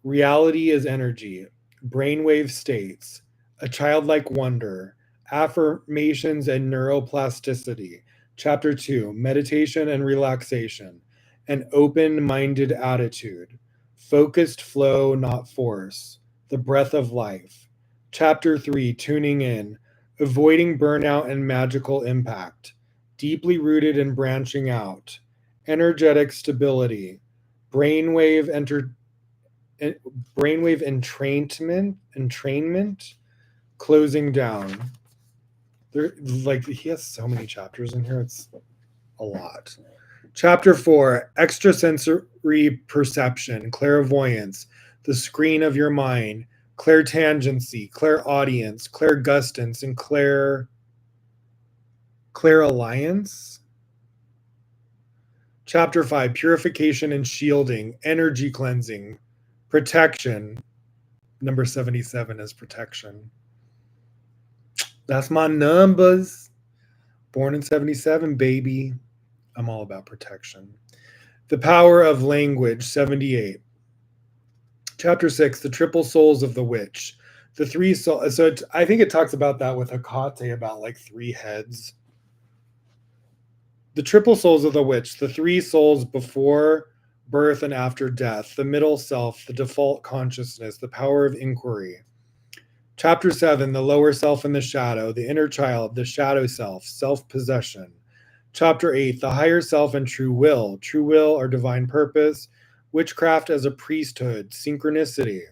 Reality is energy. Brainwave states. A childlike wonder. Affirmations and neuroplasticity. Chapter 2, meditation and relaxation. An open-minded attitude. Focused flow, not force. The breath of life. Chapter 3, tuning in. Avoiding burnout and magical impact. Deeply rooted and branching out. Energetic stability. Brainwave brainwave entrainment, closing down. There, like he has so many chapters in here. It's a lot. Chapter 4, extrasensory perception, clairvoyance, the screen of your mind, clairtangency, clairaudience, clairgustance, and clairalliance. Chapter 5, purification and shielding, energy cleansing, protection. Number 77 is protection. That's my numbers. Born in 77, baby. I'm all about protection. The power of language, 78. Chapter 6, the triple souls of the witch. The three souls. So I think it talks about that with Hecate, about like three heads. The triple souls of the witch, the three souls before birth and after death, the middle self, the default consciousness, the power of inquiry. Chapter 7, the lower self and the shadow, the inner child, the shadow self, self-possession. Chapter 8, the higher self and true will or divine purpose, witchcraft as a priesthood, synchronicity.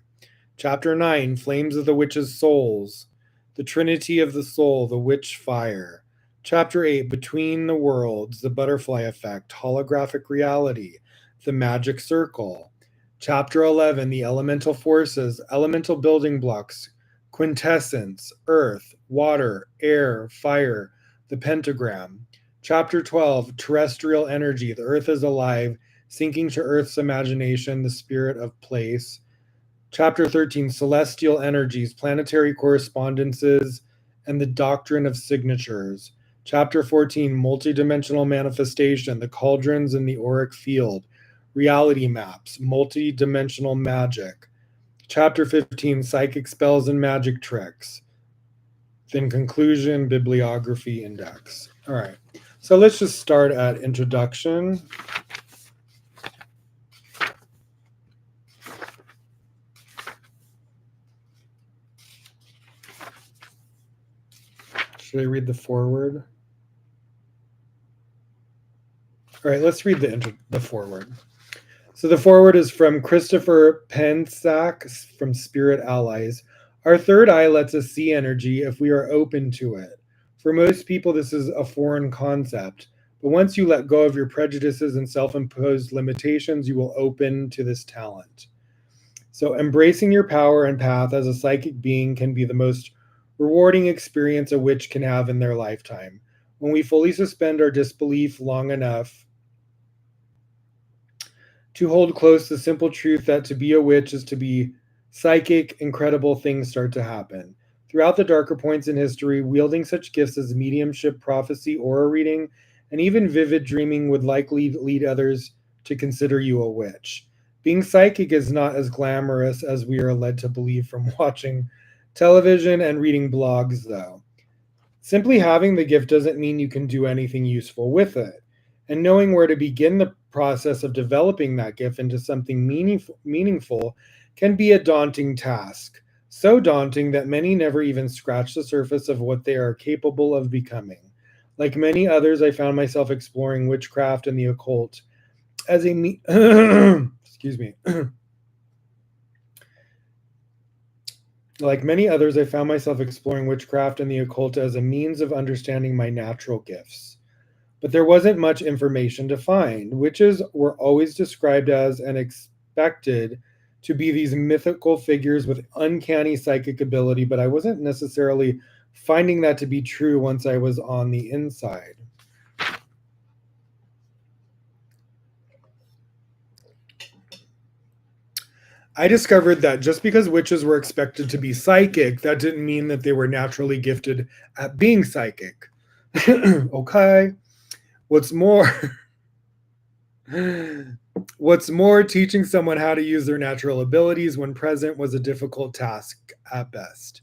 Chapter 9, flames of the witch's souls, the trinity of the soul, the witch fire. Chapter 8, between the worlds, the butterfly effect, holographic reality, the magic circle. Chapter 11, the elemental forces, elemental building blocks, quintessence, earth, water, air, fire, the pentagram. Chapter 12, terrestrial energy, the earth is alive, sinking to earth's imagination, the spirit of place. Chapter 13, celestial energies, planetary correspondences, and the doctrine of signatures. Chapter 14, multidimensional manifestation, the cauldrons in the auric field, reality maps, multidimensional magic. Chapter 15, psychic spells and magic tricks. Then conclusion, bibliography, index. All right. So let's just start at introduction. Should I read the foreword? All right, let's read the foreword. So the foreword is from Christopher Pensack from Spirit Allies. Our third eye lets us see energy if we are open to it. For most people, this is a foreign concept. But once you let go of your prejudices and self-imposed limitations, you will open to this talent. So embracing your power and path as a psychic being can be the most rewarding experience a witch can have in their lifetime. When we fully suspend our disbelief long enough to hold close the simple truth that to be a witch is to be psychic, incredible things start to happen. Throughout the darker points in history, wielding such gifts as mediumship, prophecy, aura reading, and even vivid dreaming would likely lead others to consider you a witch. Being psychic is not as glamorous as we are led to believe from watching television and reading blogs, though. Simply having the gift doesn't mean you can do anything useful with it. And knowing where to begin the process of developing that gift into something meaningful can be a daunting task. So daunting that many never even scratch the surface of what they are capable of becoming. Like many others, I found myself exploring witchcraft and the occult as excuse me, Like many others, I found myself exploring witchcraft and the occult as a means of understanding my natural gifts. But there wasn't much information to find. Witches were always described as and expected to be these mythical figures with uncanny psychic ability, but I wasn't necessarily finding that to be true once I was on the inside. I discovered that just because witches were expected to be psychic, that didn't mean that they were naturally gifted at being psychic. Okay. What's more, what's more, teaching someone how to use their natural abilities when present was a difficult task at best.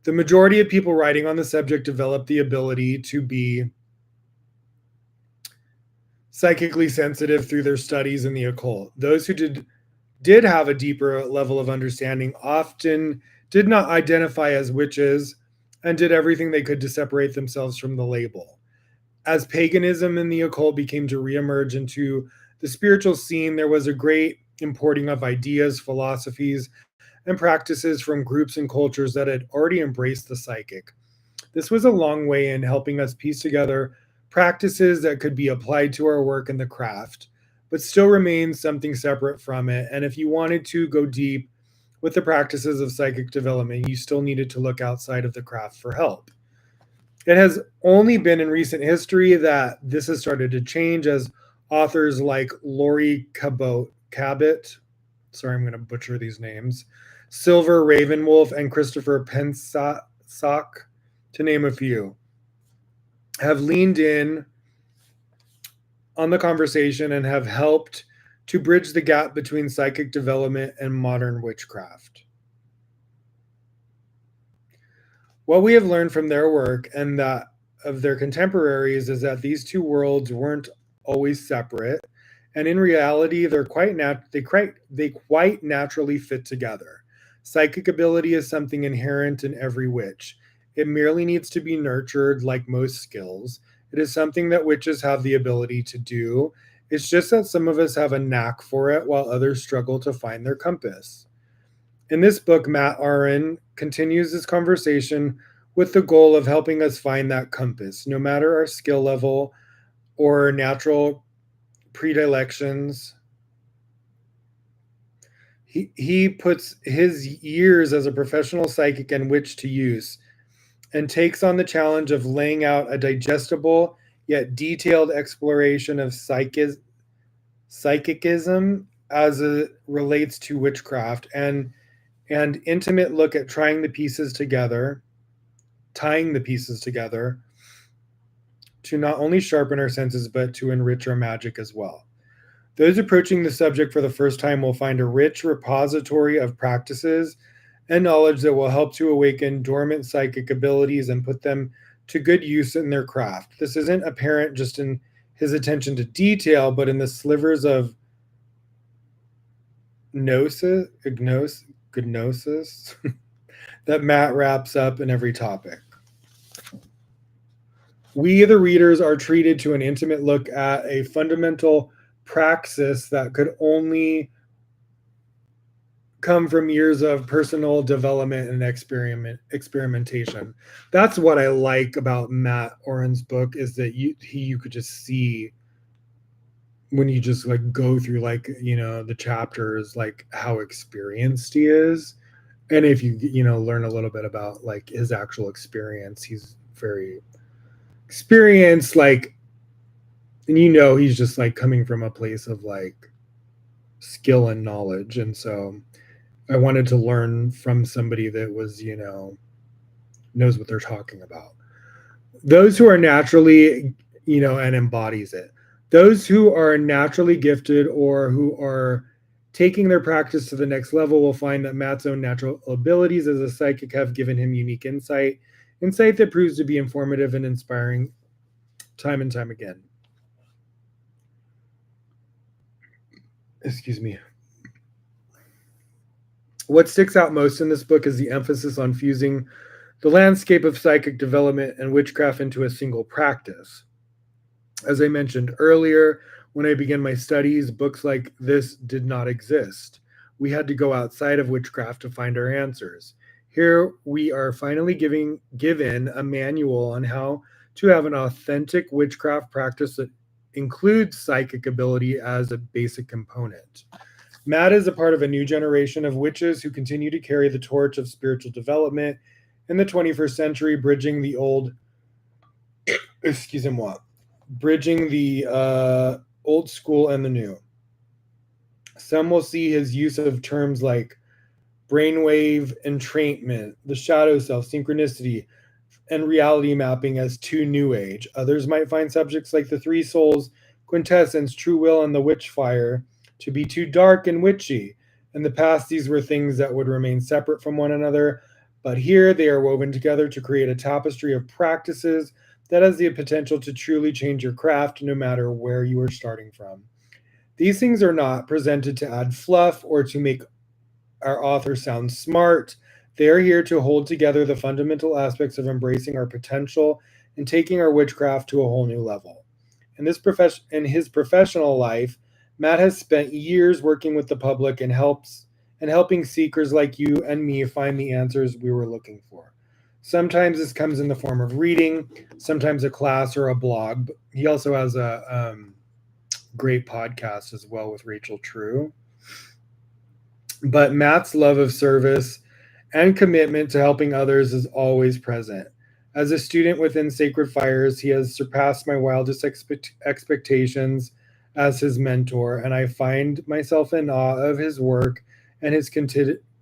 The majority of people writing on the subject developed the ability to be psychically sensitive through their studies in the occult. Those who did have a deeper level of understanding often did not identify as witches and did everything they could to separate themselves from the label. As paganism and the occult became to reemerge into the spiritual scene, there was a great importing of ideas, philosophies, and practices from groups and cultures that had already embraced the psychic. This was a long way in helping us piece together practices that could be applied to our work in the craft, but still remain something separate from it. And if you wanted to go deep with the practices of psychic development, you still needed to look outside of the craft for help. It has only been in recent history that this has started to change as authors like Laurie Cabot, sorry, I'm going to butcher these names, Silver Ravenwolf, and Christopher Pensock, to name a few, have leaned in on the conversation and have helped to bridge the gap between psychic development and modern witchcraft. What we have learned from their work and that of their contemporaries is that these two worlds weren't always separate, and in reality, they quite naturally fit together. Psychic ability is something inherent in every witch. It merely needs to be nurtured, like most skills. It is something that witches have the ability to do. It's just that some of us have a knack for it, while others struggle to find their compass. In this book, Matt Aron continues this conversation with the goal of helping us find that compass, no matter our skill level or natural predilections. He puts his years as a professional psychic and witch to use and takes on the challenge of laying out a digestible yet detailed exploration of psychicism as it relates to witchcraft and intimate look at tying the pieces together to not only sharpen our senses, but to enrich our magic as well. Those approaching the subject for the first time will find a rich repository of practices and knowledge that will help to awaken dormant psychic abilities and put them to good use in their craft. This isn't apparent just in his attention to detail, but in the slivers of gnosis that Matt wraps up in every topic. We, the readers, are treated to an intimate look at a fundamental praxis that could only come from years of personal development and experimentation. That's what I like about Matt Oren's book is that you could just see when you just like go through like the chapters like how experienced he is, and if you learn a little bit about like his actual experience, he's very experienced, like, and he's just like coming from a place of like skill and knowledge, and so I wanted to learn from somebody that was knows what they're talking about. Those who are naturally and embodies it, those who are naturally gifted or who are taking their practice to the next level will find that Matt's own natural abilities as a psychic have given him unique insight that proves to be informative and inspiring time and time again. Excuse me. What sticks out most in this book is the emphasis on fusing the landscape of psychic development and witchcraft into a single practice. As I mentioned earlier, when I began my studies, books like this did not exist. We had to go outside of witchcraft to find our answers. Here we are finally given a manual on how to have an authentic witchcraft practice that includes psychic ability as a basic component. Matt is a part of a new generation of witches who continue to carry the torch of spiritual development in the 21st century, bridging the old school and the new. Some will see his use of terms like brainwave entrainment, the shadow self, synchronicity, and reality mapping as too new age. Others might find subjects like the three souls, quintessence, true will, and the witch fire to be too dark and witchy. In the past, these were things that would remain separate from one another, but here they are woven together to create a tapestry of practices that has the potential to truly change your craft no matter where you are starting from. These things are not presented to add fluff or to make our author sounds smart. They are here to hold together the fundamental aspects of embracing our potential and taking our witchcraft to a whole new level. In his professional life, Matt has spent years working with the public and helping seekers like you and me find the answers we were looking for. Sometimes this comes in the form of reading, sometimes a class or a blog. He also has a great podcast as well with Rachel True. But Matt's love of service and commitment to helping others is always present. As a student within Sacred Fires, he has surpassed my wildest expectations as his mentor, and I find myself in awe of his work and his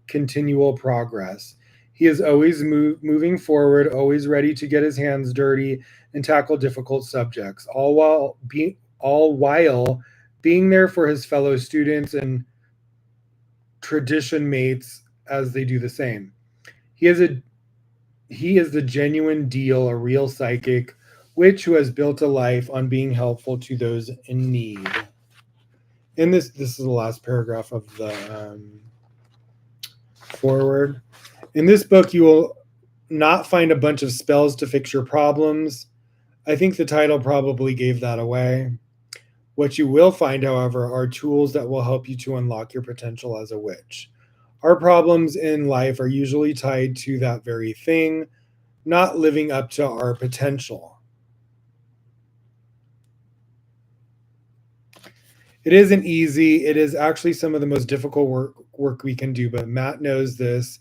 continual progress. He is always moving forward, always ready to get his hands dirty and tackle difficult subjects, all while being there for his fellow students and tradition mates as they do the same. He is the genuine deal, a real psychic, witch who has built a life on being helpful to those in need. In this is the last paragraph of the forward. In this book, you will not find a bunch of spells to fix your problems. I think the title probably gave that away. What you will find, however, are tools that will help you to unlock your potential as a witch. Our problems in life are usually tied to that very thing, not living up to our potential. It isn't easy. It is actually some of the most difficult work we can do, but Matt knows this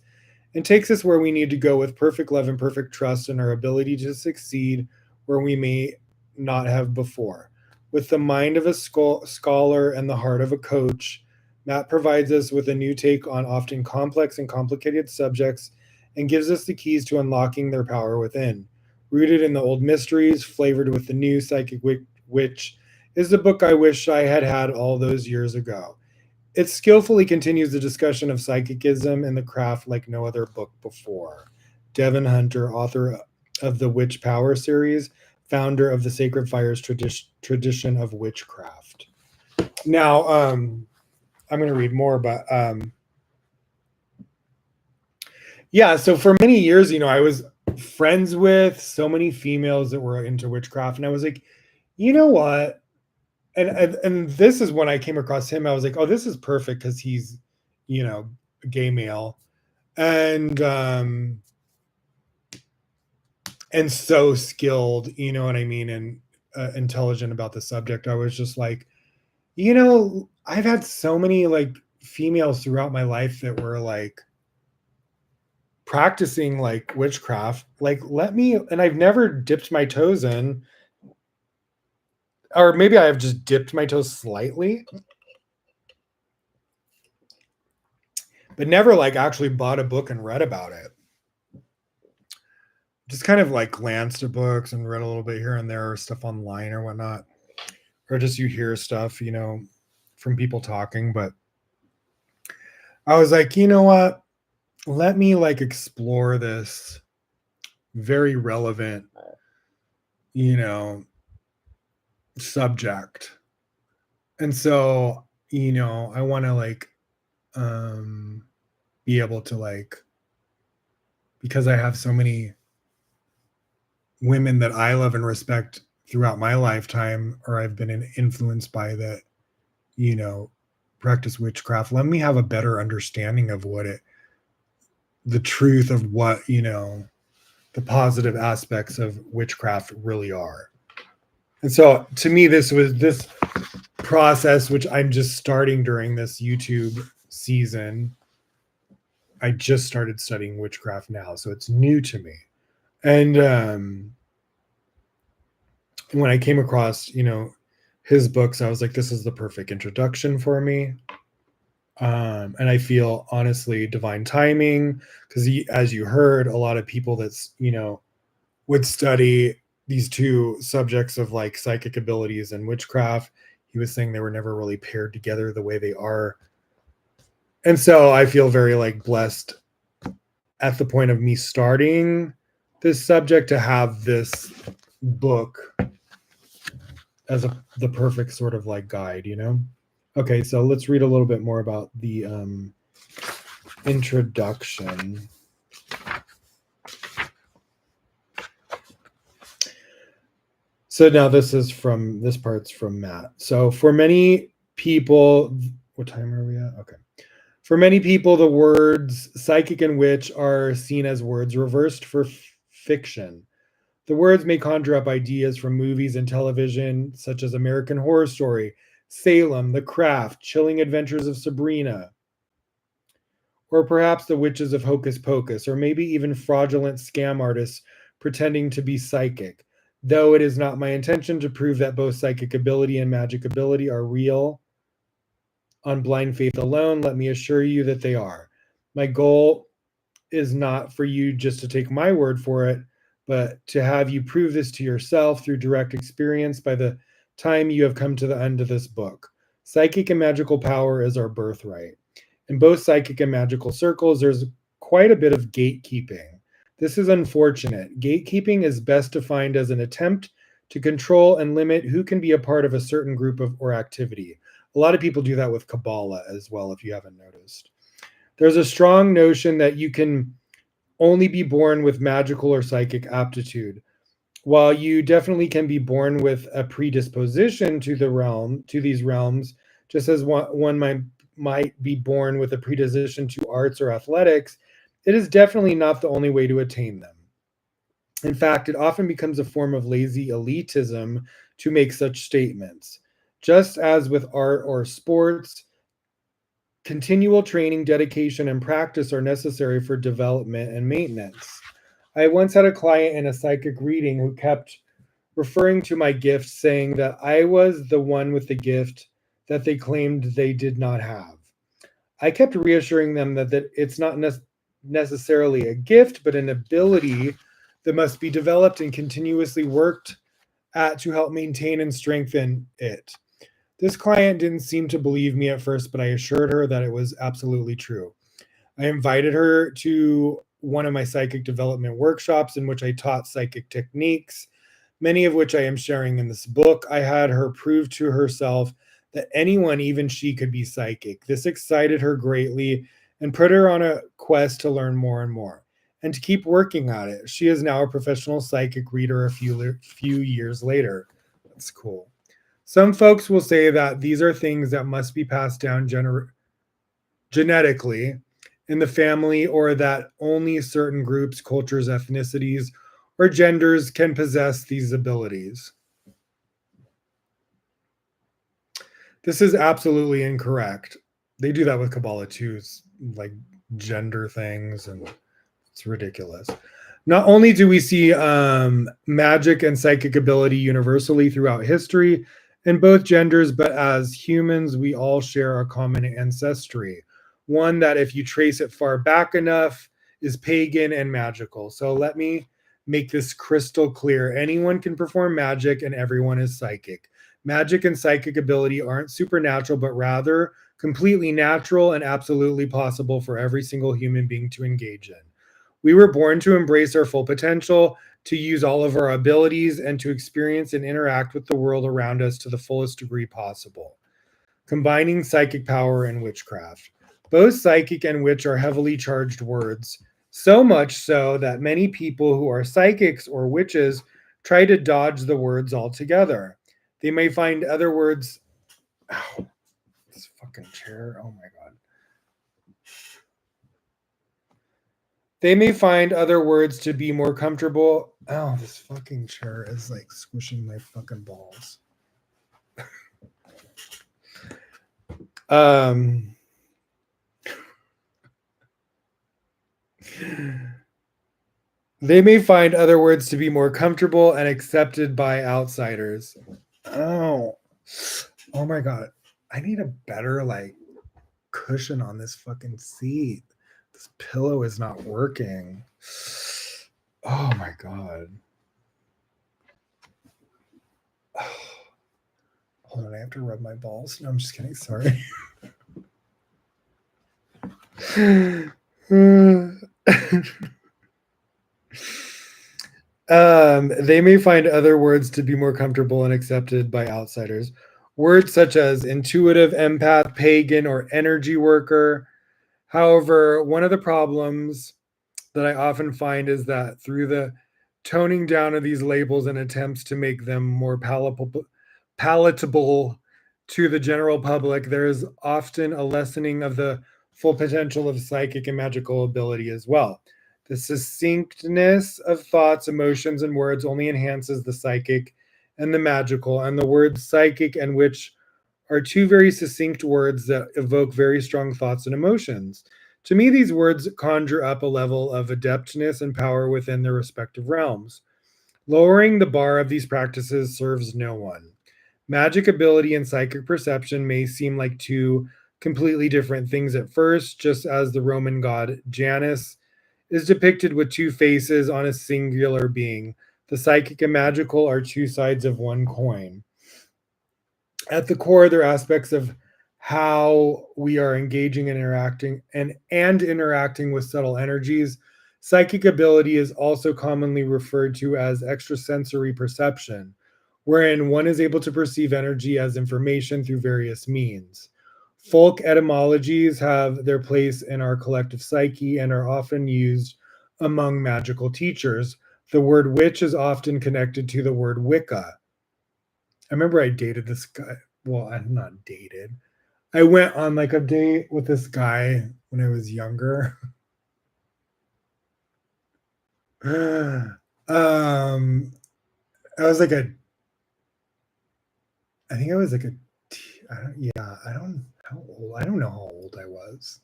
and takes us where we need to go with perfect love and perfect trust in our ability to succeed where we may not have before. With the mind of a scholar and the heart of a coach, Matt provides us with a new take on often complex and complicated subjects and gives us the keys to unlocking their power within. Rooted in the old mysteries, flavored with the new psychic witch, is the book I wish I had had all those years ago. It skillfully continues the discussion of psychicism and the craft like no other book before. Devin Hunter, author of the Witch Power series, founder of the Sacred Fires tradition of witchcraft. Now, I'm going to read more, but yeah, so for many years, I was friends with so many females that were into witchcraft, and I was like, you know what? And this is when I came across him. I was like, oh, this is perfect because he's, gay male, and so skilled, you know what I mean, and intelligent about the subject. I was just like, I've had so many like females throughout my life that were like practicing like witchcraft. Like, and I've never dipped my toes in, or maybe I have just dipped my toes slightly, but never like actually bought a book and read about it. Just kind of like glanced at books and read a little bit here and there, or stuff online or whatnot, or just you hear stuff, from people talking. But I was like, you know what? Let me like explore this very relevant, subject. And so, I want to like be able to like, because I have so many women that I love and respect throughout my lifetime, or I've been influenced by that, practice witchcraft. Let me have a better understanding of what it the truth of what, the positive aspects of witchcraft really are. And so to me, this process, which I'm just starting during this YouTube season. I just started studying witchcraft now, so it's new to me. And when I came across, his books, I was like, this is the perfect introduction for me. And I feel honestly divine timing, because as you heard, a lot of people that's, would study these two subjects of like psychic abilities and witchcraft. He was saying they were never really paired together the way they are. And so I feel very like blessed at the point of me starting this subject to have this book as the perfect sort of like guide, Okay, so let's read a little bit more about the introduction. So now this part's from Matt. So for many people, what time are we at? Okay. For many people, the words psychic and witch are seen as words reversed for fiction. The words may conjure up ideas from movies and television, such as American Horror Story, Salem, The Craft, Chilling Adventures of Sabrina, or perhaps the witches of Hocus Pocus, or maybe even fraudulent scam artists pretending to be psychic. Though it is not my intention to prove that both psychic ability and magic ability are real on blind faith alone, let me assure you that they are. My goal is not for you just to take my word for it, but to have you prove this to yourself through direct experience by the time you have come to the end of this book. Psychic and magical power is our birthright. In both psychic and magical circles, there's quite a bit of gatekeeping. This is unfortunate. Gatekeeping is best defined as an attempt to control and limit who can be a part of a certain group of or activity. A lot of people do that with Kabbalah as well, if you haven't noticed. There's a strong notion that you can only be born with magical or psychic aptitude. While you definitely can be born with a predisposition to these realms, just as one might be born with a predisposition to arts or athletics, it is definitely not the only way to attain them. In fact, it often becomes a form of lazy elitism to make such statements. Just as with art or sports, continual training, dedication, and practice are necessary for development and maintenance. I once had a client in a psychic reading who kept referring to my gift, saying that I was the one with the gift that they claimed they did not have. I kept reassuring them that it's not necessarily a gift, but an ability that must be developed and continuously worked at to help maintain and strengthen it. This client didn't seem to believe me at first, but I assured her that it was absolutely true. I invited her to one of my psychic development workshops in which I taught psychic techniques, many of which I am sharing in this book. I had her prove to herself that anyone, even she, could be psychic. This excited her greatly and put her on a quest to learn more and more and to keep working at it. She is now a professional psychic reader a few years later. That's cool. Some folks will say that these are things that must be passed down genetically in the family, or that only certain groups, cultures, ethnicities, or genders can possess these abilities. This is absolutely incorrect. They do that with Kabbalah too, like gender things, and it's ridiculous. Not only do we see magic and psychic ability universally throughout history in both genders, but as humans, we all share a common ancestry. One that, if you trace it far back enough, is pagan and magical. So let me make this crystal clear. Anyone can perform magic, and everyone is psychic. Magic and psychic ability aren't supernatural, but rather completely natural and absolutely possible for every single human being to engage in. We were born to embrace our full potential, to use all of our abilities, and to experience and interact with the world around us to the fullest degree possible. Combining psychic power and witchcraft. Both psychic and witch are heavily charged words, so much so that many people who are psychics or witches try to dodge the words altogether. They may find other words. Ow, this fucking chair. Oh my God. They may find other words to be more comfortable. Oh, this fucking chair is like squishing my fucking balls. Um, they may find other words to be more comfortable and accepted by outsiders. Oh, oh my god! I need a better like cushion on this fucking seat. This pillow is not working. Oh my god! Hold on, I have to rub my balls. No, I'm just kidding. Sorry. They may find other words to be more comfortable and accepted by outsiders. Words such as intuitive, empath, pagan, or energy worker. However, one of the problems that I often find is that through the toning down of these labels and attempts to make them more palatable to the general public, there is often a lessening of the full potential of psychic and magical ability as well. The succinctness of thoughts, emotions, and words only enhances the psychic and the magical, and the words psychic and witch are two very succinct words that evoke very strong thoughts and emotions. To me, these words conjure up a level of adeptness and power within their respective realms. Lowering the bar of these practices serves no one. Magic ability and psychic perception may seem like two completely different things at first, just as the Roman god Janus is depicted with two faces on a singular being. The psychic and magical are two sides of one coin. At the core, they're aspects of how we are engaging and interacting and interacting with subtle energies. Psychic ability is also commonly referred to as extrasensory perception, wherein one is able to perceive energy as information through various means. Folk etymologies have their place in our collective psyche and are often used among magical teachers. The word witch is often connected to the word Wicca. I remember I dated this guy. Well, I'm not dated. I went on like a date with this guy when I was younger. I was like a, I think I was like a, I don't, yeah, I don't, how old, I don't know how old I was.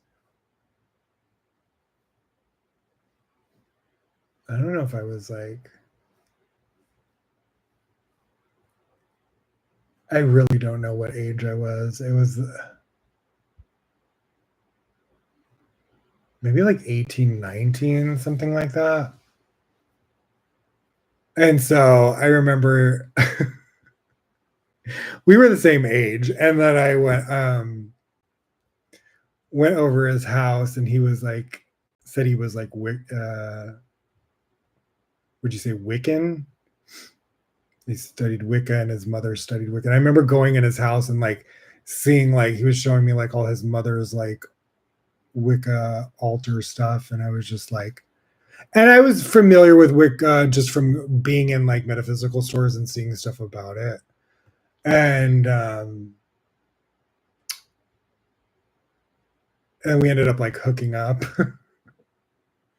I don't know if I was like, I really don't know what age I was. It was maybe like 18, 19, something like that. And so I remember we were the same age. And then I went over his house and he was like, said he was like, would you say Wiccan? He studied Wicca and his mother studied Wicca. And I remember going in his house and like seeing like he was showing me like all his mother's like Wicca altar stuff. And I was just like, and I was familiar with Wicca just from being in like metaphysical stores and seeing stuff about it. And we ended up like hooking up.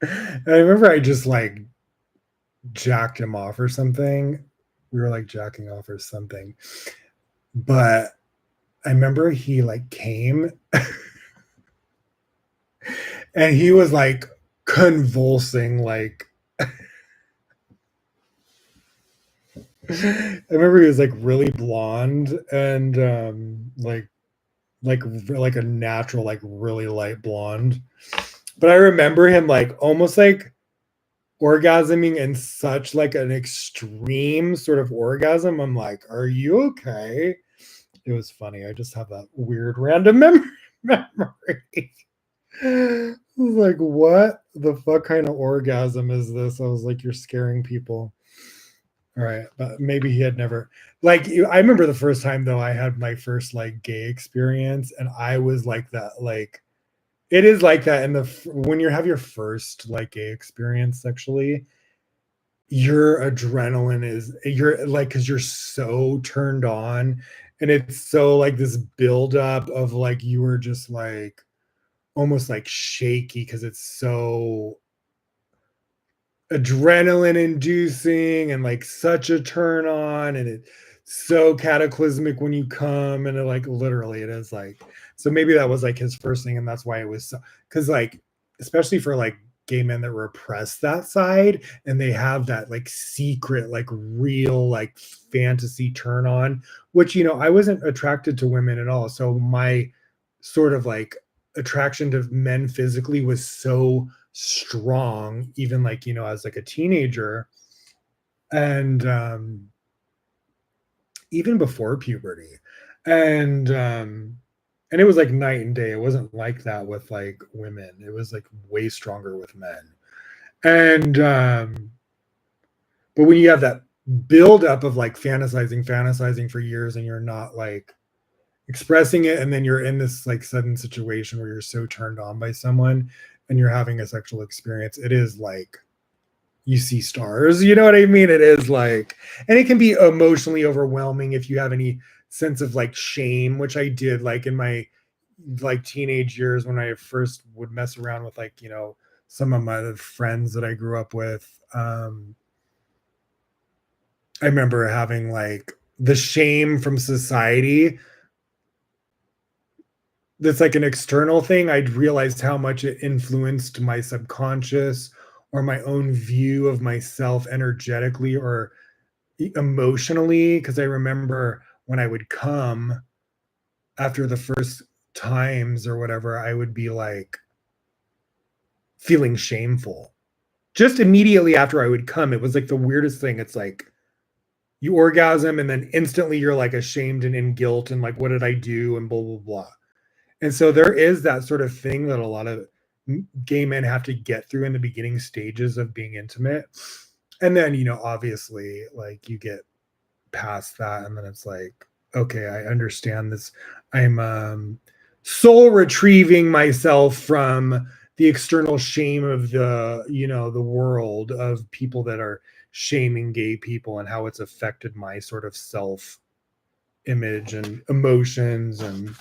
And I remember I just like jacked him off or something. We were like jacking off or something. But I remember he like came and he was like convulsing like I remember he was like really blonde and like a natural like really light blonde. But I remember him like almost like orgasming in such like an extreme sort of orgasm. I'm like, are you okay? It was funny. I just have that weird random memory. I was like, what the fuck kind of orgasm is this? I was like, you're scaring people. All right, but maybe he had never like I remember the first time though I had my first like gay experience and I was like that like it is like that in the when you have your first like gay experience sexually, your adrenaline is you're like because you're so turned on and it's so like this buildup of like you were just like almost like shaky because it's so adrenaline inducing and like such a turn on, and it's so cataclysmic when you come, and it like literally it is like, so maybe that was like his first thing, and that's why it was so, because like especially for like gay men that repress that side and they have that like secret like real like fantasy turn on, which I wasn't attracted to women at all, so my sort of like attraction to men physically was so strong, even like as like a teenager, and even before puberty, and and it was like night and day. It wasn't like that with like women. It was like way stronger with men. And but when you have that build up of like fantasizing for years, and you're not like expressing it, and then you're in this like sudden situation where you're so turned on by someone and you're having a sexual experience, it is like you see stars, you know what I mean? It is like, and it can be emotionally overwhelming if you have any sense of like shame, which I did like in my like teenage years when I first would mess around with like some of my friends that I grew up with. I remember having like the shame from society that's like an external thing. I'd realized how much it influenced my subconscious or my own view of myself energetically or emotionally. Because I remember when I would come after the first times or whatever, I would be like feeling shameful. Just immediately after I would come, it was like the weirdest thing. It's like you orgasm and then instantly you're like ashamed and in guilt and like, what did I do? And blah, blah, blah. And so there is that sort of thing that a lot of gay men have to get through in the beginning stages of being intimate. And then, obviously, like you get past that, and then it's like, okay, I understand this. I'm soul retrieving myself from the external shame of the world of people that are shaming gay people and how it's affected my sort of self image and emotions. And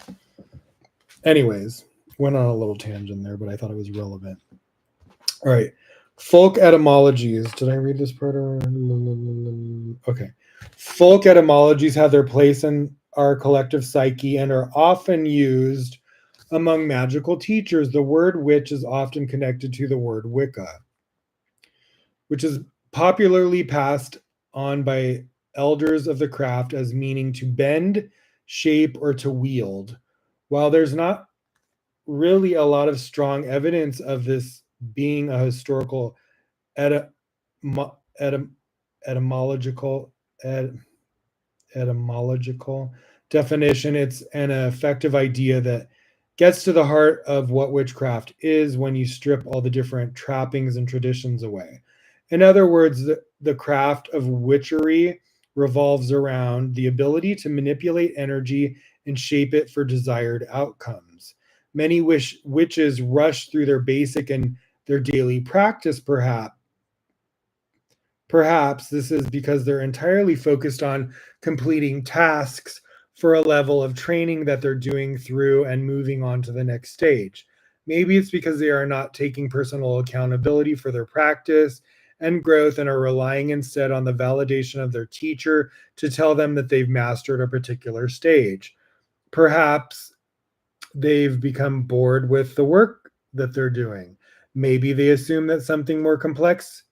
anyways, went on a little tangent there, but I thought it was relevant. All right. Folk etymologies. Did I read this part? Okay. Folk etymologies have their place in our collective psyche and are often used among magical teachers. The word witch is often connected to the word Wicca, which is popularly passed on by elders of the craft as meaning to bend, shape, or to wield. While there's not really a lot of strong evidence of this being a historical etym- etym- etymological etymological definition. It's an effective idea that gets to the heart of what witchcraft is when you strip all the different trappings and traditions away. In other words, the craft of witchery revolves around the ability to manipulate energy and shape it for desired outcomes. Many witches rush through their basic and their daily practice, perhaps. Perhaps this is because they're entirely focused on completing tasks for a level of training that they're doing through and moving on to the next stage. Maybe it's because they are not taking personal accountability for their practice and growth and are relying instead on the validation of their teacher to tell them that they've mastered a particular stage. Perhaps they've become bored with the work that they're doing. Maybe they assume that something more complex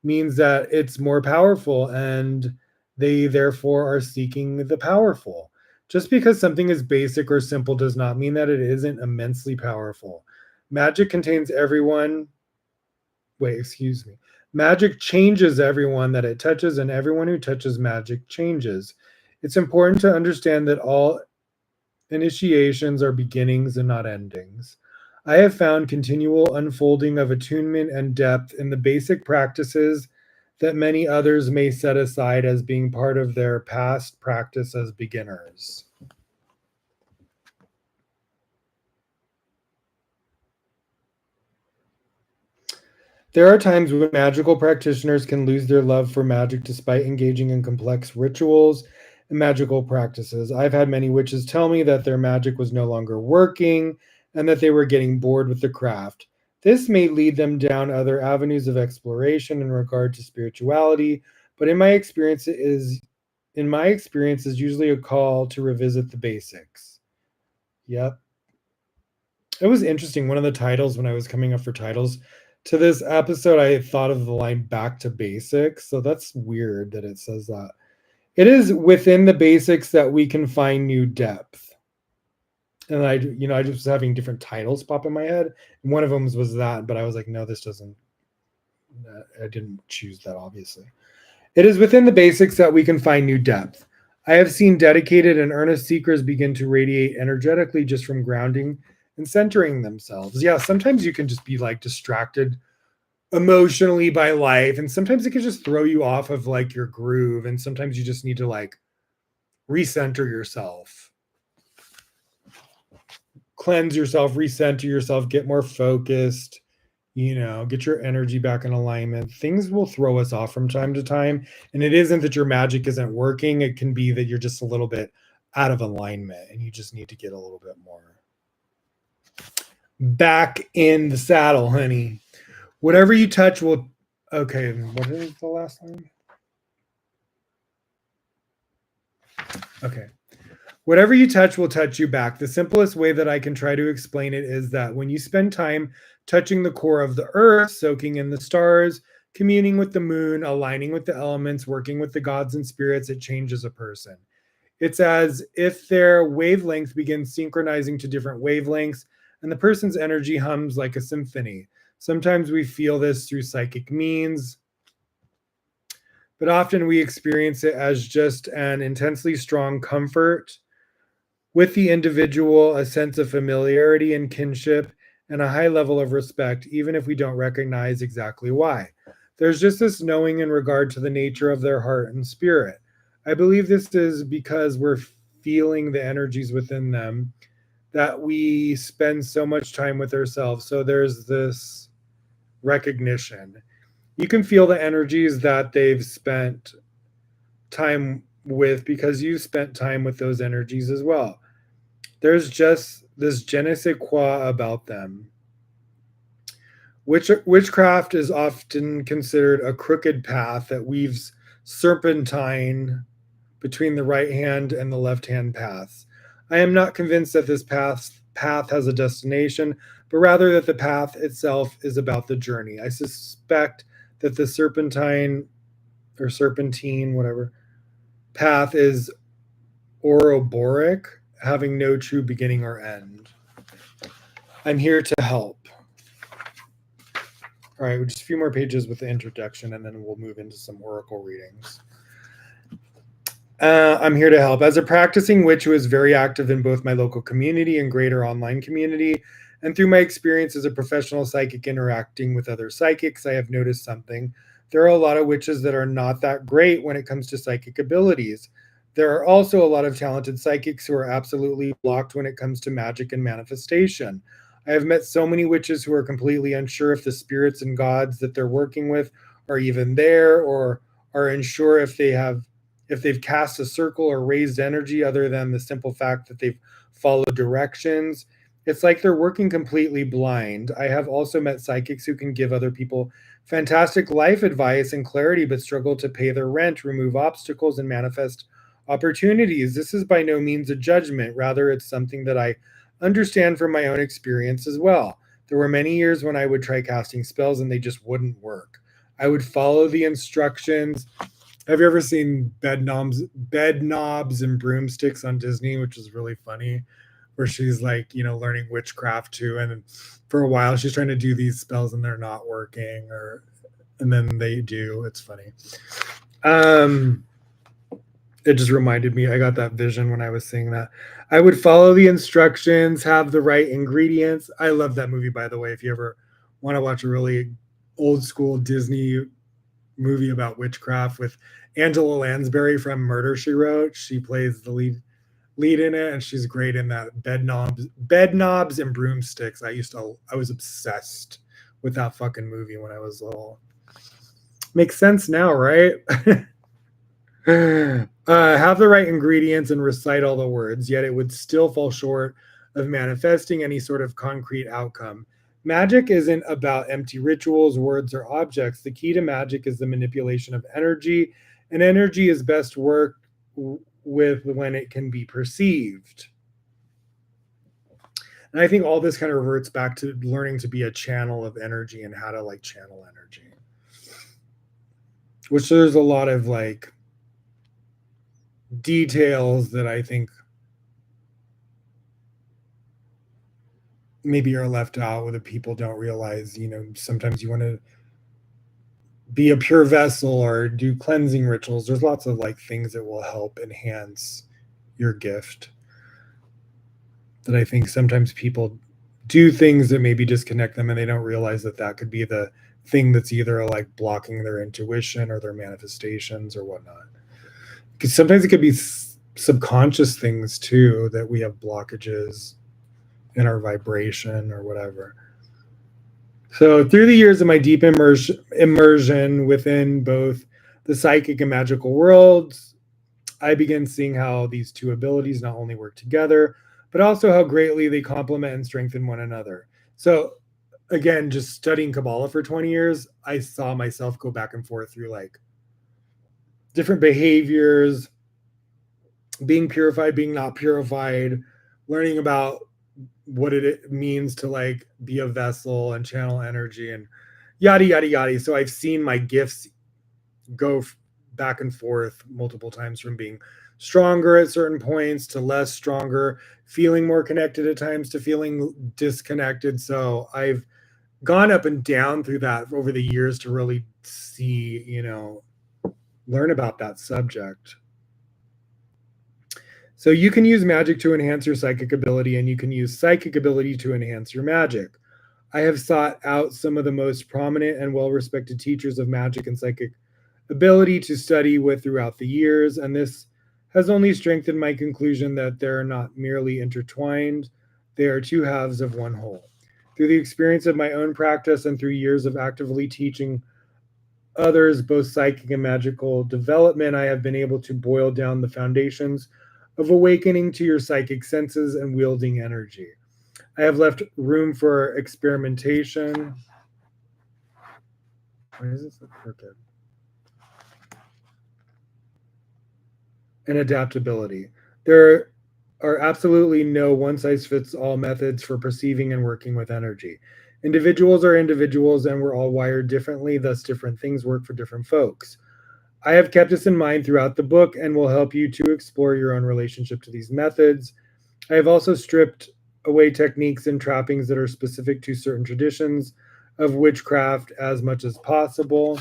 means that it's more powerful and they therefore are seeking the powerful. Just because something is basic or simple does not mean that it isn't immensely powerful. Magic contains everyone. Wait, excuse me. Magic changes everyone that it touches, and everyone who touches magic changes. It's important to understand that all initiations are beginnings and not endings. I have found continual unfolding of attunement and depth in the basic practices that many others may set aside as being part of their past practice as beginners. There are times when magical practitioners can lose their love for magic despite engaging in complex rituals and magical practices. I've had many witches tell me that their magic was no longer working and that they were getting bored with the craft. This may lead them down other avenues of exploration in regard to spirituality, but in my experience is usually a call to revisit the basics. Yep. It was interesting. One of the titles, when I was coming up for titles to this episode, I thought of the line back to basics. So that's weird that it says that. It is within the basics that we can find new depth. And I just was having different titles pop in my head. And one of them was that, but I was like, no, this doesn't. I didn't choose that, obviously. It is within the basics that we can find new depth. I have seen dedicated and earnest seekers begin to radiate energetically just from grounding and centering themselves. Yeah, sometimes you can just be like distracted emotionally by life, and sometimes it can just throw you off of like your groove, and sometimes you just need to like recenter yourself, cleanse yourself, recenter yourself, get more focused, get your energy back in alignment. Things will throw us off from time to time. And it isn't that your magic isn't working, it can be that you're just a little bit out of alignment and you just need to get a little bit more back in the saddle, honey. Whatever you touch will. Okay, what is the last line? Okay. Whatever you touch will touch you back. The simplest way that I can try to explain it is that when you spend time touching the core of the earth, soaking in the stars, communing with the moon, aligning with the elements, working with the gods and spirits, it changes a person. It's as if their wavelength begins synchronizing to different wavelengths, and the person's energy hums like a symphony. Sometimes we feel this through psychic means, but often we experience it as just an intensely strong comfort with the individual, a sense of familiarity and kinship, and a high level of respect, even if we don't recognize exactly why. There's just this knowing in regard to the nature of their heart and spirit. I believe this is because we're feeling the energies within them that we spend so much time with ourselves. So there's this recognition. You can feel the energies that they've spent time with because you spent time with those energies as well. There's just this je ne sais quoi about them. Witchcraft is often considered a crooked path that weaves serpentine between the right hand and the left hand paths. I am not convinced that this path has a destination, but rather that the path itself is about the journey. I suspect that the serpentine, whatever, path is Ouroboros, having no true beginning or end. I'm here to help. All right, just a few more pages with the introduction, and then we'll move into some oracle readings. I'm here to help. As a practicing witch who is very active in both my local community and greater online community, and through my experience as a professional psychic interacting with other psychics, I have noticed something. There are a lot of witches that are not that great when it comes to psychic abilities. There are also a lot of talented psychics who are absolutely blocked when it comes to magic and manifestation. I have met so many witches who are completely unsure if the spirits and gods that they're working with are even there, or are unsure if they've cast a circle or raised energy other than the simple fact that they've followed directions. It's like they're working completely blind. I have also met psychics who can give other people fantastic life advice and clarity, but struggle to pay their rent, remove obstacles, and manifest opportunities. This is by no means a judgment. Rather, it's something that I understand from my own experience as well. There were many years when I would try casting spells and they just wouldn't work. I would follow the instructions. Have you ever seen Bed Knobs and Broomsticks on Disney, which is really funny, where she's like, learning witchcraft too, and for a while she's trying to do these spells and they're not working, and then they do. It's funny. It just reminded me, I got that vision when I was saying that. I would follow the instructions, have the right ingredients. I love that movie, by the way. If you ever want to watch a really old school Disney movie about witchcraft with Angela Lansbury from Murder, She Wrote. She plays the lead in it, and she's great in that. Bed knobs and broomsticks. I was obsessed with that fucking movie when I was little. Makes sense now, right? Have the right ingredients and recite all the words, yet it would still fall short of manifesting any sort of concrete outcome. Magic isn't about empty rituals, words, or objects. The key to magic is the manipulation of energy, and energy is best worked with when it can be perceived. And I think all this kind of reverts back to learning to be a channel of energy and how to like channel energy. Which there's a lot of like details that I think maybe are left out where the people don't realize, sometimes you want to be a pure vessel or do cleansing rituals. There's lots of like things that will help enhance your gift. That I think sometimes people do things that maybe disconnect them and they don't realize that that could be the thing that's either like blocking their intuition or their manifestations or whatnot. Because sometimes it could be subconscious things too, that we have blockages in our vibration or whatever. So through the years of my deep immersion within both the psychic and magical worlds, I began seeing how these two abilities not only work together, but also how greatly they complement and strengthen one another. So again, just studying Kabbalah for 20 years, I saw myself go back and forth through like different behaviors, being purified, being not purified, learning about what it means to like be a vessel and channel energy and yada yada yada. So I've seen my gifts go back and forth multiple times, from being stronger at certain points to less stronger, feeling more connected at times to feeling disconnected. So I've gone up and down through that over the years to really see, learn about that subject. So you can use magic to enhance your psychic ability, and you can use psychic ability to enhance your magic. I have sought out some of the most prominent and well-respected teachers of magic and psychic ability to study with throughout the years, and this has only strengthened my conclusion that they're not merely intertwined, they are two halves of one whole. Through the experience of my own practice and through years of actively teaching others both psychic and magical development, I have been able to boil down the foundations of awakening to your psychic senses and wielding energy. I have left room for experimentation. Why is this look crooked? And adaptability. There are absolutely no one-size-fits-all methods for perceiving and working with energy. Individuals are individuals, and we're all wired differently, thus different things work for different folks. I have kept this in mind throughout the book and will help you to explore your own relationship to these methods. I have also stripped away techniques and trappings that are specific to certain traditions of witchcraft as much as possible.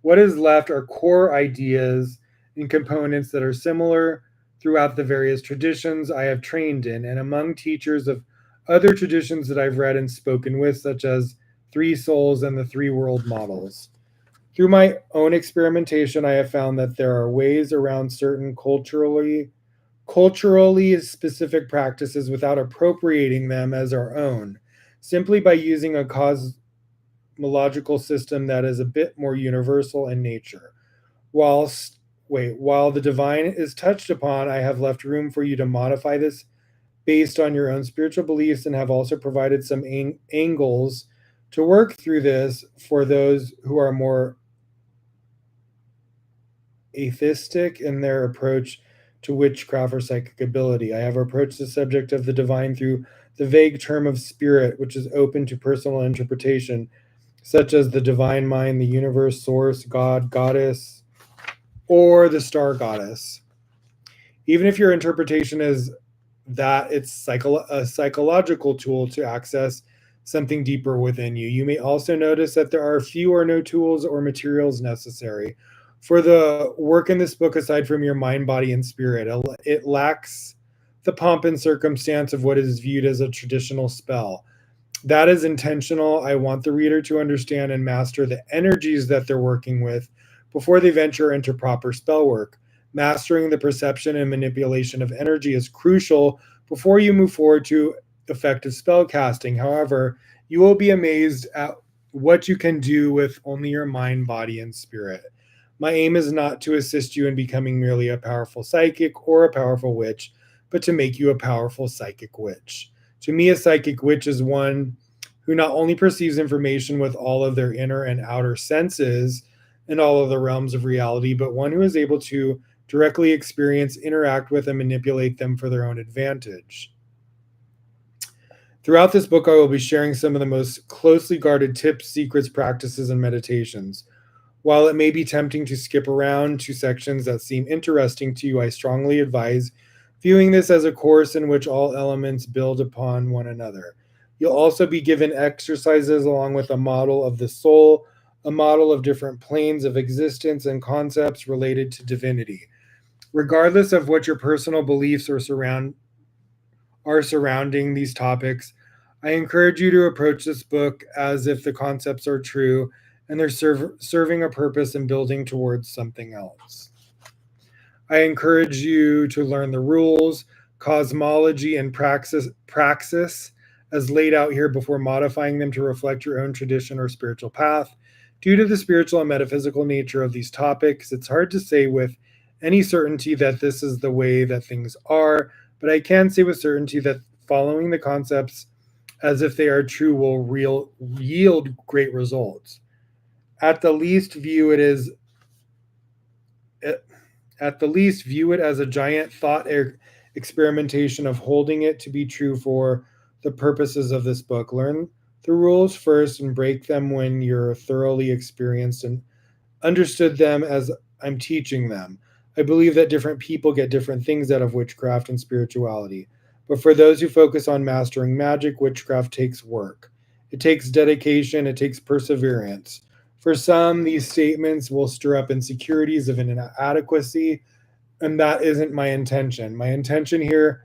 What is left are core ideas and components that are similar throughout the various traditions I have trained in and among teachers of other traditions that I've read and spoken with, such as Three Souls and the Three World Models. Through my own experimentation, I have found that there are ways around certain culturally specific practices without appropriating them as our own, simply by using a cosmological system that is a bit more universal in nature. While the divine is touched upon, I have left room for you to modify this based on your own spiritual beliefs and have also provided some angles to work through this for those who are more atheistic in their approach to witchcraft or psychic ability. I have approached the subject of the divine through the vague term of spirit, which is open to personal interpretation, such as the divine mind, the universe, source, God, goddess, or the star goddess. Even if your interpretation is that it's a psychological tool to access something deeper within you, you may also notice that there are few or no tools or materials necessary for the work in this book aside from your mind, body, and spirit. It lacks the pomp and circumstance of what is viewed as a traditional spell. That is intentional. I want the reader to understand and master the energies that they're working with before they venture into proper spell work. Mastering the perception and manipulation of energy is crucial before you move forward to effective spell casting. However, you will be amazed at what you can do with only your mind, body, and spirit. My aim is not to assist you in becoming merely a powerful psychic or a powerful witch, but to make you a powerful psychic witch. To me, a psychic witch is one who not only perceives information with all of their inner and outer senses and all of the realms of reality, but one who is able to directly experience, interact with, and manipulate them for their own advantage. Throughout this book, I will be sharing some of the most closely guarded tips, secrets, practices, and meditations. While it may be tempting to skip around to sections that seem interesting to you, I strongly advise viewing this as a course in which all elements build upon one another. You'll also be given exercises along with a model of the soul, a model of different planes of existence, and concepts related to divinity. Regardless of what your personal beliefs are surrounding these topics, I encourage you to approach this book as if the concepts are true and they're serving a purpose and building towards something else. I encourage you to learn the rules, cosmology, and praxis as laid out here before modifying them to reflect your own tradition or spiritual path. Due to the spiritual and metaphysical nature of these topics, it's hard to say with any certainty that this is the way that things are, but I can say with certainty that following the concepts as if they are true will yield great results. At the least, view it as a giant thought experimentation of holding it to be true for the purposes of this book. Learn the rules first and break them when you're thoroughly experienced and understood them as I'm teaching them. I believe that different people get different things out of witchcraft and spirituality. But for those who focus on mastering magic, witchcraft takes work. It takes dedication, it takes perseverance. For some, these statements will stir up insecurities of inadequacy, and that isn't my intention. My intention here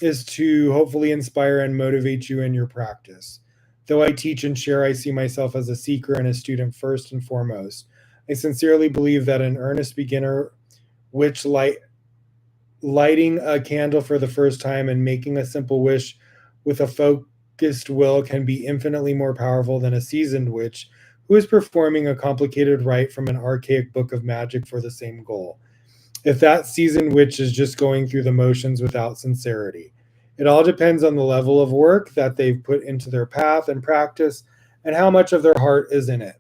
is to hopefully inspire and motivate you in your practice. Though I teach and share, I see myself as a seeker and a student first and foremost. I sincerely believe that an earnest beginner, which lighting a candle for the first time and making a simple wish with a focused will can be infinitely more powerful than a seasoned witch who is performing a complicated rite from an archaic book of magic for the same goal. If that seasoned witch is just going through the motions without sincerity. It all depends on the level of work that they've put into their path and practice and how much of their heart is in it.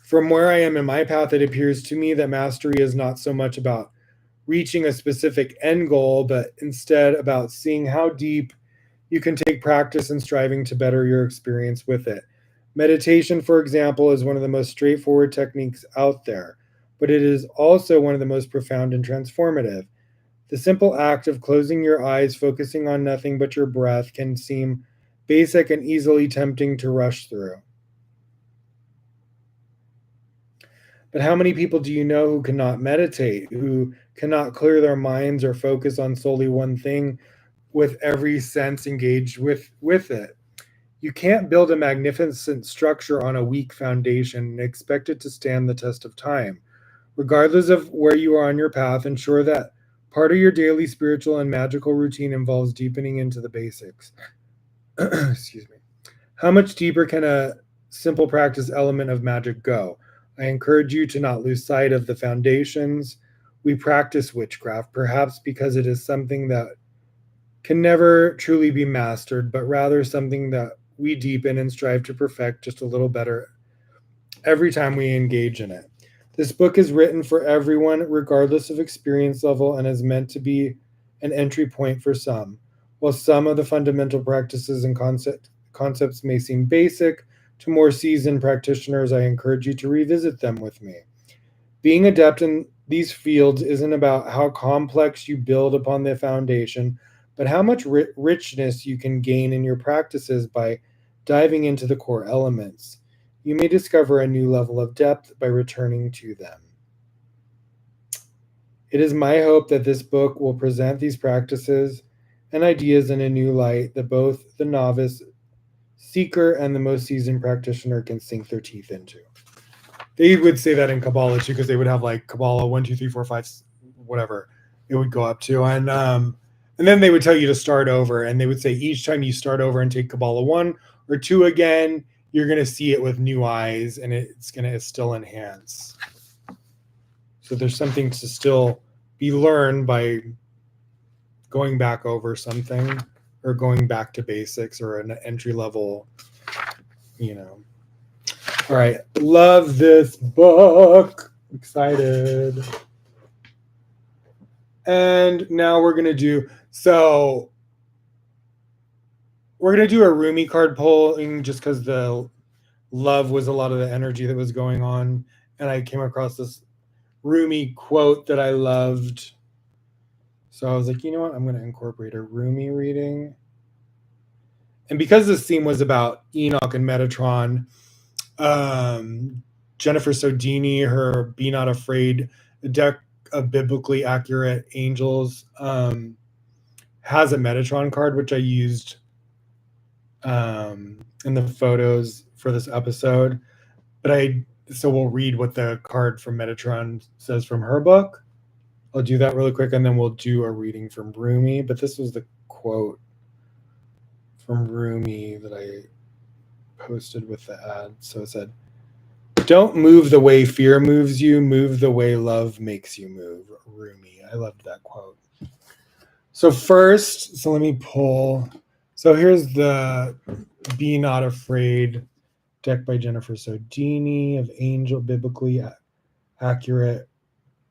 From where I am in my path, it appears to me that mastery is not so much about reaching a specific end goal, but instead about seeing how deep you can take practice and striving to better your experience with it. Meditation, for example, is one of the most straightforward techniques out there, but it is also one of the most profound and transformative. The simple act of closing your eyes, focusing on nothing but your breath, can seem basic and easily tempting to rush through. But how many people do you know who cannot meditate, who cannot clear their minds or focus on solely one thing with every sense engaged with it? You can't build a magnificent structure on a weak foundation and expect it to stand the test of time. Regardless of where you are on your path, ensure that part of your daily spiritual and magical routine involves deepening into the basics. Excuse me. How much deeper can a simple practice element of magic go? I encourage you to not lose sight of the foundations. We practice witchcraft, perhaps because it is something that can never truly be mastered, but rather something that we deepen and strive to perfect just a little better every time we engage in it. This book is written for everyone, regardless of experience level, and is meant to be an entry point for some. While some of the fundamental practices and concepts may seem basic to more seasoned practitioners, I encourage you to revisit them with me. Being adept in these fields isn't about how complex you build upon the foundation, but how much richness you can gain in your practices by diving into the core elements. You may discover a new level of depth by returning to them. It is my hope that this book will present these practices and ideas in a new light that both the novice, seeker, and the most seasoned practitioner can sink their teeth into. They would say that in Kabbalah too, because they would have like Kabbalah 1, 2, 3, 4, 5, whatever it would go up to, and then they would tell you to start over, and they would say each time you start over and take Kabbalah 1 or 2 again, you're going to see it with new eyes, and it's going to still enhance. So there's something to still be learned by going back over something. or going back to basics or an entry level, you know. All right, love this book. Excited. And now we're gonna do a Rumi card pulling just because the love was a lot of the energy that was going on, and I came across this Rumi quote that I loved. So I was like, you know what? I'm going to incorporate a Rumi reading. And because this theme was about Enoch and Metatron, Jennifer Sodini, her Be Not Afraid deck of biblically accurate angels, has a Metatron card, which I used in the photos for this episode. So we'll read what the card from Metatron says from her book. I'll do that really quick, and then we'll do a reading from Rumi. But this was the quote from Rumi that I posted with the ad. So it said, "Don't move the way fear moves you, move the way love makes you move." Rumi. I loved that quote. So let me pull. So here's the Be Not Afraid deck by Jennifer Sodini of biblically accurate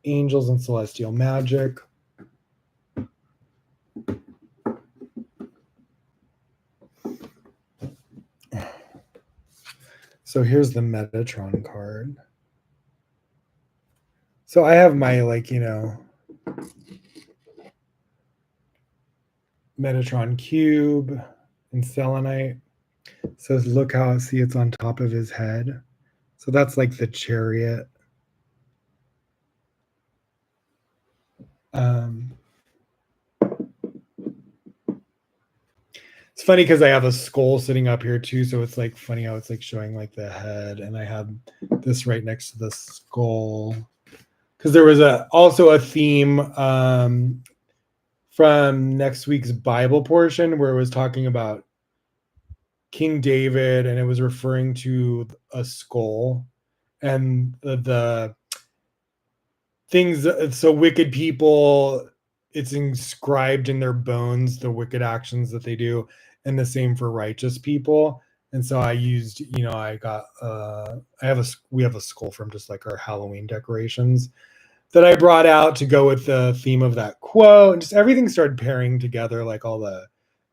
angels and celestial magic. So here's the Metatron card. So I have my Metatron cube and selenite. So look how it's on top of his head. So that's like the chariot. It's funny because I have a skull sitting up here too, so it's like funny how it's like showing like the head, and I have this right next to the skull. Because there was also a theme from next week's Bible portion where it was talking about King David, and it was referring to a skull and the things. So wicked people, it's inscribed in their bones, the wicked actions that they do, and the same for righteous people. And so I used, we have a skull from just like our Halloween decorations that I brought out to go with the theme of that quote, and just everything started pairing together, like all the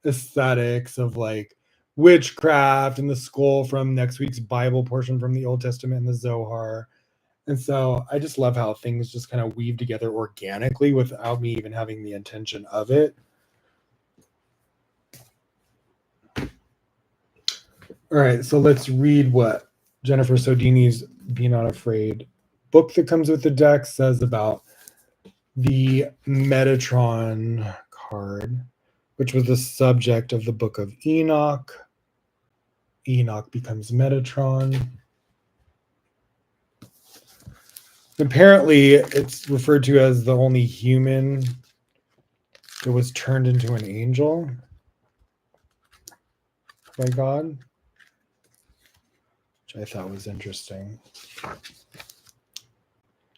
aesthetics of like witchcraft and the skull from next week's Bible portion from the Old Testament and the Zohar. And so I just love how things just kind of weave together organically without me even having the intention of it. All right, so let's read what Jennifer Sodini's Be Not Afraid book that comes with the deck says about the Metatron card, which was the subject of the book of Enoch. Enoch becomes Metatron. Apparently, it's referred to as the only human that was turned into an angel by God, which I thought was interesting.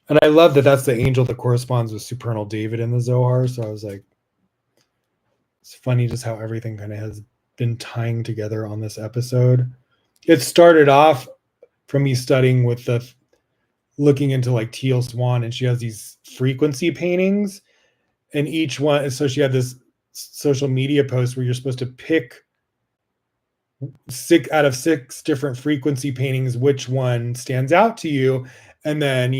And I love that that's the angel that corresponds with Supernal David in the Zohar. So I was like, it's funny just how everything kind of has been tying together on this episode. It started off from me studying with looking into like Teal Swan, and she has these frequency paintings, and each one, so she had this social media post where you're supposed to pick 6 out of 6 different frequency paintings, which one stands out to you. And then,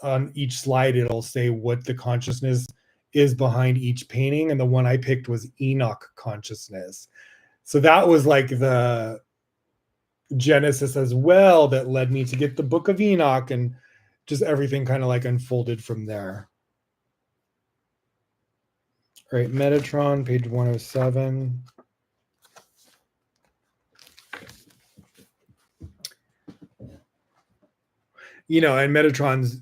on each slide, it'll say what the consciousness is behind each painting. And the one I picked was Enoch consciousness. So that was like the genesis as well that led me to get the book of Enoch, and just everything kind of like unfolded from there. All right, Metatron, page 107. And Metatron's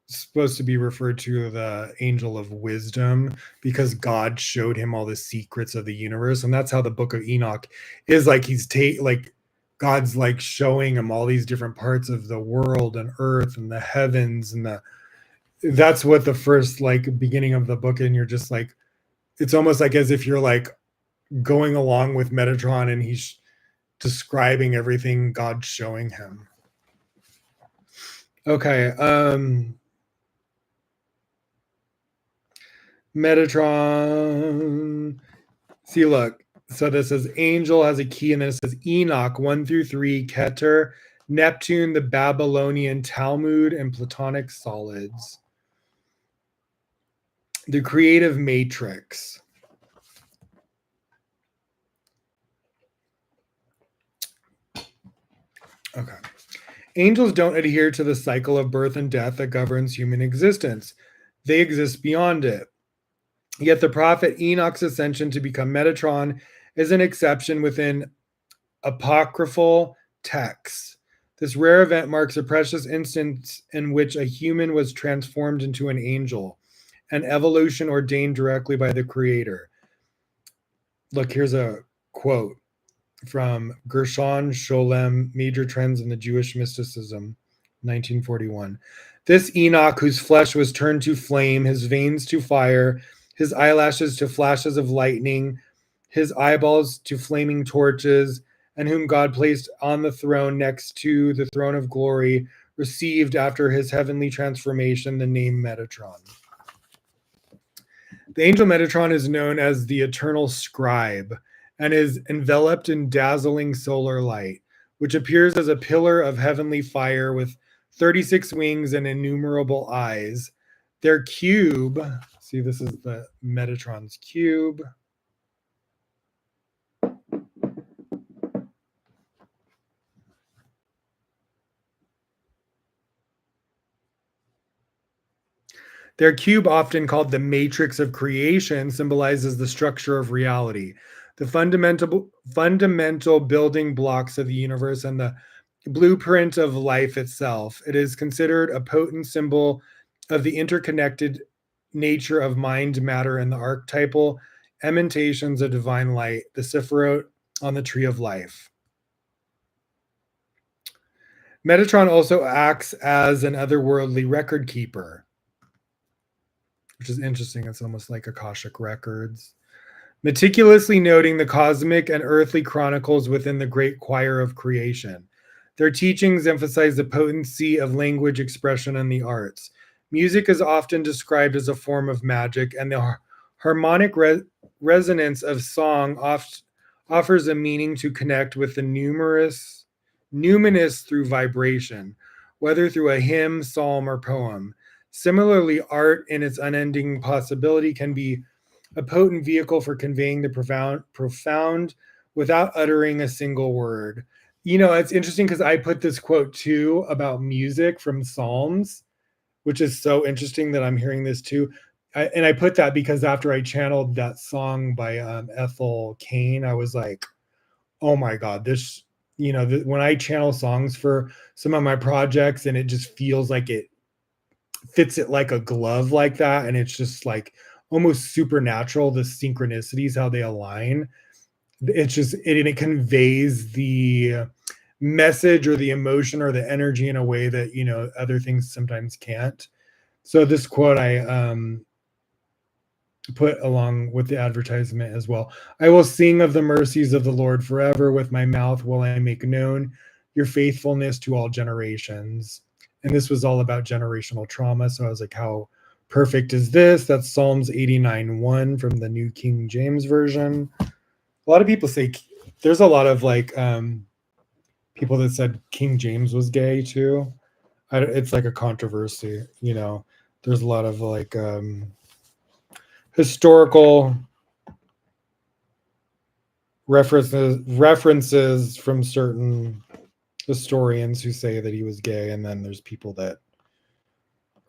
supposed to be referred to the angel of wisdom because God showed him all the secrets of the universe. And that's how the book of Enoch is like, God's like showing him all these different parts of the world and earth and the heavens, and that's what the first like beginning of the book, and you're just like, it's almost like as if you're like going along with Metatron, and he's describing everything God's showing him. Okay. Metatron. See, look. So this says angel has a key, and then it says Enoch 1 through 3, Keter, Neptune, the Babylonian Talmud, and Platonic solids. The creative matrix. Okay. Angels don't adhere to the cycle of birth and death that governs human existence. They exist beyond it. Yet the prophet Enoch's ascension to become Metatron is an exception within apocryphal texts. This rare event marks a precious instance in which a human was transformed into an angel, an evolution ordained directly by the Creator. Look, here's a quote from Gershon Scholem, Major Trends in the Jewish Mysticism, 1941. This Enoch, whose flesh was turned to flame, his veins to fire, his eyelashes to flashes of lightning, his eyeballs to flaming torches, and whom God placed on the throne next to the throne of glory, received after his heavenly transformation the name Metatron. The angel Metatron is known as the eternal scribe and is enveloped in dazzling solar light, which appears as a pillar of heavenly fire with 36 wings and innumerable eyes. Their cube, see, this is the Metatron's cube. Their cube, often called the matrix of creation, symbolizes the structure of reality, the fundamental building blocks of the universe and the blueprint of life itself. It is considered a potent symbol of the interconnected nature of mind, matter, and the archetypal emanations of divine light, the Sephiroth on the tree of life. Metatron also acts as an otherworldly record keeper, which is interesting. It's almost like Akashic records. Meticulously noting the cosmic and earthly chronicles within the great choir of creation. Their teachings emphasize the potency of language expression and the arts. Music is often described as a form of magic, and the harmonic resonance of song offers a meaning to connect with the numinous through vibration, whether through a hymn, psalm, or poem. Similarly, art in its unending possibility can be a potent vehicle for conveying the profound without uttering a single word. You know, it's interesting because I put this quote too about music from Psalms, which is so interesting that I'm hearing this too. And I put that because after I channeled that song by Ethel Cain, I was like, oh my God, this, you know, when I channel songs for some of my projects and it just feels like it fits it like a glove like that. And it's just like almost supernatural, the synchronicities, how they align. It's just, it conveys the message or the emotion or the energy in a way that, you know, other things sometimes can't. So this quote I put along with the advertisement as well. I will sing of the mercies of the Lord forever. With my mouth will I make known your faithfulness to all generations. And this was all about generational trauma. So I was like, how perfect is this? That's Psalms 89:1 from the New King James Version. A lot of people say, there's a lot of like people that said King James was gay too. It's like a controversy, you know. There's a lot of like historical references from certain historians who say that he was gay, and then there's people that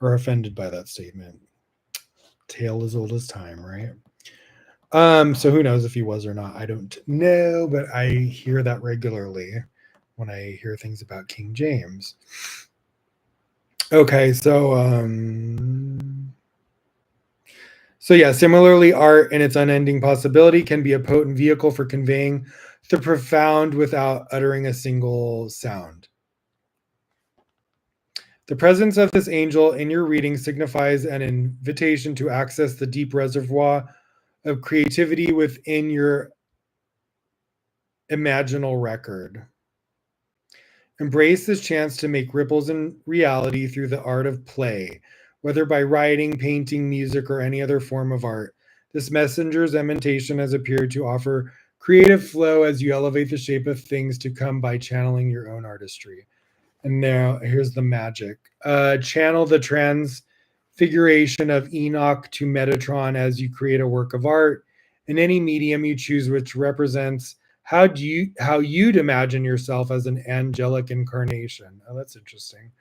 are offended by that statement. Tale as old as time, right? So who knows if he was or not? I don't know, but I hear that regularly when I hear things about King James. Okay, so yeah, similarly, art and its unending possibility can be a potent vehicle for conveying the profound without uttering a single sound. The presence of this angel in your reading signifies an invitation to access the deep reservoir of creativity within your imaginal record. Embrace this chance to make ripples in reality through the art of play, whether by writing, painting, music, or any other form of art. This messenger's emanation has appeared to offer creative flow as you elevate the shape of things to come by channeling your own artistry. And now here's the magic. Channel the transfiguration of Enoch to Metatron as you create a work of art in any medium you choose, which represents how you'd imagine yourself as an angelic incarnation. Oh, that's interesting.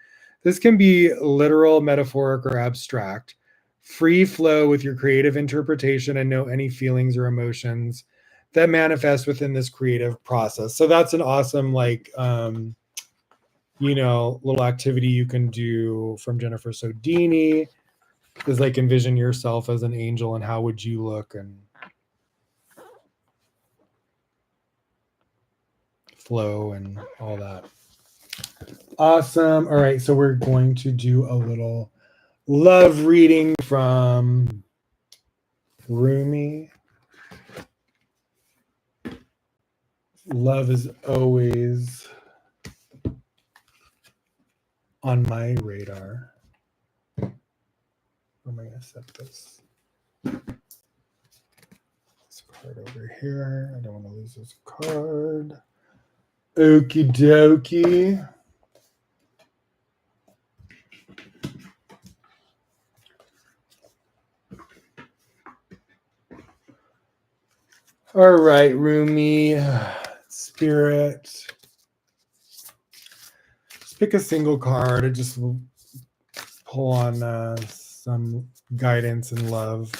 This can be literal, metaphoric, or abstract. Free flow with your creative interpretation and know any feelings or emotions that manifest within this creative process. So that's an awesome little activity you can do from Jennifer Sodini is like envision yourself as an angel and how would you look and flow and all that. Awesome. All right, so we're going to do a little love reading from Rumi. Love is always on my radar. Where am I going to set this? This card over here. I don't want to lose this card. Okie dokie. All right, Rumi, Spirit. Just pick a single card and just pull on some guidance and love.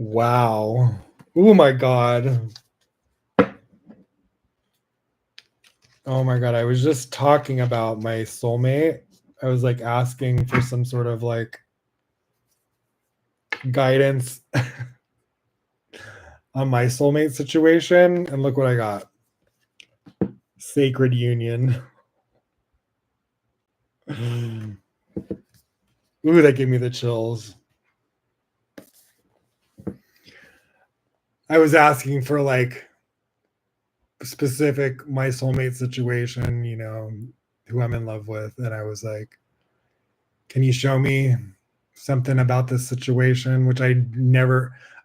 Wow. Oh my God. Oh my God. I was just talking about my soulmate. I was like asking for some sort of like guidance on my soulmate situation. And look what I got. Sacred union. Ooh, that gave me the chills. I was asking for like specific my soulmate situation, who I'm in love with. And I was like, can you show me something about this situation? Which I've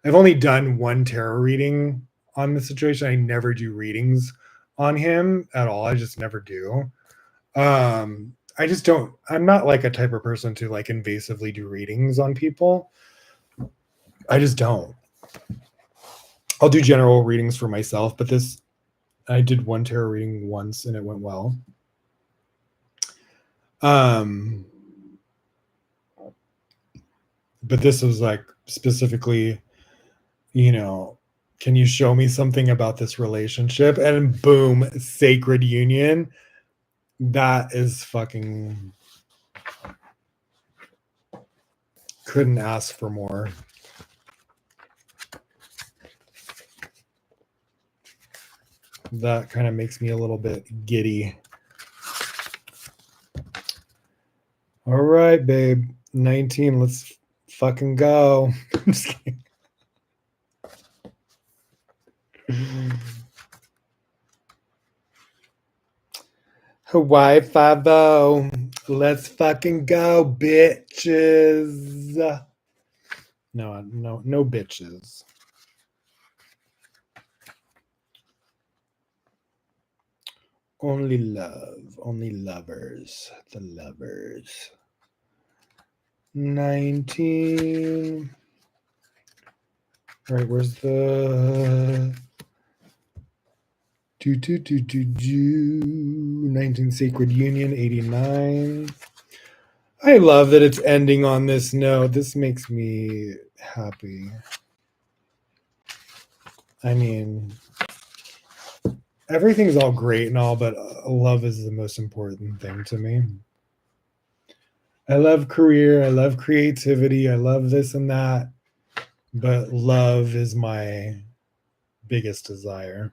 only done one tarot reading on the situation. I never do readings on him at all. I just never do. I just don't, I'm not like a type of person to like invasively do readings on people. I just don't. I'll do general readings for myself, but I did one tarot reading once and it went well. But this was like specifically, can you show me something about this relationship? And boom, sacred union. That is fucking, couldn't ask for more. That kind of makes me a little bit giddy. All right, babe. 19. Let's fucking go. I'm just kidding. Hawaii 5-0. Let's fucking go, bitches. No bitches. Only love, only lovers, the lovers. 19. All right, where's the 19 Sacred Union, 89. I love that it's ending on this note. This makes me happy. I mean, everything's all great and all, but love is the most important thing to me. I love career, I love creativity, I love this and that, but love is my biggest desire.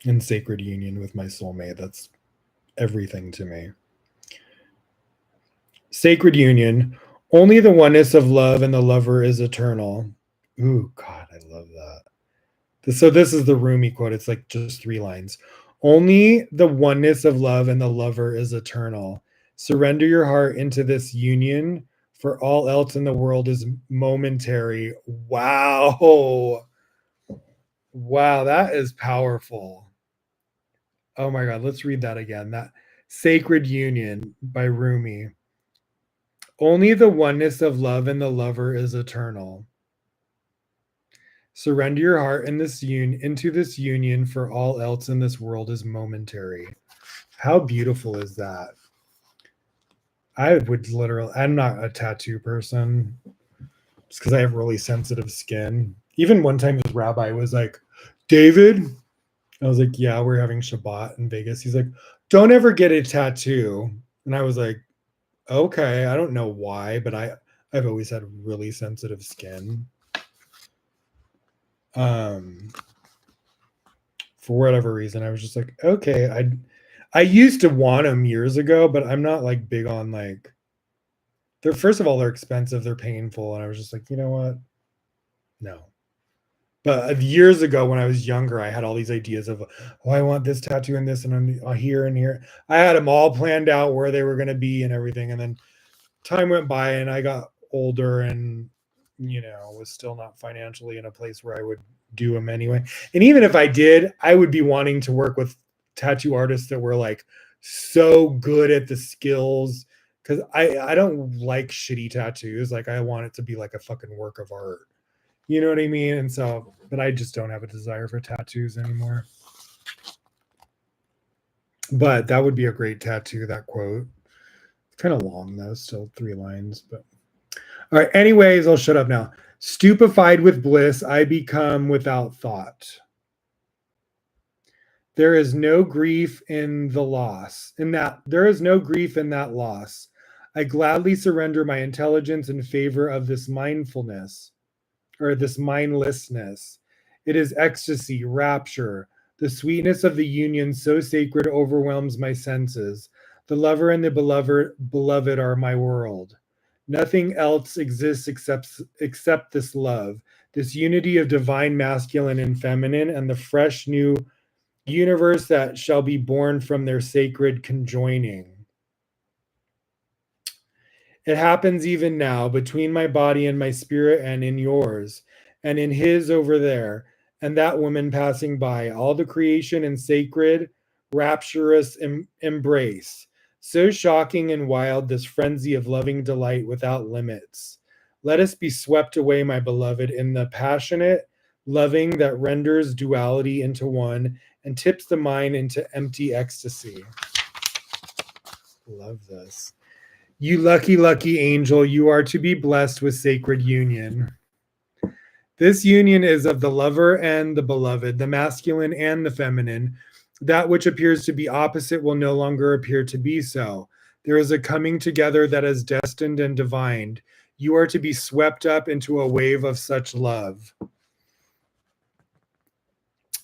In sacred union with my soulmate, that's everything to me. Sacred union, only the oneness of love and the lover is eternal. Ooh, God, I love that. So this is the Rumi quote. It's like just 3 lines. Only the oneness of love and the lover is eternal. Surrender your heart into this union, for all else in the world is momentary. Wow. Wow, that is powerful. Oh my God, let's read that again. That Sacred Union by Rumi. Only the oneness of love and the lover is eternal. Surrender your heart in into this union, for all else in this world is momentary. How beautiful is that? I would literally, I'm not a tattoo person just because I have really sensitive skin. Even one time his rabbi was like, David, I was like, yeah, we're having Shabbat in Vegas. He's like, don't ever get a tattoo. And I was like, okay, I don't know why, but I've always had really sensitive skin. For whatever reason, I was just like, okay, I used to want them years ago, but I'm not like big on like, they're, first of all, they're expensive, they're painful, and I was just like, you know what? No. But years ago when I was younger, I had all these ideas of, oh, I want this tattoo and this and here and here. I had them all planned out where they were going to be and everything. And then time went by and I got older and, was still not financially in a place where I would do them anyway. And even if I did, I would be wanting to work with tattoo artists that were like so good at the skills, because I don't like shitty tattoos. Like I want it to be like a fucking work of art. You know what I mean? And so, but I just don't have a desire for tattoos anymore. But that would be a great tattoo, that quote. It's kind of long though, still 3 lines, but all right. Anyways, I'll shut up now. Stupefied with bliss, I become without thought. There is no grief in the loss. There is no grief in that loss. I gladly surrender my intelligence in favor of this mindfulness, or this mindlessness. It is ecstasy, rapture. The sweetness of the union so sacred overwhelms my senses. The lover and the beloved are my world. Nothing else exists except this love, this unity of divine masculine and feminine, and the fresh new universe that shall be born from their sacred conjoining. It happens even now between my body and my spirit and in yours and in his over there and that woman passing by, all the creation and sacred, rapturous embrace. So shocking and wild, this frenzy of loving delight without limits. Let us be swept away, my beloved, in the passionate loving that renders duality into one and tips the mind into empty ecstasy. Love this. You lucky, lucky angel, you are to be blessed with sacred union. This union is of the lover and the beloved, the masculine and the feminine. That which appears to be opposite will no longer appear to be so. There is a coming together that is destined and divined. You are to be swept up into a wave of such love.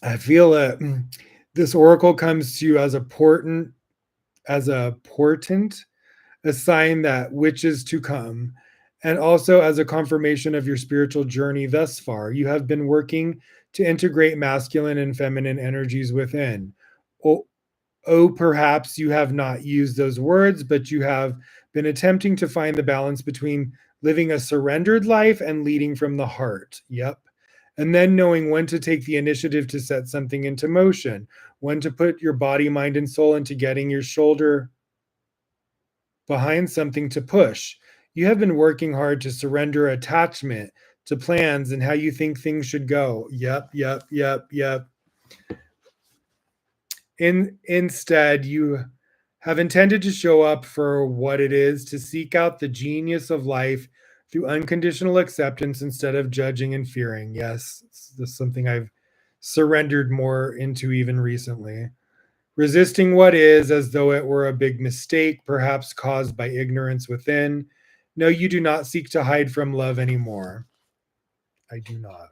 I feel that this oracle comes to you as a portent, a sign that which is to come, and also as a confirmation of your spiritual journey thus far. You have been working to integrate masculine and feminine energies within. Perhaps you have not used those words, but you have been attempting to find the balance between living a surrendered life and leading from the heart. Yep. And then knowing when to take the initiative to set something into motion, when to put your body, mind, and soul into getting your shoulder behind something to push. You have been working hard to surrender attachment to plans and how you think things should go. Yep, yep, yep, yep. Instead, you have intended to show up for what it is, to seek out the genius of life through unconditional acceptance instead of judging and fearing. Yes, this is something I've surrendered more into even recently. Resisting what is as though it were a big mistake, perhaps caused by ignorance within. No, you do not seek to hide from love anymore. I do not.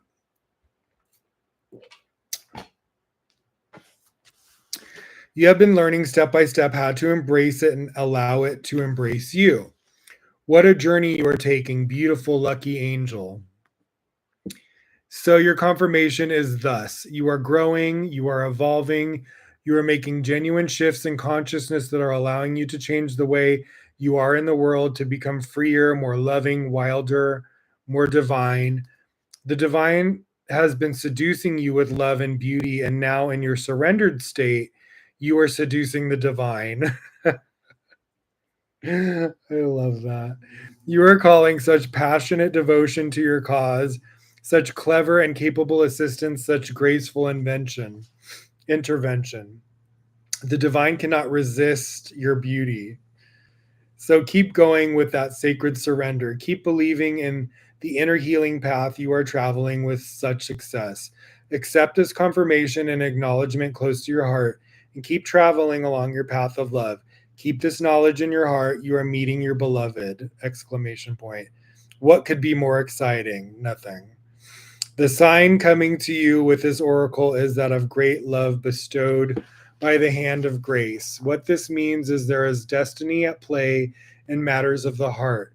You have been learning step by step how to embrace it and allow it to embrace you. What a journey you are taking, beautiful, lucky angel. So, your confirmation is thus: you are growing, you are evolving, you are making genuine shifts in consciousness that are allowing you to change the way you are in the world, to become freer, more loving, wilder, more divine. The divine has been seducing you with love and beauty, and now in your surrendered state, you are seducing the divine. I love that. You are calling such passionate devotion to your cause, such clever and capable assistance, such graceful intervention. The divine cannot resist your beauty. So keep going with that sacred surrender. Keep believing in the inner healing path you are traveling with such success. Accept this confirmation and acknowledgement close to your heart, and keep traveling along your path of love. Keep this knowledge in your heart. You are meeting your beloved! Exclamation point. What could be more exciting? Nothing. The sign coming to you with this oracle is that of great love bestowed by the hand of grace. What this means is there is destiny at play in matters of the heart.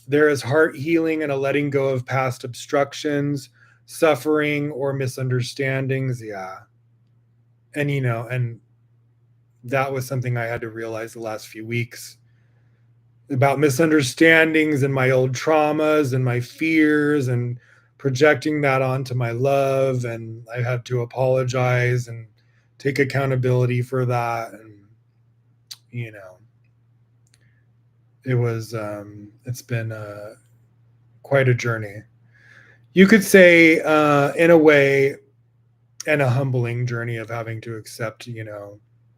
There is heart healing and a letting go of past obstructions, suffering, or misunderstandings. Yeah. And that was something I had to realize the last few weeks about misunderstandings and my old traumas and my fears, and projecting that onto my love. And I had to apologize and take accountability for that. And, you know, it's been quite a journey. You could say, in a way, and a humbling journey of having to accept,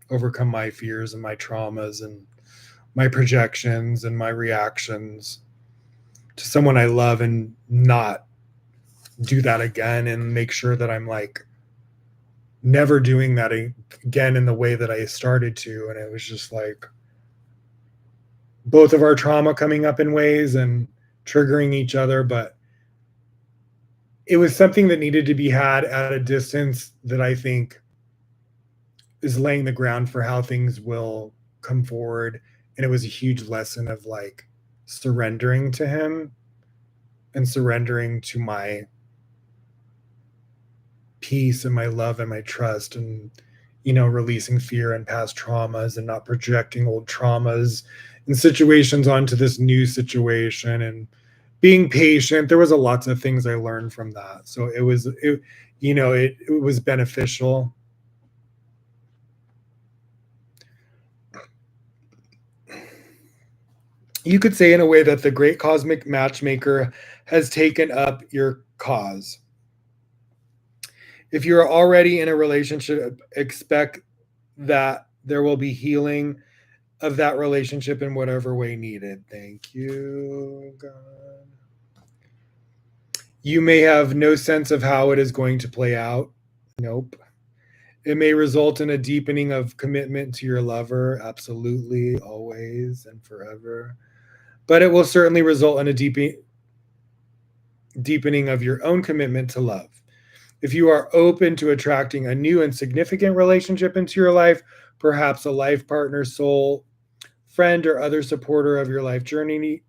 overcome my fears and my traumas and my projections and my reactions to someone I love, and not do that again, and make sure that I'm like never doing that again in the way that I started to. And it was just like both of our trauma coming up in ways and triggering each other, but it was something that needed to be had at a distance that I think is laying the ground for how things will come forward. And it was a huge lesson of like surrendering to him and surrendering to my peace and my love and my trust, and releasing fear and past traumas and not projecting old traumas and situations onto this new situation, and being patient. There was a lots of things I learned from that. So it was beneficial. You could say in a way that the great cosmic matchmaker has taken up your cause. If you're already in a relationship, expect that there will be healing of that relationship in whatever way needed. Thank you, God. You may have no sense of how it is going to play out. Nope. It may result in a deepening of commitment to your lover. Absolutely, always and forever. But it will certainly result in a deepening of your own commitment to love. If you are open to attracting a new and significant relationship into your life, perhaps a life partner, soul friend, or other supporter of your life journey,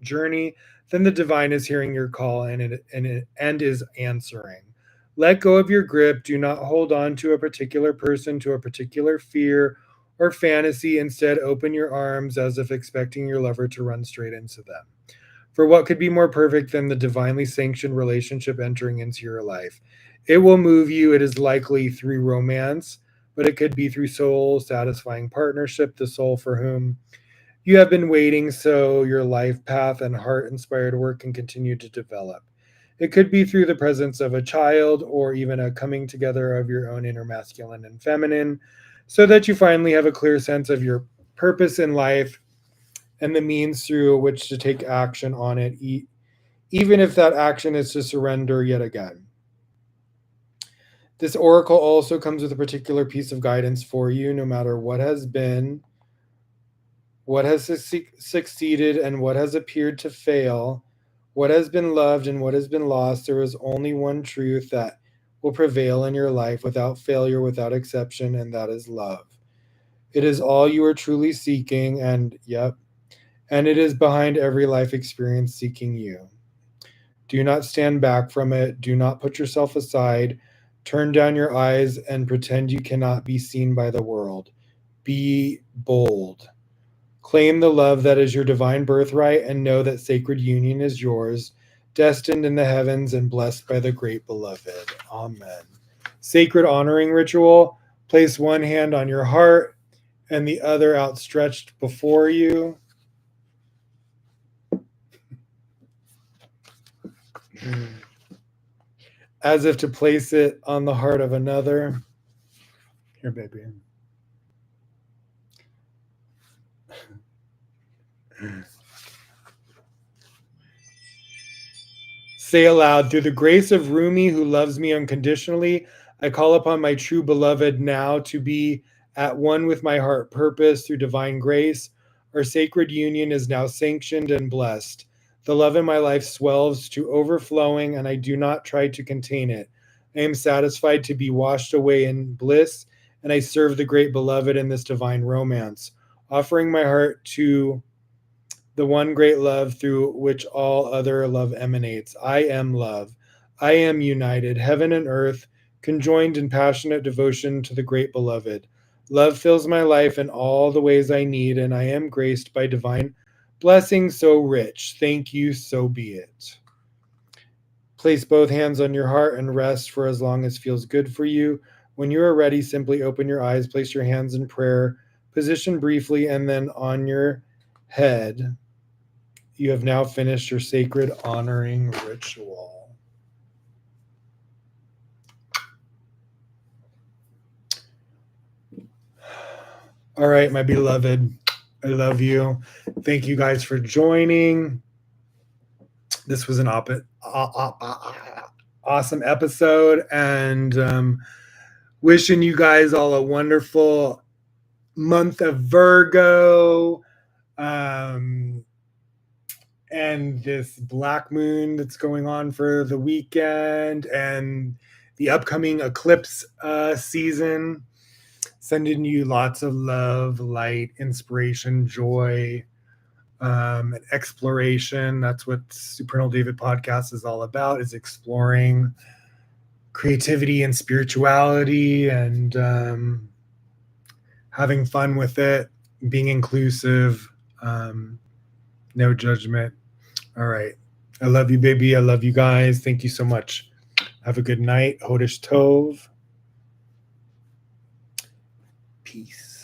then the divine is hearing your call, and is answering. Let go of your grip. Do not hold on to a particular person, to a particular fear or fantasy. Instead, open your arms as if expecting your lover to run straight into them. For what could be more perfect than the divinely sanctioned relationship entering into your life? It will move you. It is likely through romance, but it could be through soul satisfying partnership, the soul for whom you have been waiting so your life path and heart inspired work can continue to develop. It could be through the presence of a child or even a coming together of your own inner masculine and feminine so that you finally have a clear sense of your purpose in life and the means through which to take action on it, even if that action is to surrender yet again. This oracle also comes with a particular piece of guidance for you, no matter what has been, what has succeeded, and what has appeared to fail, what has been loved and what has been lost. There is only one truth that will prevail in your life without failure, without exception, and that is love. It is all you are truly seeking, and and it is behind every life experience seeking you. Do not stand back from it. Do not put yourself aside. Turn down your eyes and pretend you cannot be seen by the world. Be bold. Claim the love that is your divine birthright and know that sacred union is yours, destined in the heavens and blessed by the great beloved. Amen. Sacred honoring ritual. Place one hand on your heart and the other outstretched before you. As if to place it on the heart of another. Here, baby. Say aloud, through the grace of Rumi, who loves me unconditionally, I call upon my true beloved now to be at one with my heart purpose through divine grace. Our sacred union is now sanctioned and blessed. The love in my life swells to overflowing, and I do not try to contain it. I am satisfied to be washed away in bliss, and I serve the great beloved in this divine romance, offering my heart to the one great love through which all other love emanates. I am love. I am united, heaven and earth, conjoined in passionate devotion to the great beloved. Love fills my life in all the ways I need, and I am graced by divine blessings so rich. Thank you, so be it. Place both hands on your heart and rest for as long as feels good for you. When you are ready, simply open your eyes, place your hands in prayer, position briefly, and then on your head. You have now finished your sacred honoring ritual. All right, my beloved, I love you. Thank you guys for joining. This was an awesome episode, and wishing you guys all a wonderful month of Virgo. And this black moon that's going on for the weekend and the upcoming eclipse season. Sending you lots of love, light, inspiration, joy, and exploration. That's what Supernal David podcast is all about, is exploring creativity and spirituality and having fun with it, being inclusive, no judgment. All right. I love you, baby. I love you guys. Thank you so much. Have a good night. Hodish Tov. Peace.